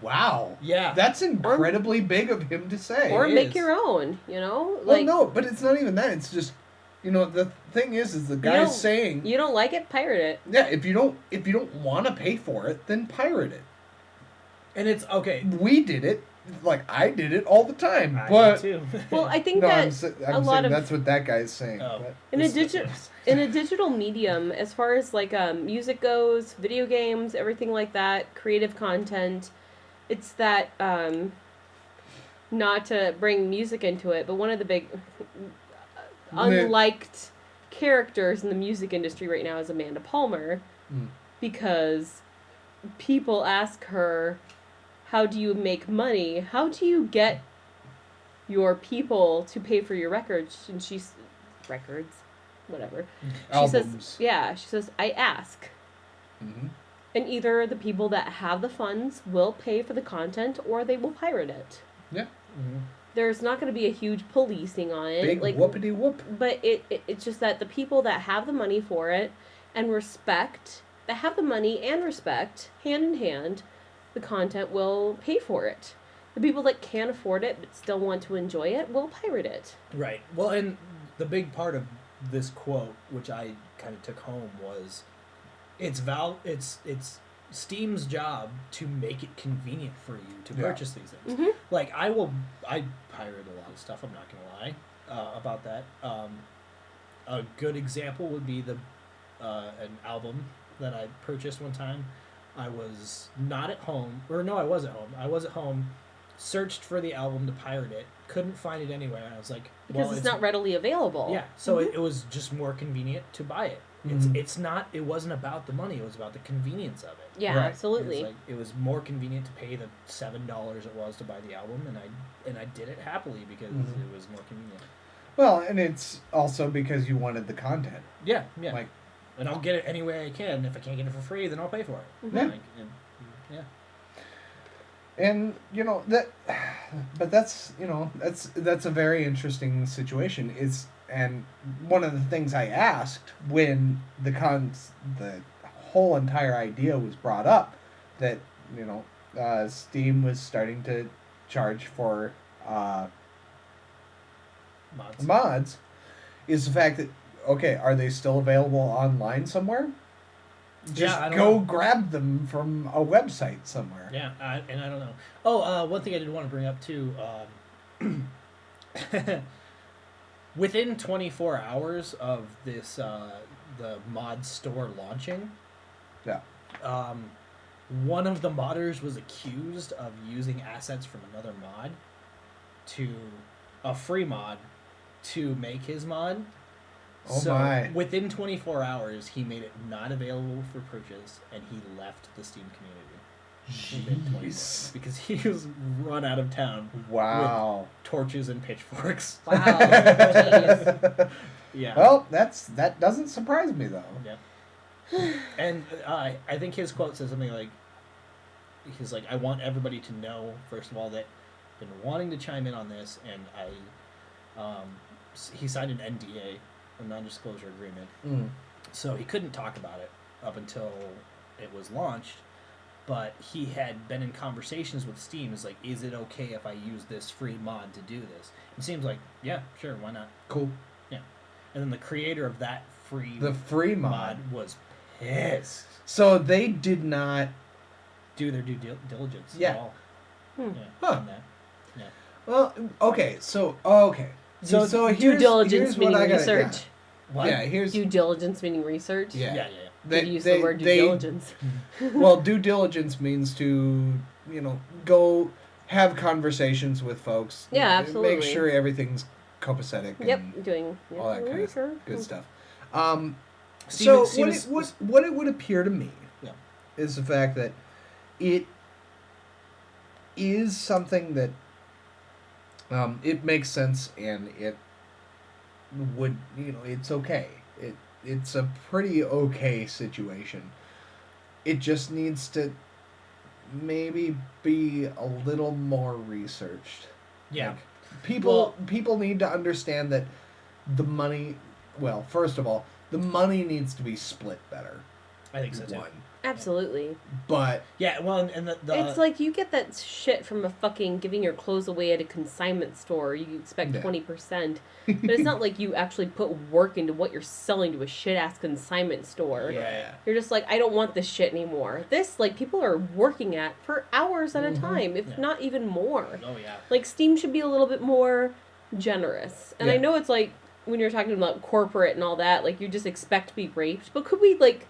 Wow. Yeah. That's incredibly big of him to say. Or It make is. your own, you know? Well, no, but it's not even that. It's just, the thing is the guy's saying, You don't like it, pirate it. yeah, if you don't want to pay for it, then pirate it. And it's okay. We did it. Like, I did it all the time. I But do too. Well, I think no, that I'm a saying lot of that's what that guy's saying. Oh. But in a This is- digital in a digital medium, as far as like music goes, video games, everything like that, creative content, it's that not to bring music into it, but one of the big unliked characters in the music industry right now is Amanda Palmer, because people ask her, how do you make money? How do you get your people to pay for your records? And she's records, whatever. albums. She says, I ask. Mhm. And either the people that have the funds will pay for the content or they will pirate it. Yeah. Mhm. There's not going to be a huge policing on it. Big like, whoopity whoop. but it's just that the people that have the money for it and respect, that have the money and respect, hand in hand, the content will pay for it. The people that can't afford it but still want to enjoy it will pirate it. Right. Well, and the big part of this quote, which I kind of took home, was it's Steam's job to make it convenient for you to Yeah. purchase these things. Mhm. Like I pirate a lot of stuff. I'm not gonna lie about that. A good example would be an album that I purchased one time. I was not at home, or no, I was at home. I was at home, searched for the album to pirate it, couldn't find it anywhere. And I was like, Because it's not readily available. Yeah, so it was just more convenient to buy it. Mhm. It wasn't about the money, it was about the convenience of it. Yeah, Right. absolutely. It was more convenient to pay the $7 it was to buy the album, and I did it happily because Mhm. it was more convenient. Well, and it's also because you wanted the content. Yeah. Like, And I'll get it any way I can. If I can't get it for free, then I'll pay for it. Mhm. Yeah. Yeah. and but that's a very interesting situation. And one of the things I asked when the whole entire idea was brought up, that Steam was starting to charge for mods, is the fact that, okay, are they still available online somewhere? Just I don't go know. grab them from a website somewhere. Yeah, and I don't know. Oh, one thing I did want to bring up too. Within 24 hours of this, the mod store launching, Yeah. one of the modders was accused of using assets from another mod a free mod, to make his mod. Oh So my. within 24 hours, he made it not available for purchase, and he left the Steam community within 24 hours Jeez. because he was run out of town Wow. torches and pitchforks. Wow. Jeez. Yeah. Well, that doesn't surprise me though. Yeah. And I think his quote says something like, he's like, I want everybody to know, first of all, that I've been wanting to chime in on this, and he signed an NDA, a non-disclosure agreement, Mm. so he couldn't talk about it up until it was launched. But he had been in conversations with Steam. Is like, is it okay if I use this free mod to do this? It seems like, yeah, sure, why not? Cool. Yeah. And then the creator of that The free mod. mod was pissed. So they did not. Do their due diligence. Yeah. At all. Hmm. Yeah. Huh. On that. Yeah. Well, okay. So here's Due diligence here's what meaning I gotta- research. What? Yeah. Here's Due diligence meaning research. Yeah. Yeah. Did you use the word due diligence? Well, due diligence means to go have conversations with folks. Yeah, absolutely. Make sure everything's copacetic. Yep, And doing all that kind of research. good stuff. Steven- What it would appear to me Yeah. is the fact that it is something that it makes sense, and it would it's okay. it's a pretty okay situation. It just needs to maybe be a little more researched. Yeah. Like, people need to understand that the money. Well, first of all, the money needs to be split better. I think so too. One, Absolutely. but Yeah, well, and the It's like you get that shit from a fucking giving your clothes away at a consignment store. You expect Yeah. 20%. But it's not like you actually put work into what you're selling to a shit-ass consignment store. Yeah. You're just like, I don't want this shit anymore. This, like, people are working at for hours at a time, if Yeah. not even more. Oh yeah. Like, Steam should be a little bit more generous. And I Yeah. know it's like, when you're talking about corporate and all that, like, you just expect to be raped. But could we, like,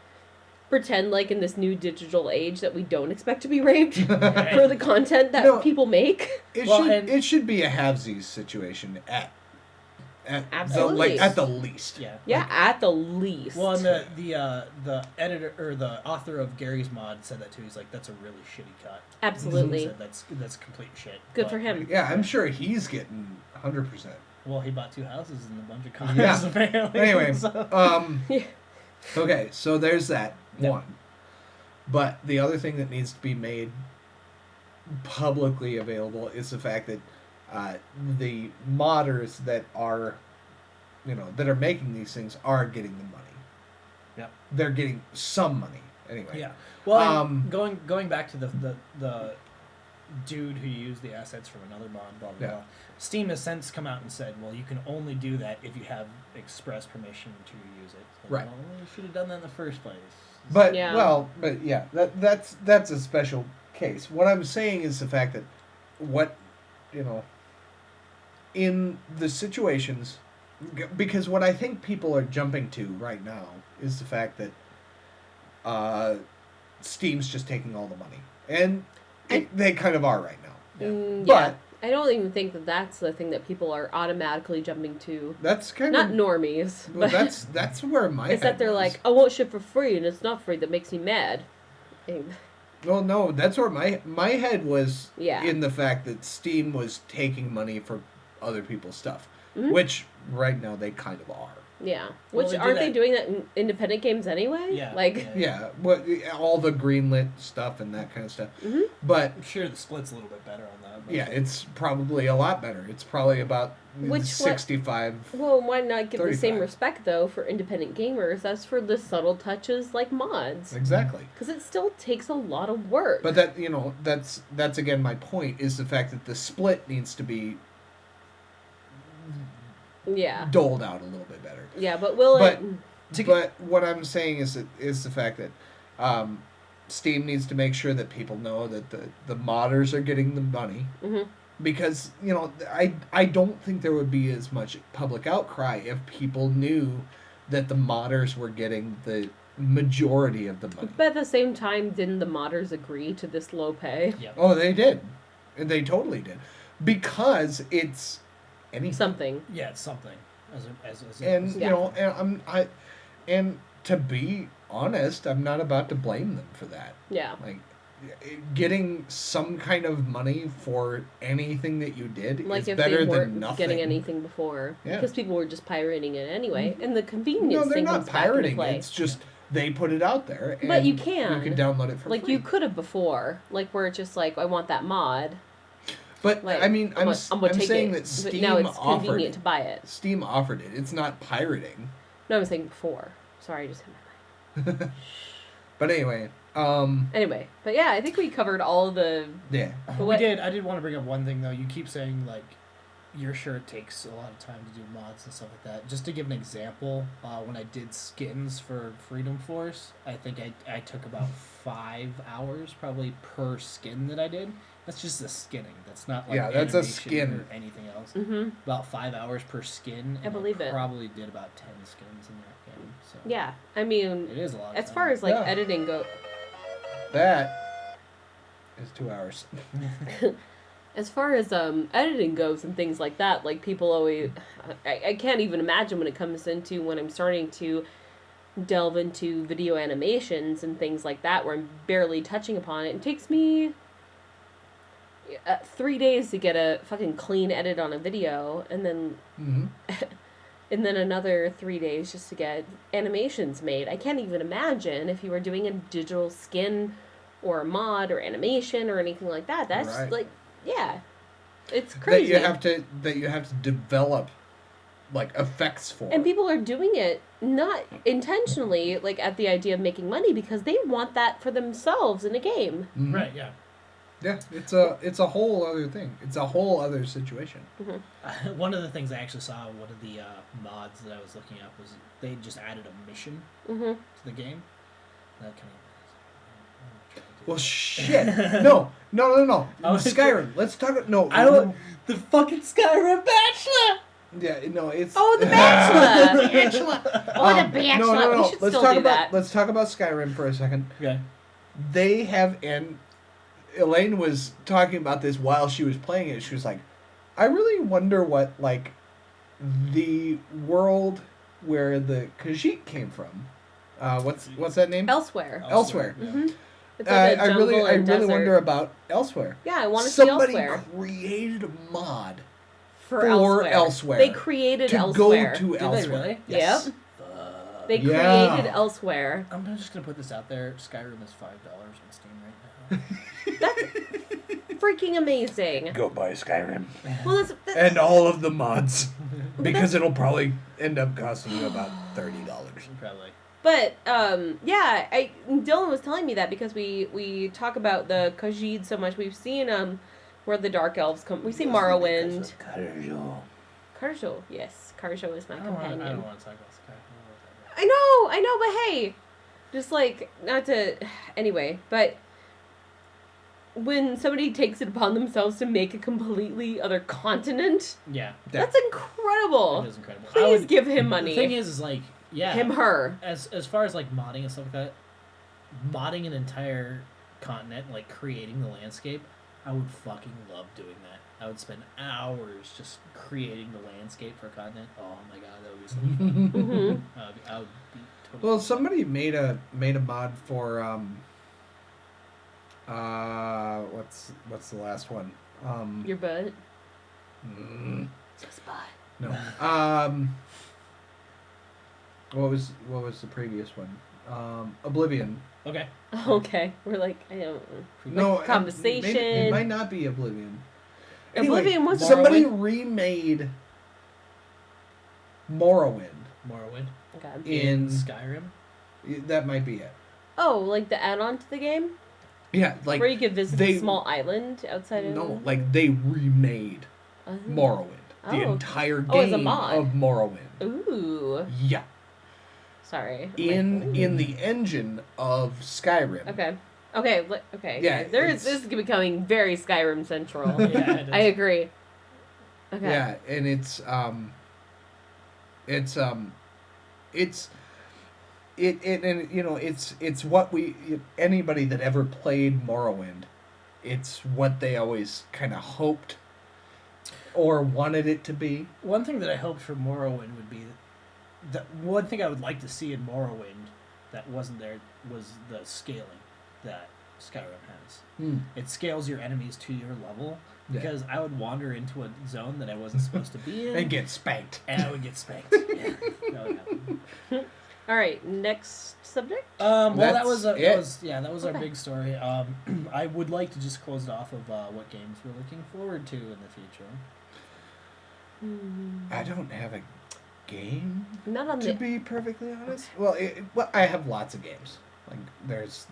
pretend like in this new digital age that we don't expect to be raped for the content that No. people make? it should be a halvesies situation at Absolutely. at the least. Yeah. Yeah, Like, at the least. Well, and the editor or the author of Gary's Mod said that too. He's like, that's a really shitty cut. He Absolutely. said that's complete shit. Good But- for him. yeah, I'm sure he's getting 100%. Well, he bought 2 houses and a bunch of cars. Yeah. Apparently. Anyway, So- Yeah. okay, so there's that Yeah. one. But the other thing that needs to be made publicly available is the fact that the modders that are, that are making these things are getting the money. Yeah. They're getting some money anyway. Yeah. Well, Um, going back to the dude who used the assets from another mod, blah blah Yeah. blah. Steam has since come out and said, well, you can only do that if you have express permission to use it. So, Right. well, you should have done that in the first place. But Yeah. that's a special case. What I'm saying is the fact that in the situations, because what I think people are jumping to right now is the fact that Steam's just taking all the money, and they kind of are right now. Yeah. But I don't even think that that's the thing that people are automatically jumping to. that's kind Not of normies, well, but that's where my it's head that they're was. like, I want shit for free, and it's not free. That makes me mad. And- Well, no, that's where my head was Yeah. in the fact that Steam was taking money for other people's stuff, Mhm. which right now they kind of are. Yeah. Well, Which they do aren't they that- doing that in independent games anyway? Yeah. Like, Yeah, what all the greenlit stuff and that kind of stuff. Mhm. But I'm sure the split's a little bit better on that. But yeah, it's probably a lot better. It's probably about Which one- 65. well, why not give the same 35. respect though for independent gamers as for the subtle touches like mods? Exactly. Because it still takes a lot of work. But that's again my point is the fact that the split needs to be yeah. doled out a little bit better. Yeah, but will But- it? But what I'm saying is the fact that Steam needs to make sure that people know that the modders are getting the money, Mhm. because I don't think there would be as much public outcry if people knew that the modders were getting the majority of the money. But at the same time, didn't the modders agree to this low pay? yeah. Oh, they did, and they totally did, because it's anything. Something. Yeah, it's something. And Yeah. and to be honest, I'm not about to blame them for that. Yeah. Like, getting some kind of money for anything that you did Like is if better they than weren't nothing. getting anything before. Yeah. Because people were just pirating it anyway. And the No, convenience they're thing not comes back into pirating. play. It's just they put it out there. And But you can. You can download it for Like free. you could have before. Like where it's just like, I want that mod. But Like, I mean, I'm gonna take saying it. that But Steam now it's offered convenient it. to buy it. Steam offered it. It's not pirating. No, I'm saying before. Sorry, I just hit my mic. But anyway, Anyway, but yeah, I think we covered all the. yeah. But We what- did. I did want to bring up one thing though. You keep saying like, you're sure it takes a lot of time to do mods and stuff like that. Just to give an example, when I did skins for Freedom Force, I think I took about 5 hours probably per skin that I did. That's just the skinning. That's not like Yeah, that's a animation skin. or anything else. Mm-hmm. About 5 hours per skin. I And believe it. Probably did about 10 skins in that game. So Yeah, I mean, it is a lot. as of far time. as like Yeah. editing go, That is 2 hours. as far as editing goes and things like that, like people always, I can't even imagine when it comes into when I'm starting to delve into video animations and things like that, where I'm barely touching upon it. It takes me 3 days to get a fucking clean edit on a video, and then Mm-hmm. and then another 3 days just to get animations made. I can't even imagine if you were doing a digital skin or a mod or animation or anything like that. That's Right. like, yeah, it's crazy. That you have to develop like effects for. And people are doing it not intentionally, like at the idea of making money, because they want that for themselves in a game. Mhm. Right, yeah. Yeah, it's a whole other thing. It's a whole other situation. One of the things I actually saw, one of the mods that I was looking up, was they just added a mission Mm-hmm. to the game. That kind of. Well, shit. No. I was- Skyrim. Let's talk. No. The fucking Skyrim Bachelor! Yeah, no. It's. Oh, The Bachelor! Bachelor. Oh, The Bachelor! No. We should Let's still talk do about that. let's talk about Skyrim for a second. Okay. They have, and Elaine was talking about this while she was playing it. She was like, I really wonder what like the world where the Khajiit came from. What's that name? Elsewhere. Elsewhere. Yeah. Mm-hmm. It's like a I jungle really and desert. wonder about Elsewhere. Yeah, I want to see Somebody Elsewhere. created a mod For Elsewhere. They created to Elsewhere. go to Did Elsewhere. they really? Yep. Fuck. They Yeah. created Elsewhere. I'm just gonna put this out there. Skyrim is $5 on Steam right now. That's freaking amazing. Go buy Skyrim. Well, that's And all of the mods. Because it'll probably end up costing you about $30. Probably. But yeah, Dylan was telling me that because we talk about the Khajiit so much. We've seen where the dark elves come. We see Morrowind. Karjo, yes, Karjo is my I don't companion. want to talk about Skyrim. I know, but hey, just like not to. Anyway, but when somebody takes it upon themselves to make a completely other continent, Yeah, that's incredible. it is incredible. Please give him money. The thing is like, yeah, him, her. as far as like modding and stuff like that, modding an entire continent, like creating the landscape, I would fucking love doing that. I would spend hours just creating the landscape for a continent. Oh my god, that would be so fun. Mm-hmm. I would be totally. Well, somebody made a mod for what's the last one? Your butt. Just no. What was the previous one? Oblivion. Okay. Okay, we're like I don't. No, Conversation. It might not be Oblivion. Oblivion was somebody Morrowind? remade Morrowind Morrowind Okay. in Skyrim. that might be it. Oh, like the add-on to the game, Yeah, like where you could visit they- a small island outside of. no, like they remade Oh. Morrowind, the Oh. entire Oh, as a game mod. of Morrowind. Ooh, Yeah, sorry. in the engine of Skyrim. Okay. Okay. Okay. Yeah, This is becoming very Skyrim central. Yeah, it is. I agree. Okay. Yeah, and it's and you know it's what anybody that ever played Morrowind, it's what they always kind of hoped or wanted it to be. One thing that I hoped for Morrowind would be that one thing I would like to see in Morrowind that wasn't there was the scaling that Skyrim has. It scales your enemies to your level Yeah. because I would wander into a zone that I wasn't supposed to be in And get spanked. and I would get spanked. Yeah, that would happen. All right. Next subject. Well, that was That's that was our Okay. big story. I would like to just close it off of what games we're looking forward to in the future. I don't have a game, Not on to the. be perfectly honest. Well, I have lots of games. Like there's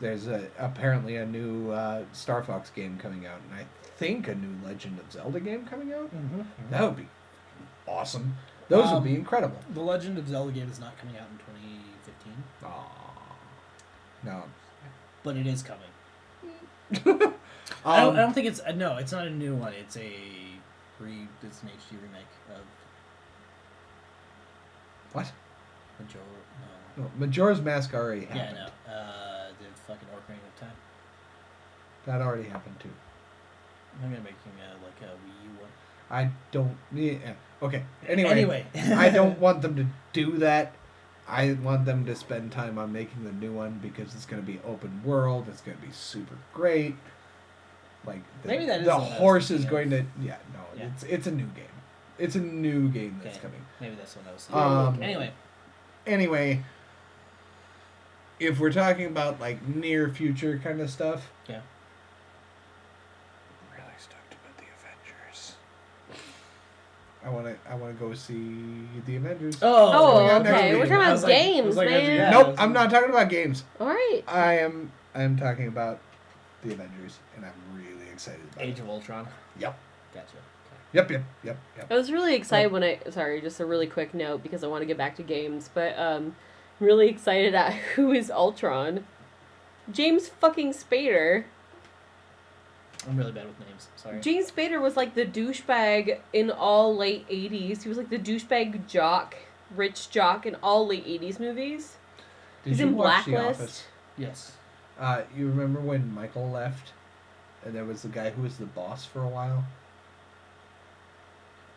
apparently a new Star Fox game coming out, and I think a new Legend of Zelda game coming out. Mm-hmm. That would be awesome. Those would be incredible. The Legend of Zelda game is not coming out in 2015, No. but it is coming. Um, I don't think it's no. It's not a new one. It's it's an HD remake of what? Major. No, Majora's Mask already Yeah, happened. no. The fucking Ocarina of Time. That already happened too. I'm gonna make like a Wii U one. I don't. Yeah. Okay. Anyway, Anyway. I don't want them to do that. I want them to spend time on making the new one because it's going to be open world. It's going to be super great. Like Maybe that is the what I was horse is thinking going of. to. Yeah. No. Yeah. It's a new game. It's a new game that's Okay. coming. Maybe that's what I was thinking. Um, Anyway. Anyway, if we're talking about like near future kind of stuff, Yeah. I'm really stoked about the Avengers. I wanna go see the Avengers. Oh, yeah, next okay. week. We're talking I was about like- games, I was like, man. yeah. Nope, I'm not talking about games. All right. I am talking about the Avengers, and I'm really excited about Age it. of Ultron. Yep. Gotcha. Yep. I was really excited when sorry, just a really quick note because I want to get back to games, but really excited at who is Ultron. James fucking Spader. I'm really bad with names. Sorry. James Spader was like the douchebag in all late 80s. He was like the douchebag jock, rich jock in all late 80s movies. Did He's you in watch The Blacklist. Office? Yes. You remember when Michael left, and there was the guy who was the boss for a while?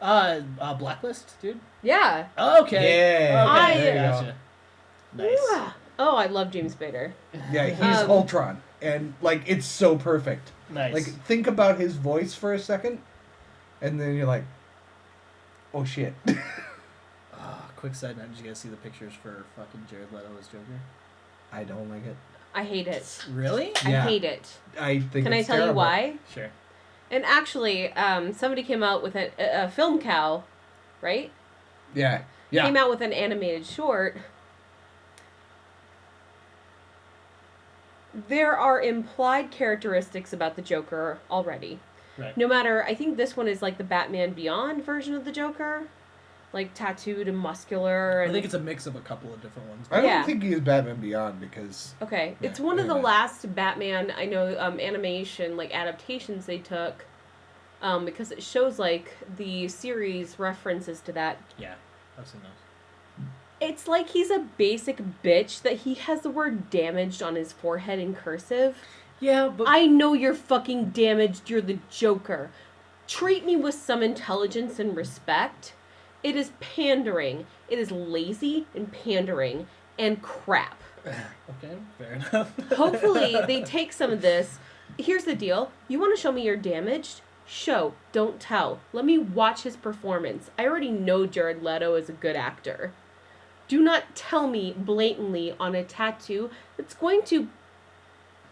Blacklist, dude. Yeah. Okay. Yeah. I- Okay. There you Gotcha. Nice. Yeah. Oh, I love James Spader. Yeah, he's Ultron, and like it's so perfect. Nice. Like think about his voice for a second, and then you're like, oh shit. Quick side note: did you guys see the pictures for fucking Jared Leto as Joker? I don't like it. I hate it. Really? Yeah. I hate it. I think. Can I it's tell you terrible. why? Sure. And actually, somebody came out with a film cow, right? Yeah. Yeah. Came out with an animated short. There are implied characteristics about the Joker already. Right. No matter, I think this one is like the Batman Beyond version of the Joker. Like tattooed and muscular. And I think it's a mix of a couple of different ones. I don't Yeah. think he's Batman Beyond because okay. Yeah, It's one of the anyway. last Batman, I know, animation, like, adaptations they took. Because it shows, like, the series references to that. Yeah, I've seen those. It's like he's a basic bitch that he has the word damaged on his forehead in cursive. Yeah, but I know you're fucking damaged. You're the Joker. Treat me with some intelligence and respect. It is pandering. It is lazy and pandering and crap. okay, fair enough. Hopefully, they take some of this. Here's the deal. You want to show me you're damaged? Show. Don't tell. Let me watch his performance. I already know Jared Leto is a good actor. Do not tell me blatantly on a tattoo that's going to,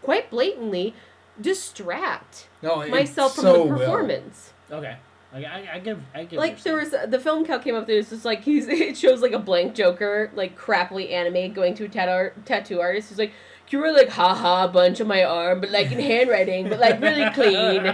quite blatantly, distract no, it myself from so the will. performance. Okay, I give. Like, there was the film cow came up. There's just like it shows like a blank Joker, like crappily animated, going to a tattoo artist. He's like, you were like haha a bunch on my arm, but like in handwriting, but like really clean.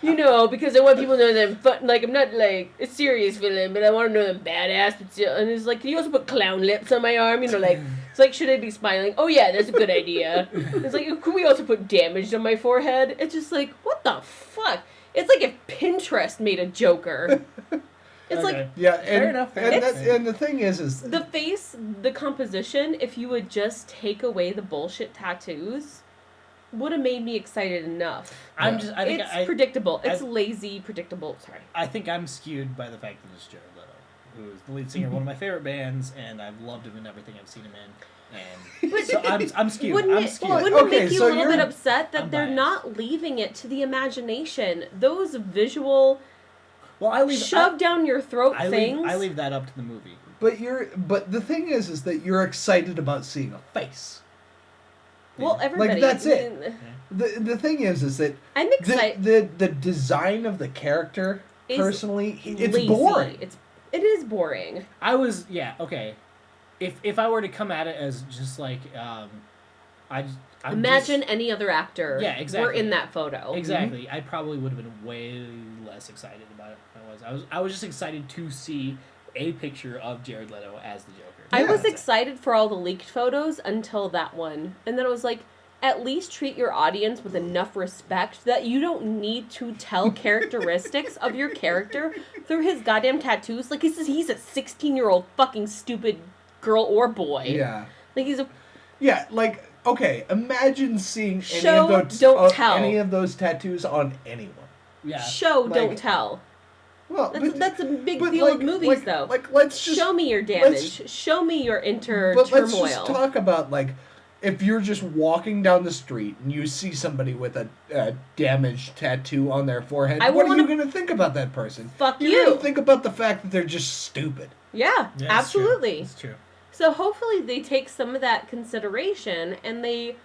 You know, because I want people to know that I'm fun. Like I'm not like a serious villain, but I want to know I'm badass. But still, and it's like, can you also put clown lips on my arm? You know, like it's like, should I be smiling? Oh yeah, that's a good idea. It's like, could we also put damaged on my forehead? It's just like, what the fuck? It's like if Pinterest made a Joker. It's like Yeah, and, Fair enough, fair and, enough. and the thing is the face, the composition, if you would just take away the bullshit tattoos, would have made me excited enough. I think It's predictable. It's lazy, predictable. Sorry. I think I'm skewed by the fact that it's Jared Leto, who is the lead singer of one of my favorite bands, and I've loved him in everything I've seen him in. And so I'm skewed. Wouldn't I'm it, skewed. wouldn't Okay, it make you so a little you're- bit upset that I'm they're biased. not leaving it to the imagination? Those visual, Well, I leave. shove down your throat things. I leave that up to the movie. but the thing is that you're excited about seeing a face. Well, everybody. that's it. The thing is that I'm the, excited. the design of the character Is personally it's lazy. boring. It is boring. I was okay. If I were to come at it as just like Imagine any other actor. Yeah, exactly. Were in that photo. Exactly. I probably would have been way less excited about it than I was. I was just excited to see a picture of Jared Leto as the Joker. I Yeah. was excited for all the leaked photos until that one. And then I was like, at least treat your audience with enough respect that you don't need to tell characteristics of your character through his goddamn tattoos. Like, he's a 16-year-old fucking stupid girl or boy. Yeah. Like, he's a... Yeah, like okay, imagine seeing Show, any of those don't tell. any of those tattoos on anyone. Yeah. Show, Like- don't tell. Well, That's a big but deal like, with movies, like, though. Like let's just Show me your let's- damage. Show me your inner But turmoil. let's just talk about like if you're just walking down the street and you see somebody with a damaged tattoo on their forehead, what are you going to think about that person? Fuck You're you. going to think about the fact that they're just stupid. Yeah, Yeah, absolutely. It's true. So hopefully they take some of that consideration and they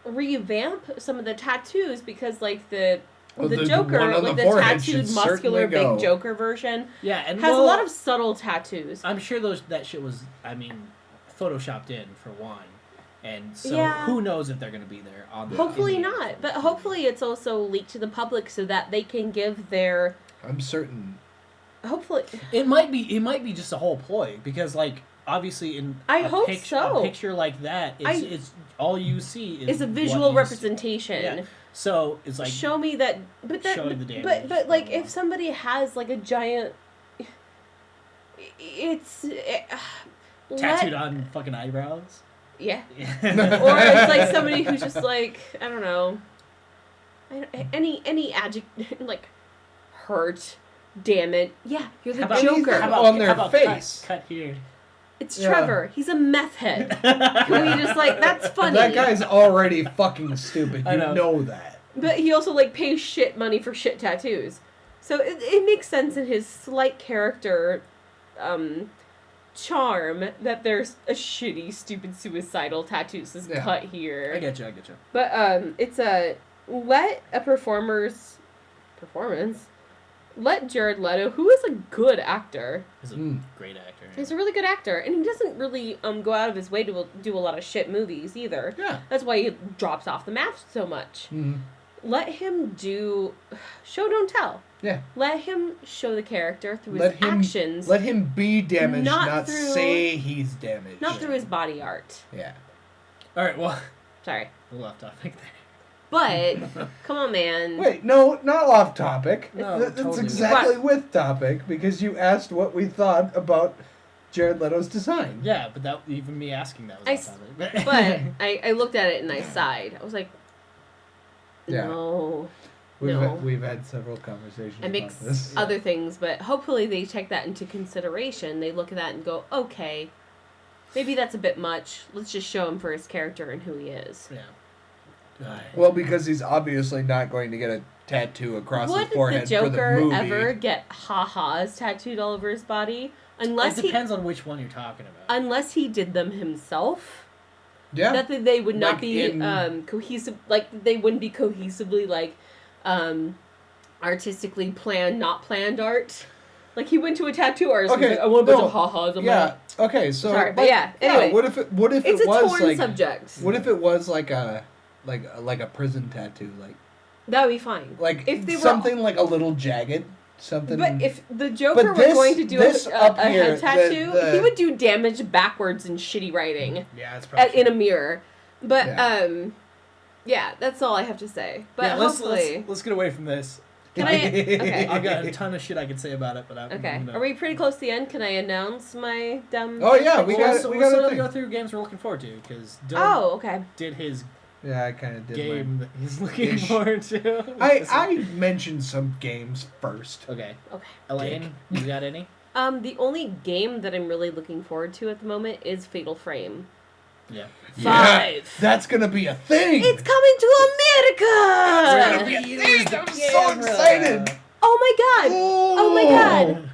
revamp some of the tattoos because like the Joker, one on like the the forehead tattooed should muscular certainly go. big Joker version, Yeah, and has a lot of subtle tattoos. I'm sure that shit was, photoshopped in for one, and so Yeah. who knows if they're gonna be there on the. Hopefully in the not, but hopefully it's also leaked to the public so that they can give their. I'm certain. Hopefully, It might be just a whole ploy because like obviously in I a hope picture, so. a picture like that it's all you see is it's a what visual you representation. See. Yeah. So it's like Show me that, but that, showing the damage. but like if somebody has like a giant, it's tattooed on fucking eyebrows. Yeah. Yeah. Or it's like somebody who's just like, I don't know, any adjective like hurt, damn it. Yeah, you're the How about- Joker. how about- on their how about face. Cut here. It's Yeah. Trevor. He's a meth head. Can we just like that's funny? That guy's already fucking stupid. I You know. know that. But he also like pays shit money for shit tattoos, so it makes sense in his slight character, charm that there's a shitty, stupid, suicidal tattoo says Yeah. cut here. I get you. But it's a let a performance. Let Jared Leto, who is a good actor, He's a great actor. he's a really good actor, and he doesn't really go out of his way to do a lot of shit movies either. Yeah. That's why he drops off the map so much. Mm. Let him do show don't tell. Yeah. Let him show the character through Let his him actions, Let him be damaged, Not not through- say he's damaged. not through his body art. Yeah. All right. Well, Sorry. a little off topic there. But come on, man. Wait, no, not off topic. No, That's totally. exactly with topic because you asked what we thought about Jared Leto's design. Yeah, but that even me asking that was I off topic. But I looked at it and I sighed. I was like, Yeah. no. We've had several conversations It about makes this. other things, but hopefully they take that into consideration. They look at that and go, okay, maybe that's a bit much. Let's just show him for his character and who he is. yeah. Well, because he's obviously not going to get a tattoo across Would his forehead the Joker for the movie. ever get ha-has tattooed all over his body? Unless It depends on which one you're talking about. unless he did them himself. Yeah. Not that they would not Like be in- cohesive, like they wouldn't be cohesively like artistically planned, not planned art. Like he went to a tattoo artist and was Okay, like, I want a bunch no, of ha-has on Yeah. Okay. So. Sorry, but yeah, anyway. What if It's it a was torn like subject. What if it was like a prison tattoo, That would be fine. like If they were- something like a little jagged, something. But if the Joker But were this- going to do this up a here, head tattoo, the- he would do damage backwards and shitty writing Yeah, it's probably in a mirror. But Yeah. yeah, that's all I have to say. But yeah, hopefully, let's get away from this. Can I- okay. I've got a ton of shit I could say about it, but I'm okay. gonna- Are we pretty close to the end? Can I announce my dumb? Oh, yeah, we Well, got- so we we'll got a slowly thing. go through games we're looking forward to because Dylan Oh, okay. did his Yeah, I kind of did. game that he's looking Ish. forward to. I mentioned some games first. Okay. Okay. Elaine, you got any? The only game that I'm really looking forward to at the moment is Fatal Frame. Yeah. 5. Yeah, that's gonna be a thing. It's coming to It's America. gonna be a thing. I'm so excited. Oh my god. Oh my Oh. god.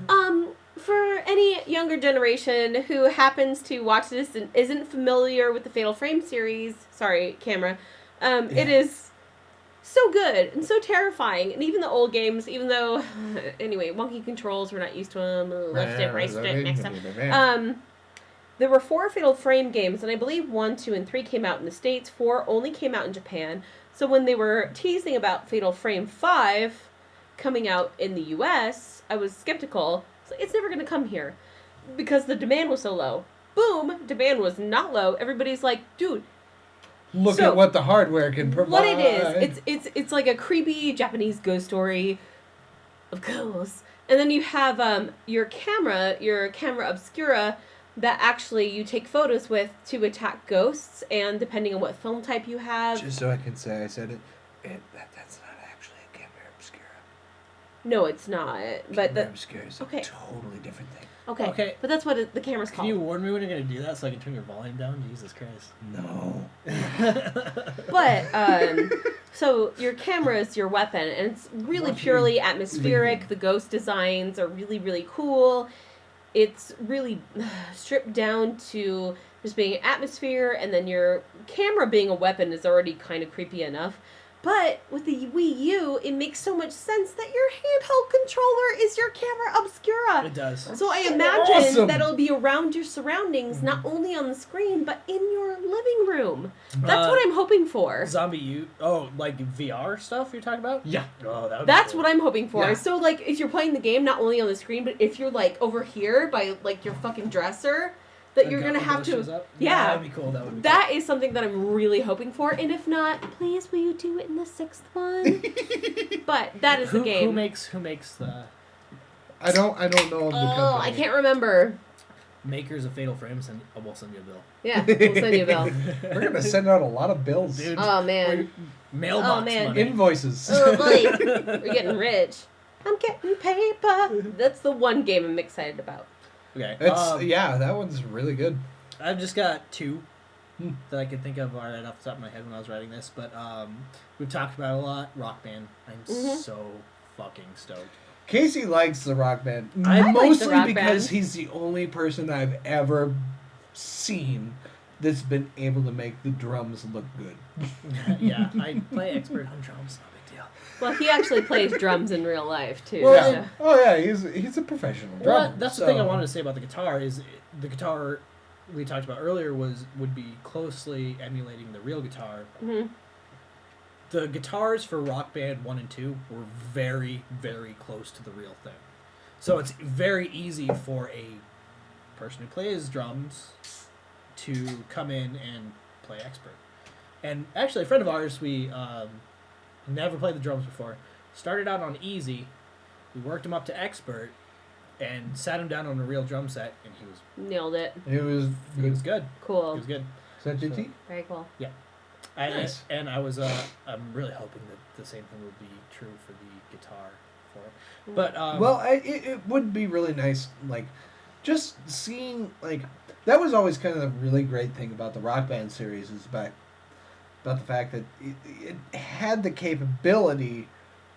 For any younger generation who happens to watch this and isn't familiar with the Fatal Frame series, sorry, camera, it is so good and so terrifying. And even the old games, even though, anyway, wonky controls, we're not used to them. Left stick, right stick, next time. There were 4 Fatal Frame games, and I believe 1, 2, and 3 came out in the States. 4 only came out in Japan. So when they were teasing about Fatal Frame 5 coming out in the US, I was skeptical. It's never going to come here because the demand was so low. Boom, demand was not low. Everybody's like, dude, Look So, at what the hardware can provide. what it is, it's like a creepy Japanese ghost story, of course. And then you have your camera obscura that actually you take photos with to attack ghosts, and depending on what film type you have. Just so I can say I said it. That's not actually a camera obscura. No, it's not. But Camera obscura is okay. a totally different thing. Okay. But that's what the camera's Can called. you warn me when you're going to do that so I can turn your volume down? Jesus Christ. No. But, so your camera is your weapon, and it's really purely atmospheric. The ghost designs are really, really cool. It's really stripped down to just being an atmosphere, and then your camera being a weapon is already kind of creepy enough. But with the Wii U, it makes so much sense that your handheld controller is your camera obscura. It does. So I imagine awesome. that it'll be around your surroundings, not only on the screen, but in your living room. That's what I'm hoping for. Like VR stuff you're talking about? Yeah. Oh, that would That's be cool. what I'm hoping for. Yeah. So, like, if you're playing the game, not only on the screen, but if you're, like, over here by, like, your fucking dresser, that you're gonna have to... Yeah. That would be cool. That is something that I'm really hoping for. And if not, please, will you do it in the 6th one? But that is the game. Who makes the... I don't know of the company. Oh, I can't remember. Makers of Fatal Frames, and we'll send you a bill. Yeah, we'll send you a bill. We're gonna send out a lot of bills. Dude. Oh, man. Mailbox Oh, man. money. Invoices. Oh, boy. We're getting rich. I'm getting paper. That's the one game I'm excited about. Okay. Yeah, that one's really good. I've just got two that I could think of right off the top of my head when I was writing this, but we've talked about it a lot. Rock Band. I'm so fucking stoked. Casey likes the Rock Band. I like the Mostly Rock because Band. he's the only person I've ever seen that's been able to make the drums look good. Yeah, I play expert on drums. No big deal. Well, he actually plays drums in real life, too. Well, so. oh yeah, he's a professional drummer. Well, that's the thing I wanted to say about the guitar is the guitar we talked about earlier would be closely emulating the real guitar. Mm-hmm. The guitars for Rock Band 1 and 2 were very, very close to the real thing. So it's very easy for a person who plays drums to come in and play expert. And actually, a friend of ours, we never played the drums before, started out on easy, we worked him up to expert, and sat him down on a real drum set, and he was Nailed it. It was he good. was good. Cool. He was good. Is that JT? Very cool. Nice. And I was I'm really hoping that the same thing would be true for the guitar for it. But Well, it would be really nice, like, just seeing, like, that was always kind of the really great thing about the Rock Band series is about the fact that it had the capability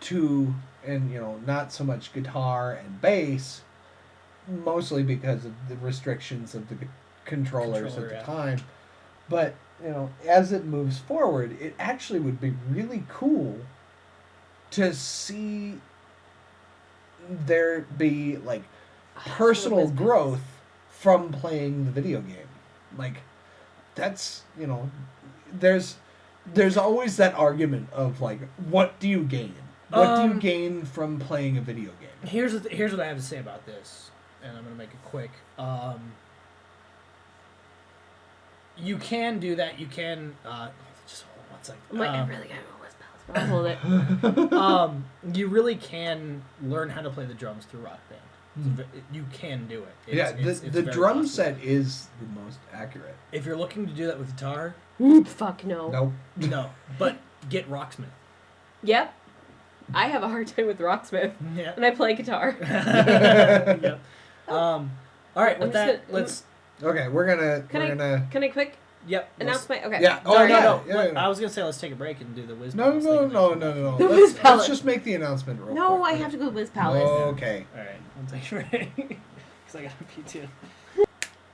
to, and, you know, not so much guitar and bass, mostly because of the restrictions of the controllers at the time, but, you know, as it moves forward, it actually would be really cool to see there be, like, personal growth from playing the video game. Like, that's, you know, there's always that argument of, like, what do you gain? What do you gain from playing a video game? here's what I have to say about this, and I'm gonna make it quick. You can do that. You can just hold on one second. I really gotta go with pals, but I'll hold it. You really can learn how to play the drums through Rock Band. You can do it. It's the very drum possible. set is the most accurate. If you're looking to do that with guitar, Fuck no. Nope. no. But get Rocksmith. Yep. I have a hard time with Rocksmith, Yeah. and I play guitar. Yep. All right. I'm With just that, gonna- let's. Okay, we're gonna Can I quick Yep. announce my... Okay. Yeah. Oh, Sorry. no. I was gonna say let's take a break and do the whiz. No. Pals thing next. The Let's, Whiz Palace. let's just make the announcement real No, quick. I have to go with Wiz Palace. Okay. All right, I'll take a break because I got to pee too.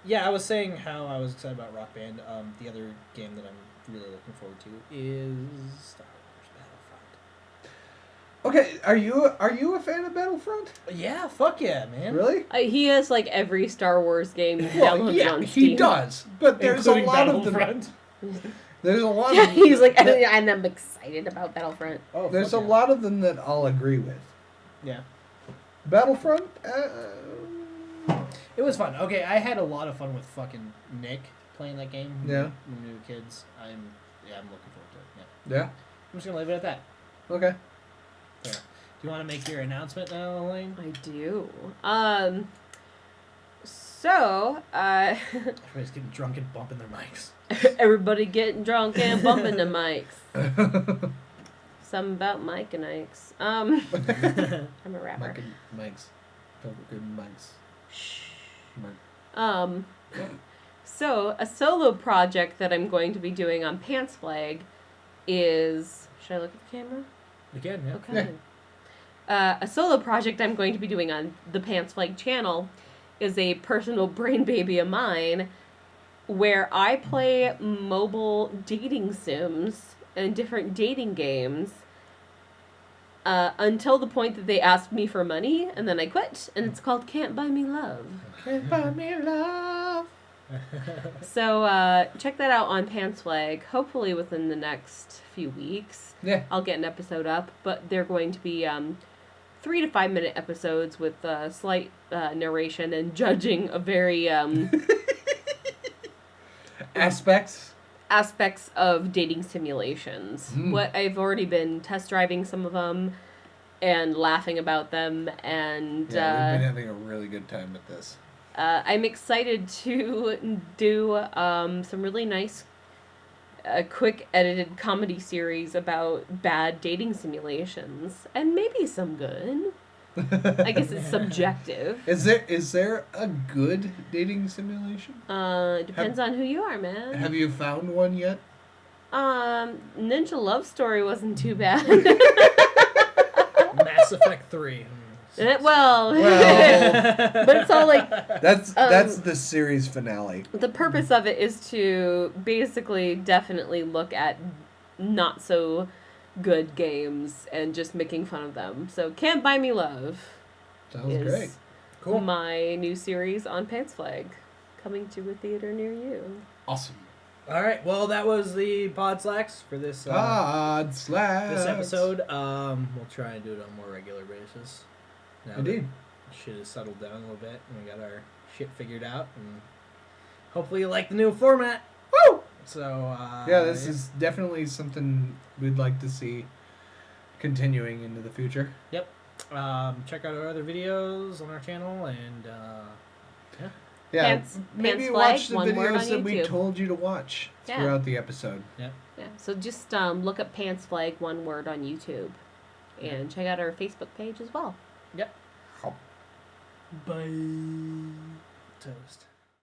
Yeah, I was saying how I was excited about Rock Band. The other game that I'm really looking forward to is Star Wars Battlefront. Okay, are you a fan of Battlefront? Yeah, fuck yeah, man. Really? He has like every Star Wars game Well, downloaded yeah, on he Steam. does. But there's Including a lot of Battlefront. them. There's a lot Yeah, of them. he's like, and I'm excited about Battlefront. Oh, There's a fuck yeah. lot of them that I'll agree with. Yeah, Battlefront. it was fun. Okay, I had a lot of fun with fucking Nick playing that game. Yeah. When we were kids, I'm looking forward to it. Yeah, Yeah. I'm just gonna leave it at that. Okay. There. Do you want to make your announcement now, Elaine? I do. So, Everybody's getting drunk and bumping their mics. everybody getting drunk and bumping the mics. Something about Mike and Ike's. I'm a rapper. Mike's. Good Mike's. Shh. So a solo project that I'm going to be doing on Pants Flag is... Should I look at the camera? Again, yeah. Okay. A solo project I'm going to be doing on the Pants Flag channel is a personal brain baby of mine where I play mobile dating sims and different dating games until the point that they ask me for money, and then I quit, and it's called Can't Buy Me Love. Can't buy me love. So check that out on Pants Flag, hopefully within the next few weeks. Yeah. I'll get an episode up, but they're going to be 3 to 5 minute episodes with slight narration and judging of very aspects of dating simulations. What I've already been test driving some of them and laughing about them, and we've been having a really good time with this. I'm excited to do some really nice quick edited comedy series about bad dating simulations, and maybe some good. I guess it's subjective. Is there a good dating simulation? Depends on who you are, man. Have you found one yet? Ninja Love Story wasn't too bad. Mass Effect 3. Well, but it's all like that's the series finale. The purpose of it is to basically definitely look at not so good games and just making fun of them. So Can't Buy Me Love Sounds great. Cool. My new series on Pants Flag, coming to a theater near you. Awesome. All right. Well, that was the Podslacks for this Podslacks. this episode. We'll try and do it on a more regular basis. Now Indeed. that shit has settled down a little bit, and we got our shit figured out, and hopefully you like the new format. Woo! So this is definitely something we'd like to see continuing into the future. Yep. Check out our other videos on our channel, and maybe Pants watch the Flag, one word videos on that we YouTube. told you to watch throughout the episode. Yeah. So just look up Pants Flag, one word on YouTube, and check out our Facebook page as well. Yep. Bye. Toast.